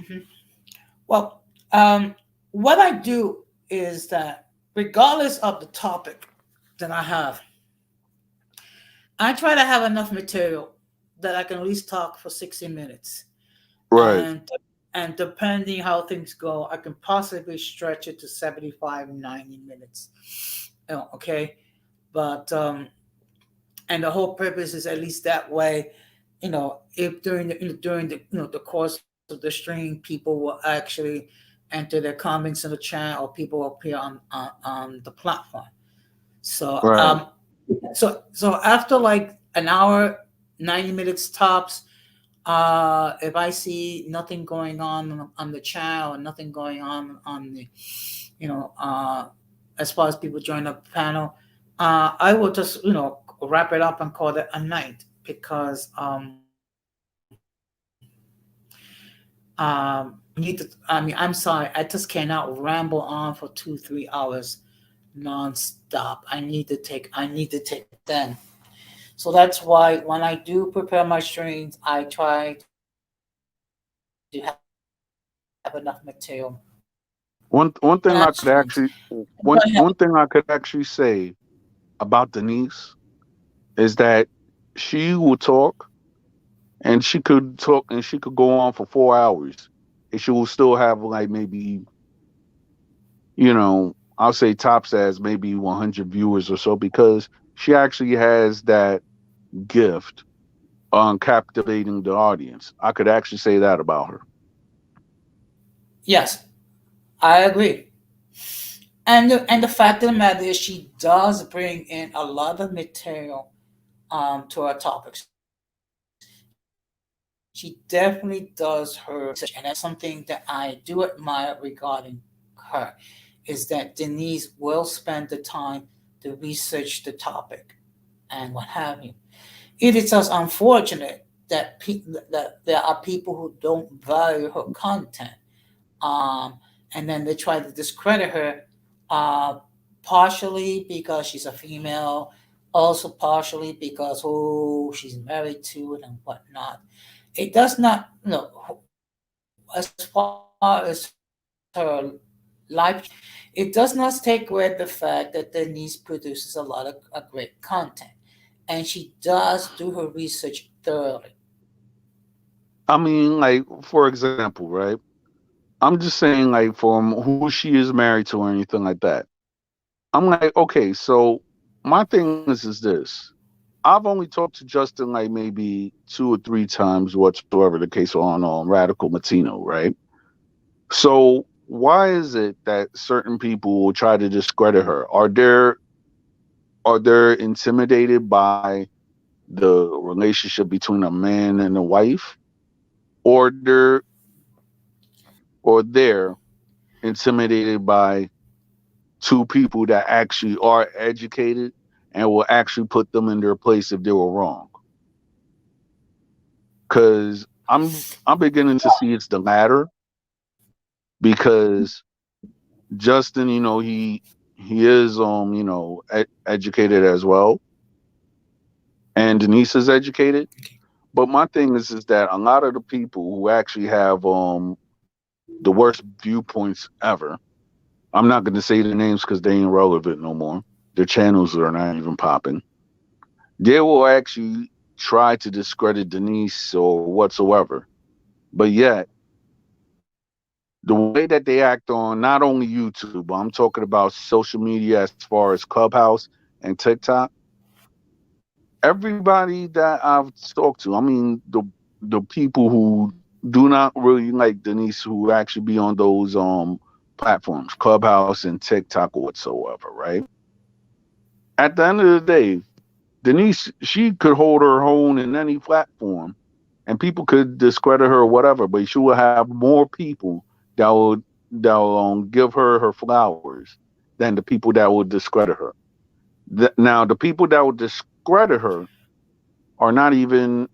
Mhm. Well, what I do is that regardless of the topic that I have, I try to have enough material that I can at least talk for 60 minutes. Right. And depending how things go, I can possibly stretch it to 75, 90 minutes. Okay. But and the whole purpose is at least that way, if during the course of the stream, people will actually enter their comments in the chat, or people will appear on the platform. So Right. so after like an hour, 90 minutes tops, if I see nothing going on the chat, or nothing going on the, you know, as far as people join the panel, I will just wrap it up and call it a night, because I need to. I mean, I'm sorry, I just cannot ramble on for 2-3 hours nonstop. I need to take a stand. So that's why when I do prepare my streams, I try to have enough material for One that thing I streams. could actually Go ahead. one thing I could actually say about Denise is that she will talk, and she could go on for 4 hours, and she will still have like maybe, I'll say tops as maybe 100 viewers or so, because she actually has that gift on captivating the audience. I could actually say that about her. Yes, I agree. And the fact of the matter is, she does bring in a lot of material to our topics. She definitely does her research, and that's something that I do admire regarding her, is that Denise will spend the time to research the topic and what have you. It is just unfortunate that there are people who don't value her content, um, and then they try to discredit her, uh, partially because she's a female, also partially because she's married to it and whatnot. It does not, as far as her life, it does not take away the fact that Denise produces a lot of great content, and she does do her research thoroughly. I mean, like, for example, right? I'm just saying, like, from who she is married to or anything like that. I'm like, okay, so my thing is this. I've only talked to Justin like maybe 2 or 3 times, whatsoever the case, on Radical Latino, right? So why is it that certain people will try to discredit her? Are they intimidated by the relationship between a man and a wife, or they're intimidated by two people that actually are educated and will actually put them in their place if they were wrong? Because I'm beginning to see it's the latter, because Justin, he is educated as well, and Denise is educated. But my thing is that a lot of the people who actually have the worst viewpoints ever. I'm not going to say the names because they ain't relevant no more. Their channels are not even popping. They will actually try to discredit Denise or whatsoever. But yet, the way that they act on not only YouTube, but I'm talking about social media as far as Clubhouse and TikTok, everybody that I've talked to, I mean, the people who do not really like Denise, who actually be on those platforms, Clubhouse and TikTok or whatsoever, right? At the end of the day, Denise, she could hold her own in any platform, and people could discredit her or whatever, but she will have more people that will give her flowers than the people that will discredit her. Now, the people that will discredit her are not even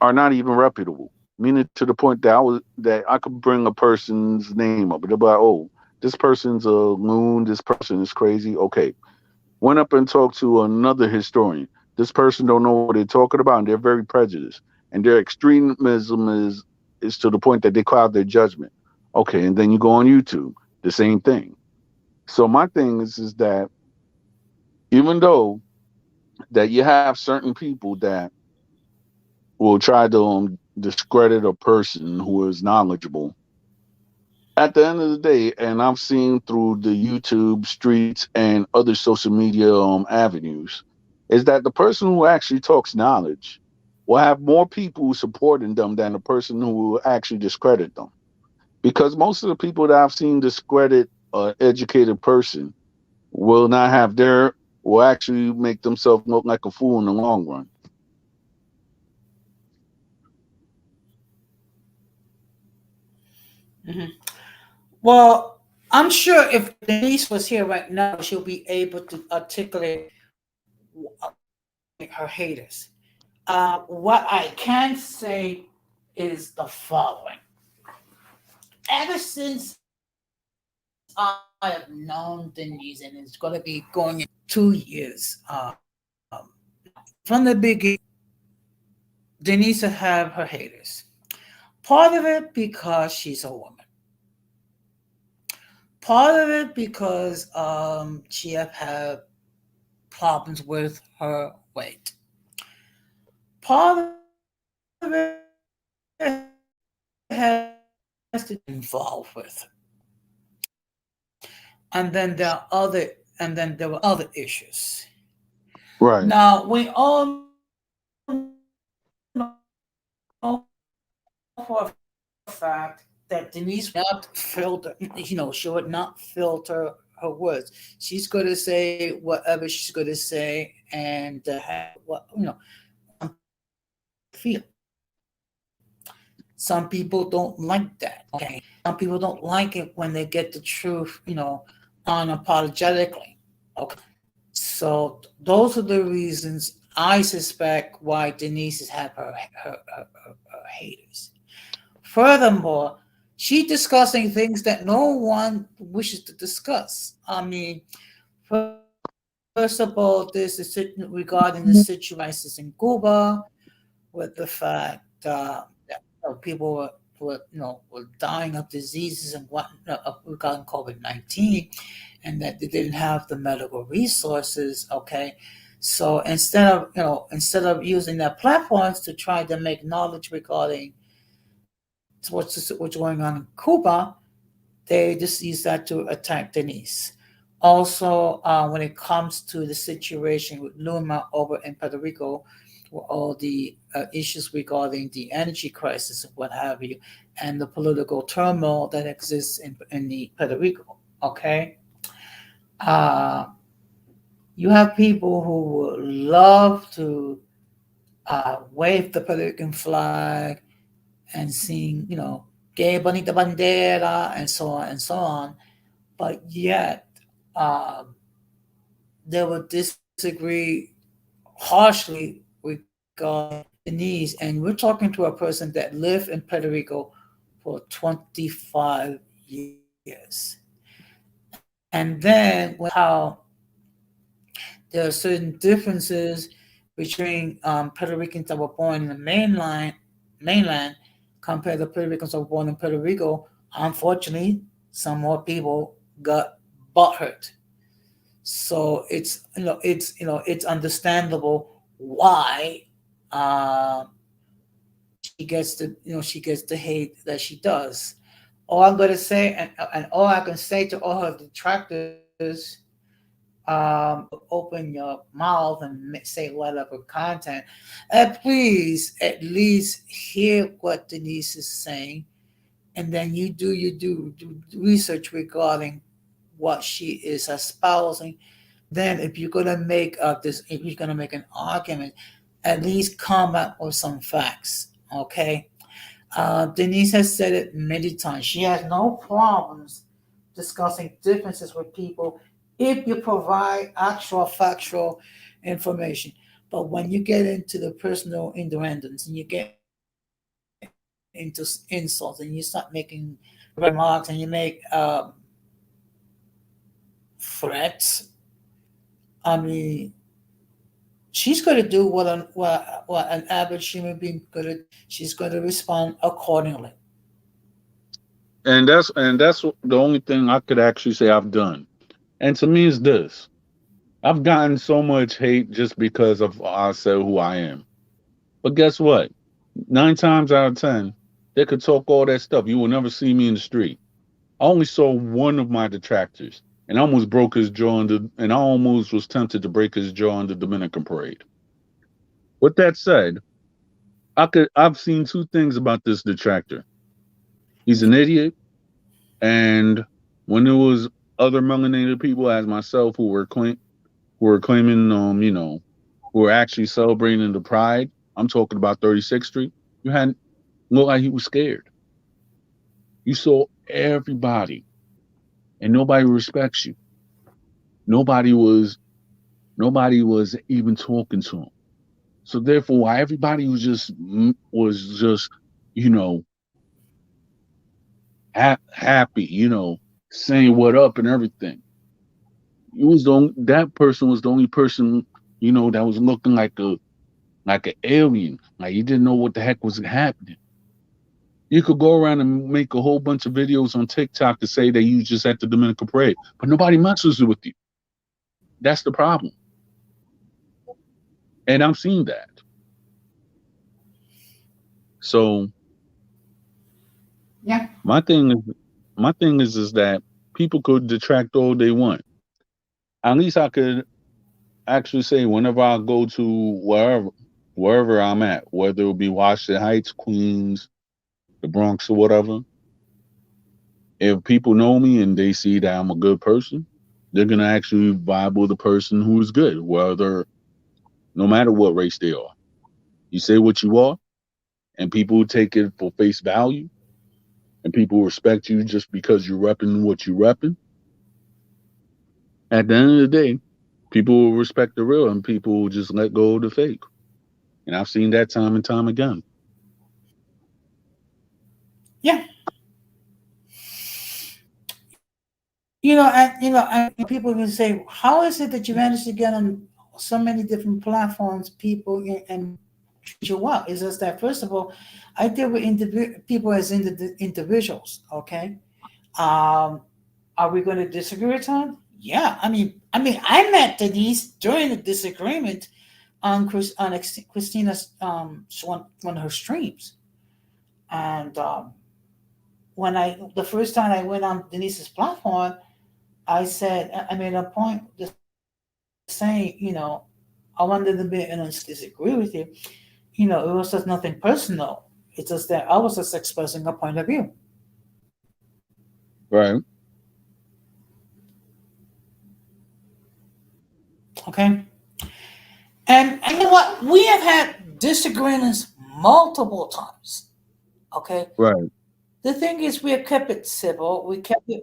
are not even reputable. Meaning to the point that I could bring a person's name up, and they'll be like, "Oh, this person's a loon. This person is crazy." Okay, went up and talked to another historian. This person don't know what they're talking about, and they're very prejudiced, and their extremism is to the point that they cloud their judgment. Okay, and then you go on YouTube, the same thing. So my thing is that even though that you have certain people that will try to discredit a person who is knowledgeable, at the end of the day, and I've seen through the YouTube streets and other social media avenues, is that the person who actually talks knowledge will have more people supporting them than the person who will actually discredit them. Because most of the people that I've seen discredit an educated person will not have their will actually make themselves look like a fool in the long run. Mhm. Well, I'm sure if Denise was here right now, she'll be able to articulate her haters. What I can say is the following. Ever since I have known Denise, and it's going to be going into 2 years, from the beginning, Denise will have her haters. Part of it because she's a woman. Part of it because she have had problems with her weight. Part of it has to do with involved with. And then there were other issues. Right. Now we all know for a fact that Denise would not filter, she would not filter her words. She's going to say whatever she's going to say and have what some people feel. Some people don't like that. Okay, some people don't like it when they get the truth, unapologetically. Okay, so those are the reasons I suspect why Denise has had her haters. Furthermore, she's discussing things that no one wishes to discuss. I mean, first of all, there's regarding the situation crisis in Cuba, with the fact that people were dying of diseases and what regarding COVID-19, and that they didn't have the medical resources. Okay, so instead of using their platforms to try to make knowledge regarding what's going on in Cuba, they just use that to attack Denise. Also, when it comes to the situation with Luma over in Puerto Rico, with all the issues regarding the energy crisis and what have you, and the political turmoil that exists in the Puerto Rico. Okay, uh, you have people who would love to wave the Puerto Rican flag and sing, "Que bonita bandera" and so on. But yet, um, they will disagree harshly regarding Denise. And we're talking to a person that lived in Puerto Rico for 25 years. And then when you look at how there are certain differences between Puerto Ricans that were born in the mainland compared to Puerto Ricans that were born in Puerto Rico, unfortunately, some more people got butthurt. So it's understandable why uh, she gets the hate that she does. All I'm gonna say, and all I can say to all her detractors, open your mouth and say whatever content, and please at least hear what Denise is saying, and then you do research regarding what she is espousing. Then if you're gonna make if you're gonna make an argument, at least come up with some facts. Okay. Denise has said it many times. She has no problems discussing differences with people if you provide actual factual information. But when you get into the personal innuendos and you get into insults and you start making remarks and you make threats, I mean, she's going to do what an average human being going to do. She's going to respond accordingly. And that's the only thing I could actually say I've done. And to me, is this: I've gotten so much hate just because of I said who I am. But guess what? 9 times out of 10, they could talk all that stuff. You will never see me in the street. I only saw one of my detractors, and I almost broke his jaw and I almost was tempted to break his jaw in the Dominican parade. With that said, I've seen two things about this detractor. He's an idiot, and when there was other melanated people as myself who were claiming who were actually celebrating the pride. I'm talking about 36th Street. You had looked like he was scared. You saw everybody, and nobody respects you. Nobody was nobody was even talking to him. So therefore, why everybody was just you know happy, saying what up and everything. That person was the only person that was looking like an alien, like you didn't know what the heck was happening. You could go around and make a whole bunch of videos on TikTok to say that you just at the Dominican parade, but nobody messes with you. That's the problem, and I'm seeing that. So Yeah. my thing is, my thing is that people could detract all they want. At least I could actually say whenever I go to wherever I'm at, whether it be Washington Heights, Queens, the Bronx, or whatever, if people know me and they see that I'm a good person, they're gonna actually vibe with the person who is good, whether no matter what race they are. You say what you are, and people take it for face value, and people respect you just because you're repping what you're repping. At the end of the day, people will respect the real, and people will just let go of the fake. And I've seen that time and time again. Yeah. And people can say, how is it that you managed to get on so many different platforms, people, and treat you well? It's just that, first of all, I deal with people as individuals, okay? Um, are we going to disagree with time? Yeah, I met Denise during the disagreement on Christina's one of her streams, and when the first time I went on Denise's platform, I said, I made a point to say, I wanted to be and disagree with you. It was just nothing personal. It's just that I was just expressing a point of view. Right. Okay. And you know what? We have had disagreements multiple times. Okay. Right. The thing is, we have kept it civil. We kept it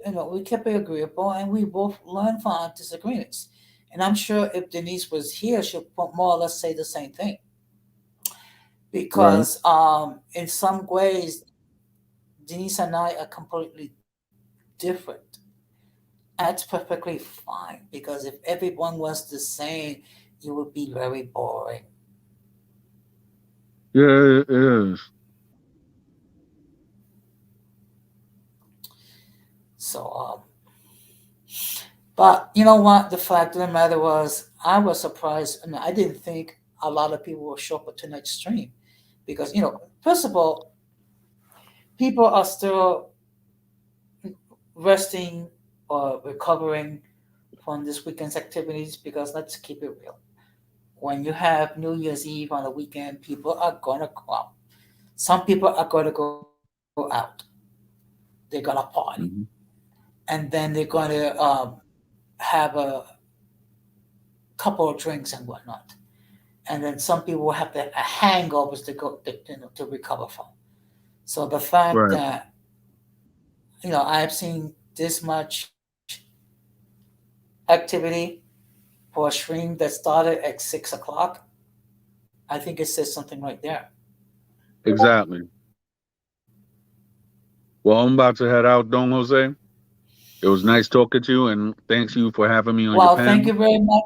agreeable, and we both learned from our disagreements. And I'm sure if Denise was here, she'll more or less say the same thing. Right. Because in some ways, Denise and I are completely different. And that's perfectly fine because if everyone was the same, it would be very boring. Yeah, it is. So, but you know what? The fact of the matter was, I was surprised. I didn't think a lot of people would show up at tonight's stream because, first of all, people are still resting or recovering from this weekend's activities because let's keep it real. When you have New Year's Eve on the weekend, people are going to go out. Some people are going to go out. They're going to party. Hmm. And then they're going to have a couple of drinks and whatnot. And then some people will have hangovers to recover from. So the fact Right. that I've seen this much activity for a stream that started at 6 o'clock, I think it says something right there. Exactly. Well, I'm about to head out, Don Jose. It was nice talking to you, and thanks you for having me on your Well, thank panel. you very much.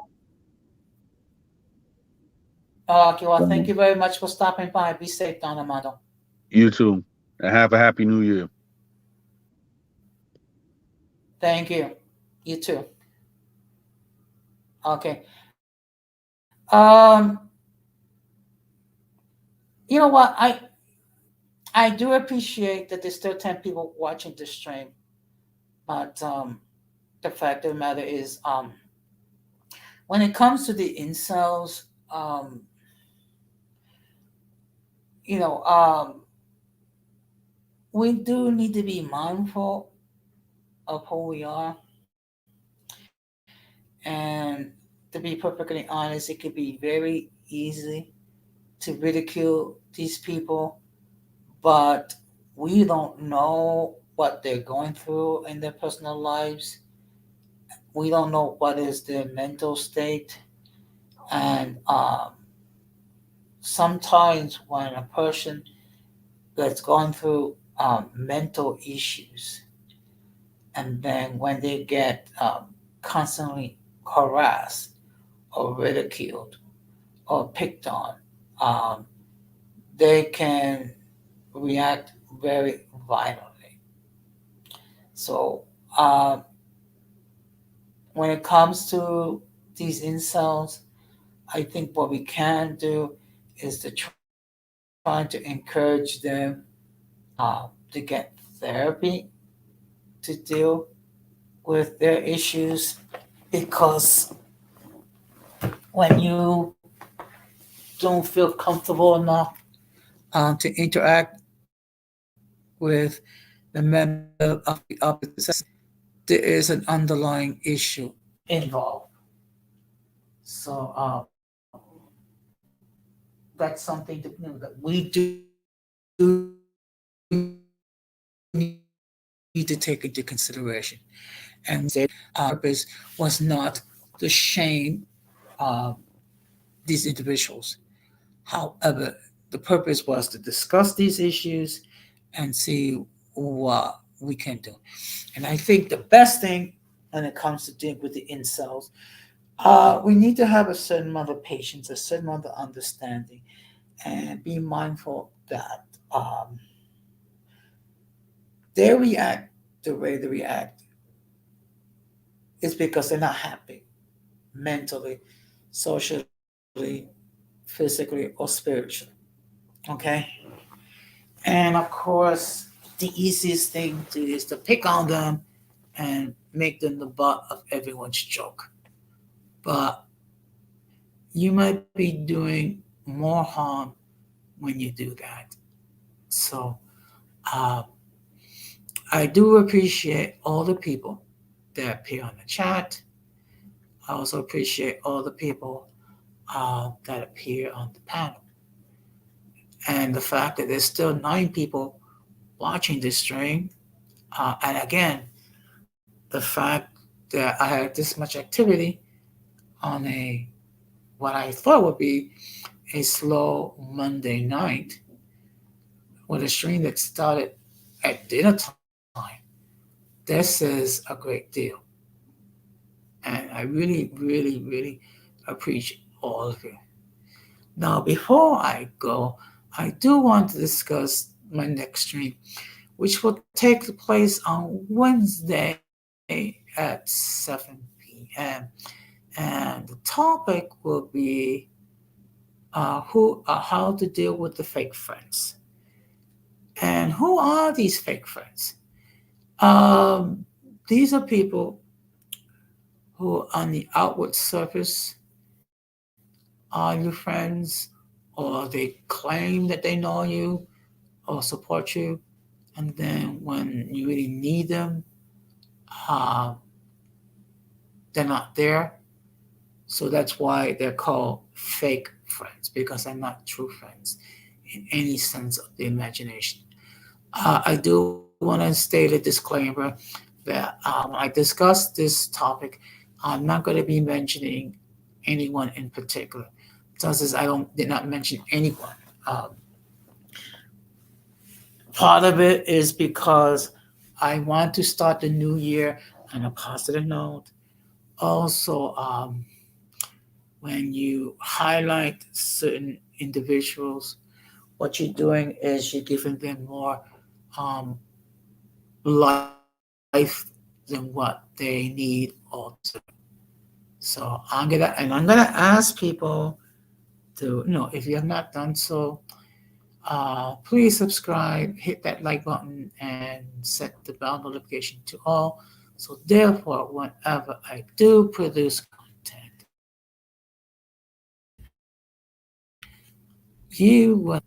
Okay, well, thank Um, you very much for stopping by. Be safe, Don Amado. you too, and have a happy New Year. Thank you. You too. Okay. You know what? I do appreciate that there's still 10 people watching this stream. But the fact of the matter is, when it comes to the incels, you know, we do need to be mindful of who we are. And to be perfectly honest, it could be very easy to ridicule these people, but we don't know what they're going through in their personal lives. We don't know what is their mental state. And sometimes when a person that's going through mental issues, and then when they get constantly harassed or ridiculed or picked on, um, they can react very violently. So, um, when it comes to these incels, I think what we can do is to try to encourage them to get therapy to deal with their issues, because when you don't feel comfortable enough to interact with the member of the opposite sex, there is an underlying issue involved. So that's something that we do need to take into consideration. And we need to understand that the purpose was not to shame these individuals. However, the purpose was to discuss these issues and see what we can do. And I think the best thing when it comes to dealing with the incels, we need to have a certain amount of patience, a certain amount of understanding, and be mindful that they react the way they react is because they're not happy mentally, socially, physically, or spiritually. Okay? And of course, the easiest thing to do is to pick on them and make them the butt of everyone's joke. But you might be doing more harm when you do that. So uh, I do appreciate all the people that appear on the chat. I also appreciate all the people that appear on the panel. And the fact that there's still 9 people watching this stream. And again, the fact that I had this much activity on what I thought would be a slow Monday night with a stream that started at dinner time. This is a great deal. And I really, really, really appreciate all of you. Now, before I go, I do want to discuss my next stream, which will take place on Wednesday at 7 p.m. And the topic will be how to deal with the fake friends. And who are these fake friends? Um, these are people who, on the outward surface, are your friends, or they claim that they know you or support you, and then when you really need them, uh, they're not there. So that's why they're called fake friends, because they're not true friends in any sense of the imagination. I do want to state a disclaimer that when I discuss this topic, I'm not going to be mentioning anyone in particular. Just as I don't did not mention anyone. Part of it is because I want to start the new year on a positive note. Also, when you highlight certain individuals, what you're doing is you're giving them more um, life than what they need or deserve. So I'm gonna ask people to, if you have not done so, Please subscribe, hit that like button, and set the bell notification to all. So therefore, whenever I do produce content, you will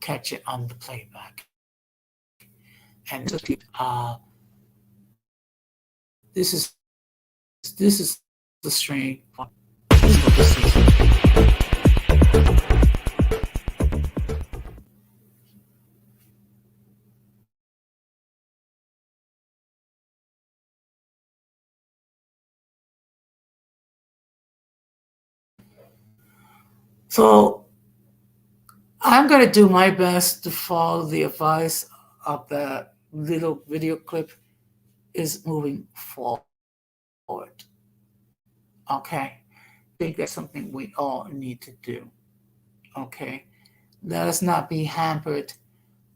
catch it on the playback. And this is the stream. This is what this is. So I'm going to do my best to follow the advice of the little video clip is moving forward. Okay. I think that's something we all need to do. Okay. Let us not be hampered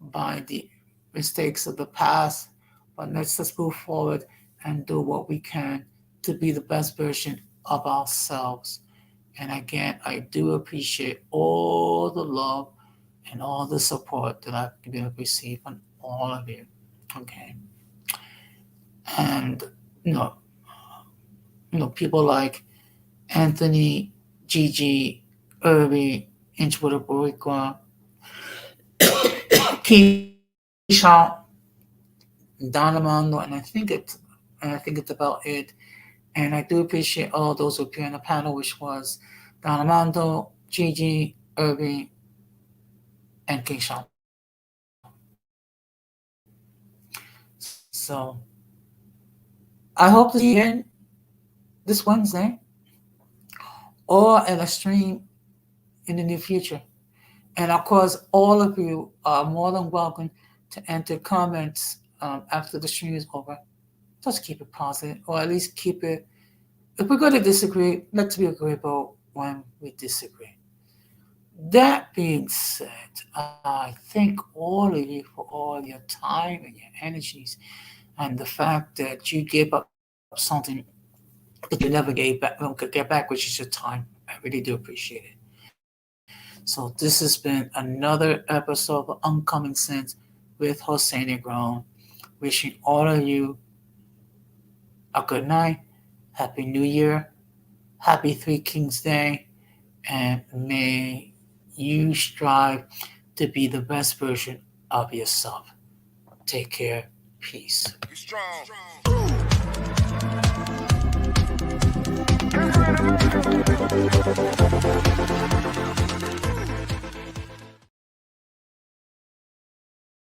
by the mistakes of the past, but let's just move forward and do what we can to be the best version of ourselves. And again, I do appreciate all the love and all the support that I've been received from all of you. Okay. And you know, people like Anthony, Gigi, Irby, Inchwood Boricua, Keyshawn, Donamando, and I think it's about it. And I do appreciate all those who appeared on the panel, which was Donamando, Gigi, Irby, and Keyshawn. So I hope to see you again this Wednesday or at a stream in the near future. And of course, all of you are more than welcome to enter comments after the stream is over. Just keep it positive, or at least keep it. If we're going to disagree, let's be agreeable when we disagree. That being said, I thank all of you for all your time and your energies and the fact that you gave up something that you never gave back, could get back, which is your time. I really do appreciate it. So this has been another episode of Uncommon Sense with Jose Negron. Wishing all of you a good night, Happy New Year, Happy Three Kings Day, and may you strive to be the best version of yourself. Take care. Peace. You strong.